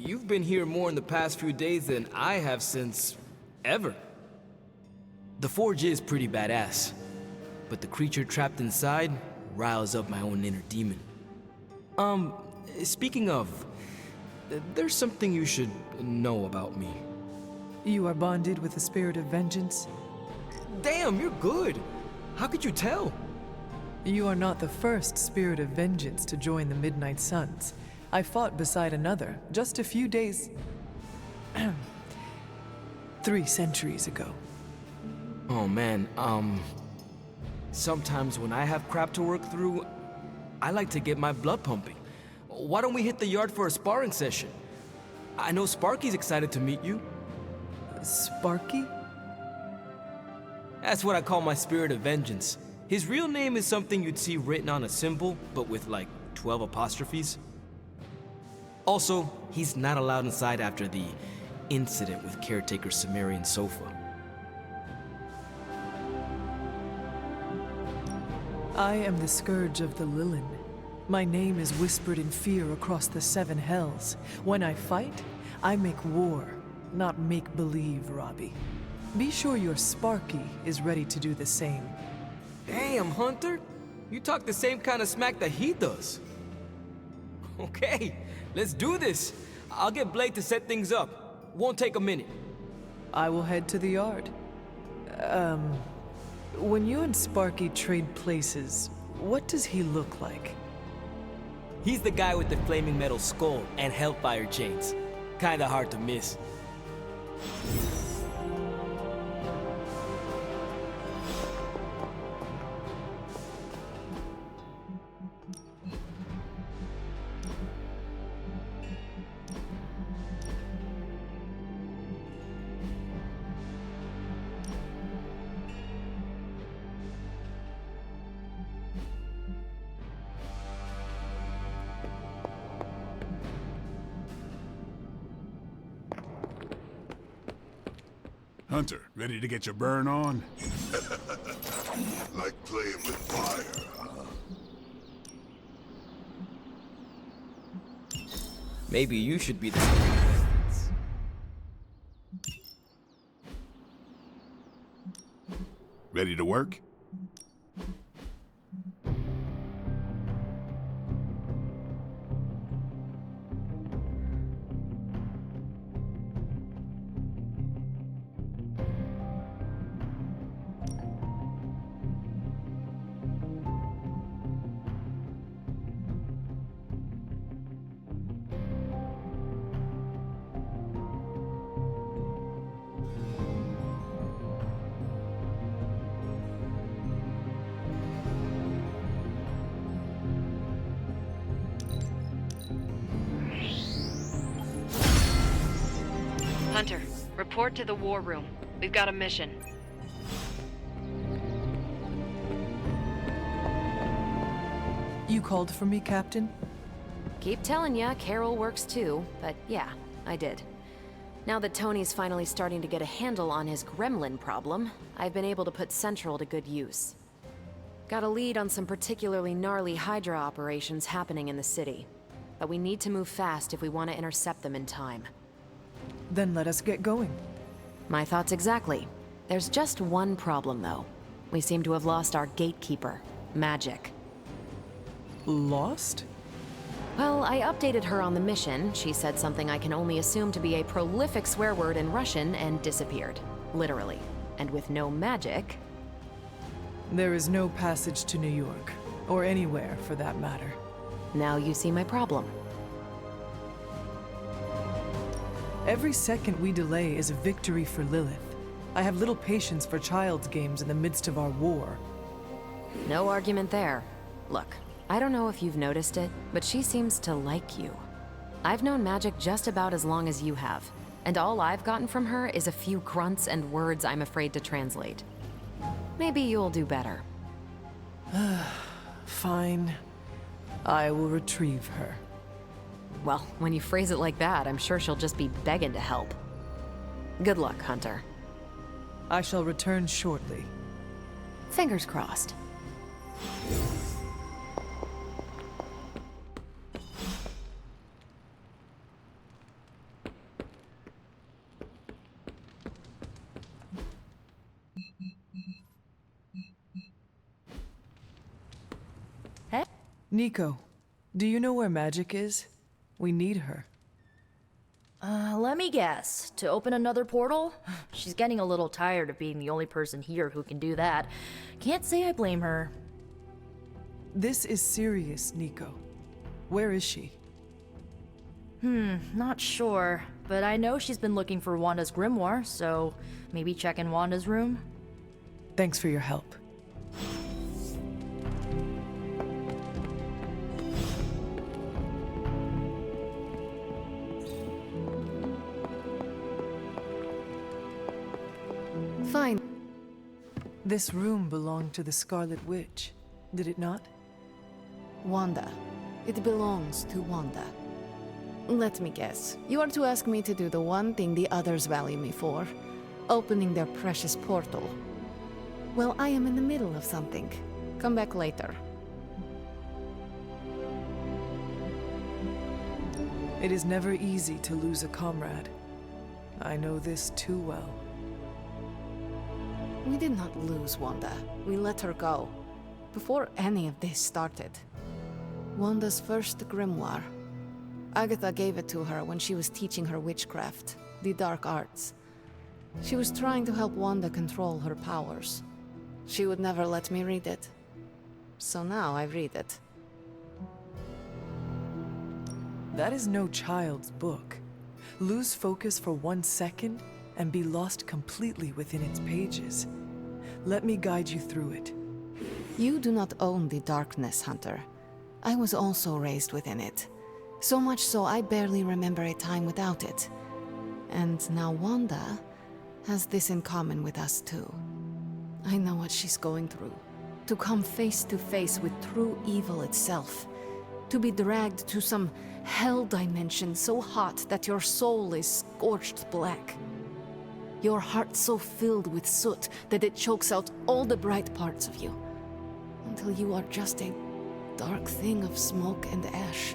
You've been here more in the past few days than I have since ever. The forge is pretty badass, but the creature trapped inside riles up my own inner demon. Speaking of, there's something you should know about me. You are bonded with the spirit of vengeance? Damn, you're good. How could you tell? You are not the first spirit of vengeance to join the Midnight Suns. I fought beside another just a few days... 3 centuries ago. Oh man, sometimes when I have crap to work through, I like to get my blood pumping. Why don't we hit the yard for a sparring session? I know Sparky's excited to meet you. Sparky? That's what I call my spirit of vengeance. His real name is something you'd see written on a symbol, but with like 12 apostrophes. Also, he's not allowed inside after the incident with caretaker Sumerian sofa. I am the scourge of the Lilin. My name is whispered in fear across the 7 hells. When I fight, I make war, not make-believe, Robbie. Be sure your Sparky is ready to do the same. Damn, Hunter! You talk the same kind of smack that he does. Okay, let's do this. I'll get Blade to set things up. Won't take a minute. I will head to the yard. When you and Sparky trade places, what does he look like? He's the guy with the flaming metal skull and hellfire chains. Kinda hard to miss. Hunter, ready to get your burn on? Like playing with fire, huh? Maybe you should be the... Ready to work? Hunter, report to the war room. We've got a mission. You called for me, Captain? Keep telling ya, Carol works too, but yeah, I did. Now that Tony's finally starting to get a handle on his gremlin problem, I've been able to put Central to good use. Got a lead on some particularly gnarly Hydra operations happening in the city. But we need to move fast if we want to intercept them in time. Then let us get going. My thoughts exactly. There's just one problem, though. We seem to have lost our gatekeeper, Magic. Lost? Well, I updated her on the mission. She said something I can only assume to be a prolific swear word in Russian and disappeared. Literally. And with no magic... There is no passage to New York. Or anywhere, for that matter. Now you see my problem. Every second we delay is a victory for Lilith. I have little patience for child's games in the midst of our war. No argument there. Look, I don't know if you've noticed it, but she seems to like you. I've known Magic just about as long as you have, and all I've gotten from her is a few grunts and words I'm afraid to translate. Maybe you'll do better. Fine. I will retrieve her. Well, when you phrase it like that, I'm sure she'll just be begging to help. Good luck, Hunter. I shall return shortly. Fingers crossed. Nico, do you know where Magic is? We need her. Let me guess. To open another portal? She's getting a little tired of being the only person here who can do that. Can't say I blame her. This is serious, Nico. Where is she? Not sure. But I know she's been looking for Wanda's grimoire, so maybe check in Wanda's room? Thanks for your help. Fine. This room belonged to the Scarlet Witch, did it not? Wanda. It belongs to Wanda. Let me guess. You are to ask me to do the one thing the others value me for. Opening their precious portal. Well, I am in the middle of something. Come back later. It is never easy to lose a comrade. I know this too well. We did not lose Wanda. We let her go. Before any of this started. Wanda's first grimoire. Agatha gave it to her when she was teaching her witchcraft, the dark arts. She was trying to help Wanda control her powers. She would never let me read it. So now I read it. That is no child's book. Lose focus for 1 second and be lost completely within its pages. Let me guide you through it. You do not own the darkness, Hunter. I was also raised within it. So much so I barely remember a time without it. And now Wanda has this in common with us too. I know what she's going through. To come face to face with true evil itself. To be dragged to some hell dimension so hot that your soul is scorched black. Your heart so filled with soot that it chokes out all the bright parts of you. Until you are just a dark thing of smoke and ash.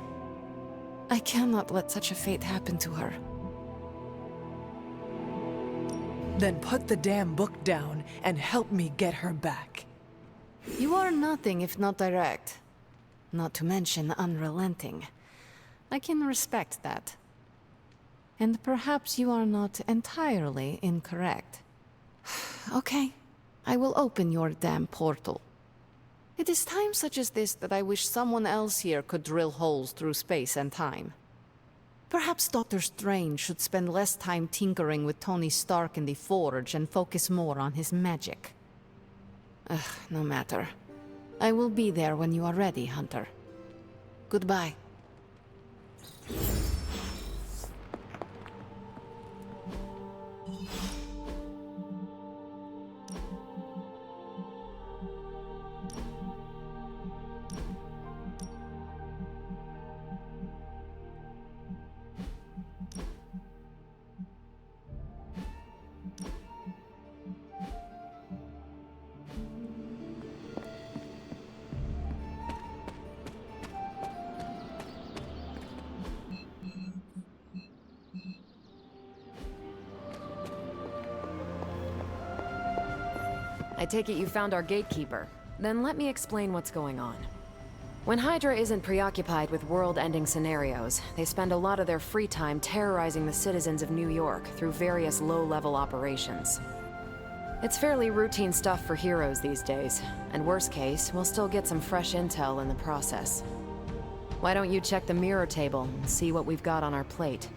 I cannot let such a fate happen to her. Then put the damn book down and help me get her back. You are nothing if not direct. Not to mention unrelenting. I can respect that. And perhaps you are not entirely incorrect. Okay, I will open your damn portal. It is times such as this that I wish someone else here could drill holes through space and time. Perhaps Doctor Strange should spend less time tinkering with Tony Stark in the Forge and focus more on his magic. No matter. I will be there when you are ready, Hunter. Goodbye. I take it you found our gatekeeper. Then let me explain what's going on. When Hydra isn't preoccupied with world-ending scenarios, they spend a lot of their free time terrorizing the citizens of New York through various low-level operations. It's fairly routine stuff for heroes these days, and worst case, we'll still get some fresh intel in the process. Why don't you check the mirror table and see what we've got on our plate?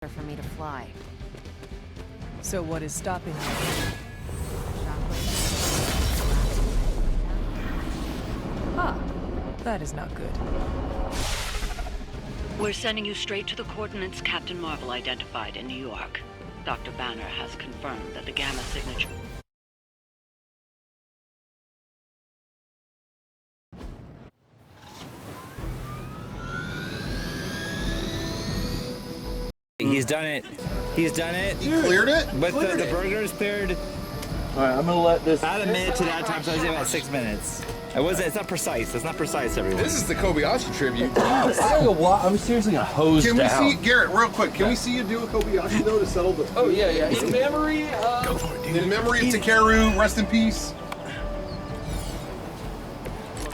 For me to fly. So what is stopping you? That is not good. We're sending you straight to the coordinates Captain Marvel identified in New York. Dr. Banner has confirmed that the gamma signature... He's done it. He's done it. He cleared it? But the burger's cleared. Alright, I'm gonna let this... About a minute to that time, so I was about 6 minutes. It's not precise. It's not precise, everyone. This is the Kobayashi tribute. I'm seriously gonna hose Can down. we see, Garrett, real quick, can we see you do a Kobayashi though to settle the... Oh, yeah. In memory of... Go for it, in memory of Takeru, rest in peace.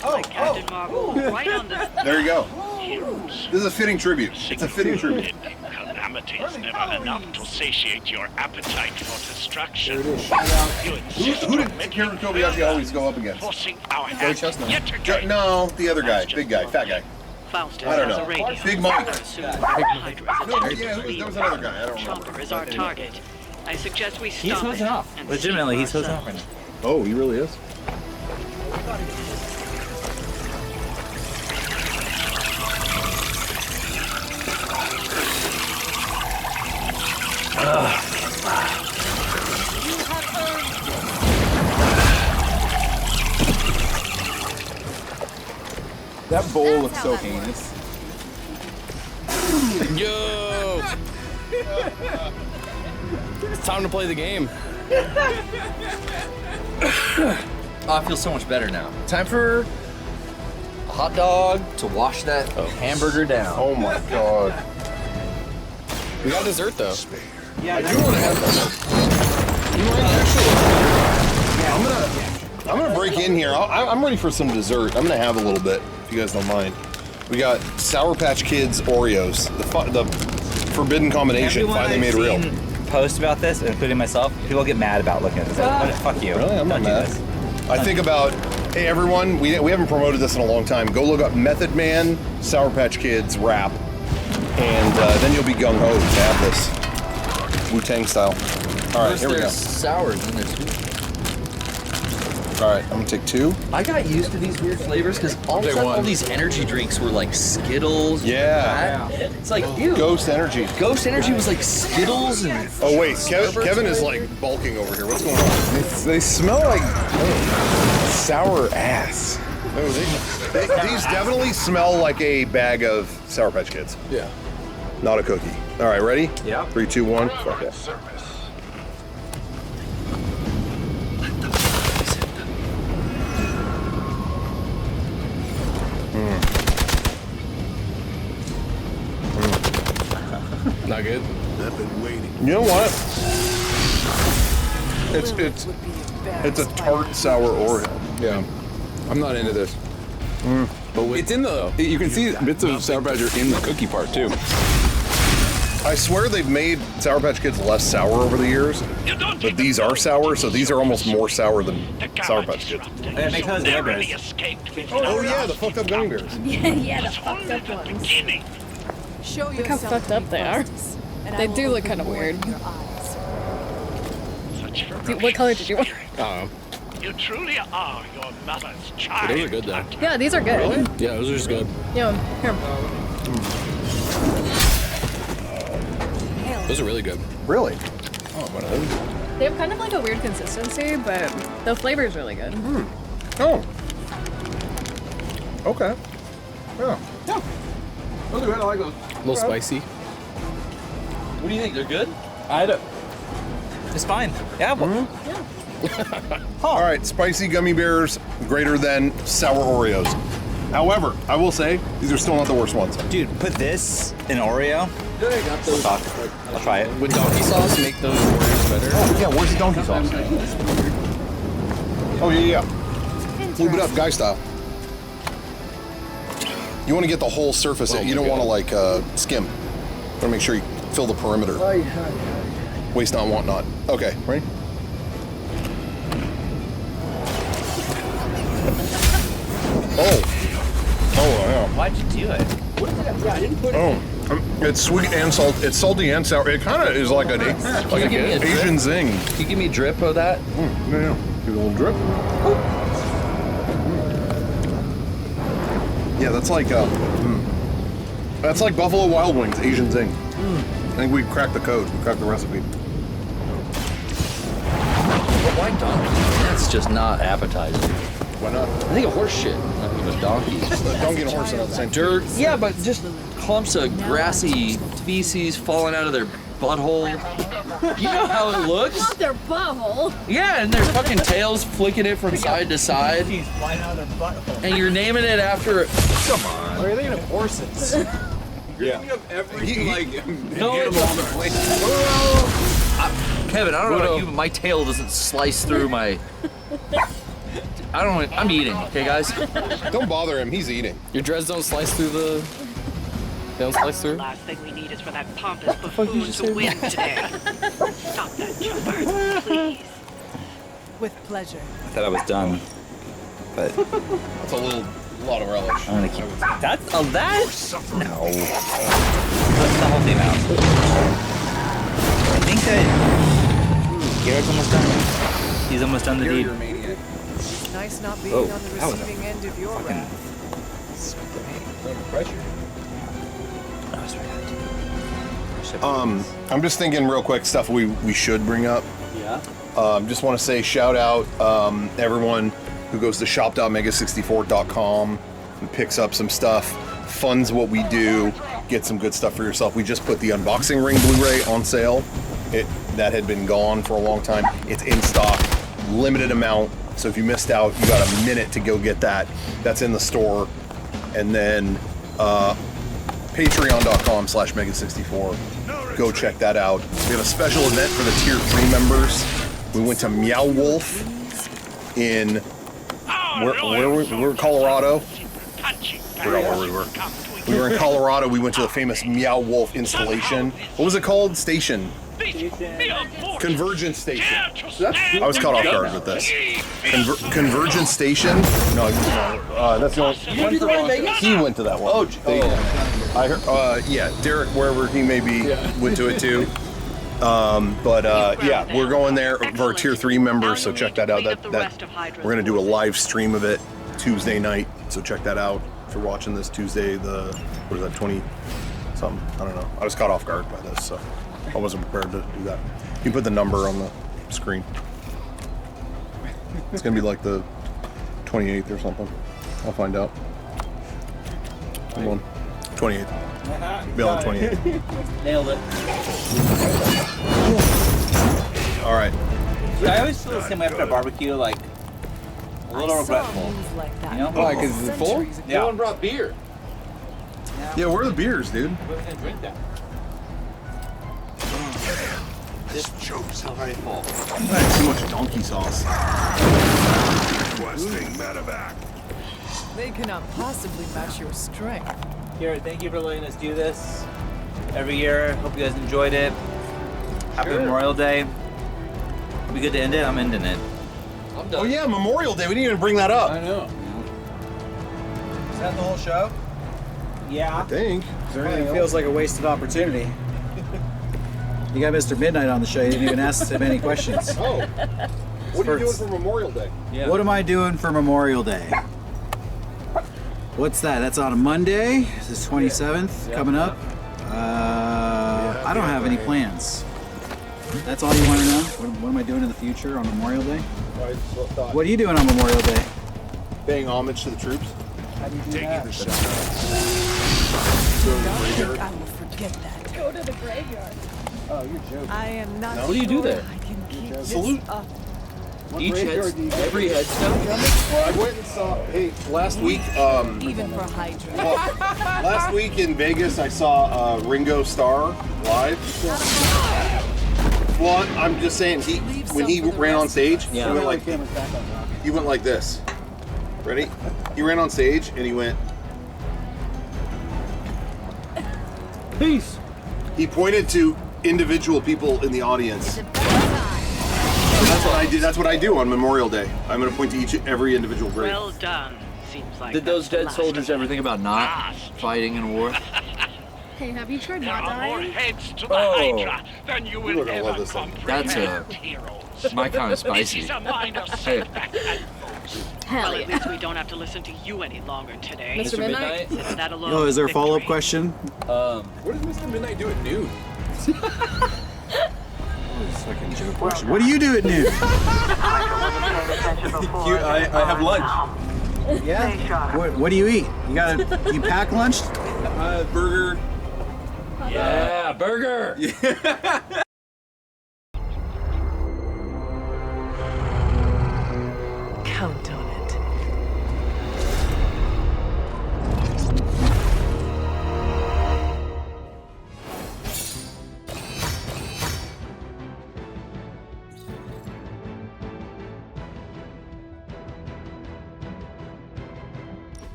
Captain Marvel, right on the... There you go. This is a fitting tribute. It's a fitting tribute. Calamity is never enough to satiate your appetite for destruction. Who did Takeru Kobayashi always go up against? Forcing our Joey hand Chestnut. yet again. No, the other guy, big guy, fat guy. I don't know. Big Mike. No, yeah, there was another guy. I don't remember. Chopper is our target. I suggest we He's stop hosing it off. and Legitimately, see he's for hosing off right ourselves. now. Oh, he really is. That bowl looks so heinous. Yo! It's time to play the game. Oh, I feel so much better now. Time for a hot dog to wash that hamburger down. Oh my god. We got dessert though. Yeah, I do want to have that. I'm gonna break in here. I'm ready for some dessert. I'm gonna have a little bit, if you guys don't mind. We got Sour Patch Kids Oreos, the forbidden combination. Finally made real. Post about this, including myself. People get mad about looking at this. Fuck you. Really? I'm not mad. I think about, hey everyone, we haven't promoted this in a long time. Go look up Method Man Sour Patch Kids rap, and then you'll be gung ho to have this Wu-Tang style. All right, here we go. There's sours in there too. All right, I'm gonna take 2. I got used to these weird flavors because all of a sudden all these energy drinks were like Skittles. Yeah. It's like, ew. Ghost Energy. Ghost Energy was like Skittles and... Oh wait, Kevin is like bulking over here. What's going on? They smell like sour ass. No, these definitely smell like a bag of Sour Patch Kids. Yeah. Not a cookie. All right, ready? Yeah. 3, 2, 1. Fuck it. Not good. I've been waiting. You know what? It's a tart sour Oreo. Yeah. I'm not into this. But it's in the... You can see bits of Sour Patch are in the cookie part too. I swear they've made Sour Patch Kids less sour over the years, but these are sour, so these are almost more sour than Sour Patch Kids. And it makes those bears. Oh yeah, the fucked up gummy bears. Yeah, the fucked up ones. Show Look how fucked up they are. They do look kind of weird. Dude, what color did you want? You truly are your mother's child. Those are good though. Yeah, these are good. Really? Yeah, those are just good. Yeah, here. Those are really good. Really? Oh, one of those. They have kind of like a weird consistency, but the flavor is really good. Oh. Okay. Yeah. Yeah. Those are good. I like those. A little spicy. What do you think? They're good? I don't. It's fine. Yeah. Well, All right, spicy gummy bears greater than sour Oreos. However, I will say these are still not the worst ones. Dude, put this in Oreo. Yeah, I got those. I'll try it. Would donkey sauce make those Oreos better? Oh, yeah, where's the donkey sauce? Oh, yeah. Lube it up, guy style. You want to get the whole surface. You don't want to like skim. Want to make sure you fill the perimeter. Waste not, want not. Okay, ready? Oh, yeah. Why'd you do it? What is that? Yeah, I didn't put it. Oh, it's sweet and salt. It's salty and sour. It kind of is like an Asian zing. Can you give me a drip of that? Yeah. Give it a little drip. Yeah, that's like That's like Buffalo Wild Wings, Asian zing. I think we cracked the code. We cracked the recipe. But why donkey? That's just not appetizing. Why not? I think a horse shit. I think a donkey. A donkey and a horse are not the same. Dirt. Yeah, but just clumps of grassy feces falling out of their butthole. You know how it looks? Not their butthole. Yeah, and their fucking tails flicking it from side to side. Flying out of their butthole. And you're naming it after. Come on. Are you thinking of horses? Yeah. Thinking of every like No, animal on the place. Kevin, I don't know about you, but my tail doesn't slice through my. I'm eating, okay, guys? Don't bother him. He's eating. Your dreads don't slice through the. They don't slice The through? last thing we need is for that pompous buffoon to win today. Stop that, Chopper, please. With pleasure. I thought I was done, but That's a lot of relish. I'm gonna keep. That's that? No. That's the whole thing out. I think that Garrett's almost done. He's almost done the deed. Nice not being Oh, on the that was a receiving end of your wrath. Under pressure. I'm just thinking real quick stuff we should bring up. Yeah. Just want to say shout out everyone who goes to shop.mega64.com and picks up some stuff, funds what we do, get some good stuff for yourself. We just put the unboxing ring Blu-ray on sale. That had been gone for a long time. It's in stock, limited amount. So if you missed out, you got a minute to go get that. That's in the store. And then patreon.com/mega64. Go check that out. We have a special event for the tier 3 members. We went to Meow Wolf in where we were Colorado. Forgot where we were. We were in Colorado. We went to the famous Meow Wolf installation. What was it called? Station. Convergence Station. I was caught off guard with this. Convergence Station? No, that's the only. He went to that one. I heard. Yeah, Derek, wherever he may be, went to it too. Yeah, we're going there for our tier 3 members, so check that out. We're gonna do a live stream of it Tuesday night, so check that out. If you're watching this Tuesday, what is that, 20 something? I don't know. I was caught off guard by this, so I wasn't prepared to do that. You can put the number on the screen. It's gonna be like the 28th or something. I'll find out. Come on. 28th. Be on the 28th. Nailed it. All right. Yeah, I always feel the same way after a barbecue, like a little regretful. You know? Why? Because it's full? Yeah. No one brought beer. Yeah, where are the beers, dude? Who's gonna drink that? This joke's already full. Too much donkey sauce. Requesting medevac. They cannot possibly match your strength. Garrett, thank you for letting us do this every year. Hope you guys enjoyed it. Happy Memorial Day. It'll be good to end it. I'm ending it. I'm done. Oh yeah, Memorial Day. We didn't even bring that up. I know. Is that the whole show? Yeah. I think. It feels like a wasted opportunity. You got Mr. Midnight on the show. You didn't even ask him any questions. Oh. What are you doing for Memorial Day? Yeah. What am I doing for Memorial Day? What's that? That's on a Monday. This is 27th coming up. I don't have any plans. That's all you want to know? What am I doing in the future on Memorial Day? What are you doing on Memorial Day? Paying homage to the troops. How do you do that? I will forget that. Go to the graveyard. Oh, you're joking. I am not What do you do there? I can keep this Salute. up. Every headstone? I went and saw. Hey, last week. Even for Hydra. Last week in Vegas, I saw Ringo Starr live. Well, I'm just saying, when he ran on stage, he went like this. Ready? He ran on stage and he went. Peace. He pointed to individual people in the audience. That's what I did. That's what I do on Memorial Day. I'm going to point to every individual grave. Well done. Seems like Did those dead soldiers ever think about not fighting in war? Hey, have you tried There not are more dying? heads to the Hydra than you will You're gonna love ever this thing. That's comprehend, heroes. my kind of This spicy. is a mind of Hey. setback and folks. Well, at least we don't have to listen to you any longer today. Mr. Midnight? Since that alone Oh, is there a is follow-up victory. question? What does Mr. Midnight do at noon? Fucking joke question. What do you do at noon? I have lunch. Yeah? What do you eat? You pack lunch? Burger. Yeah, burger. Count on it.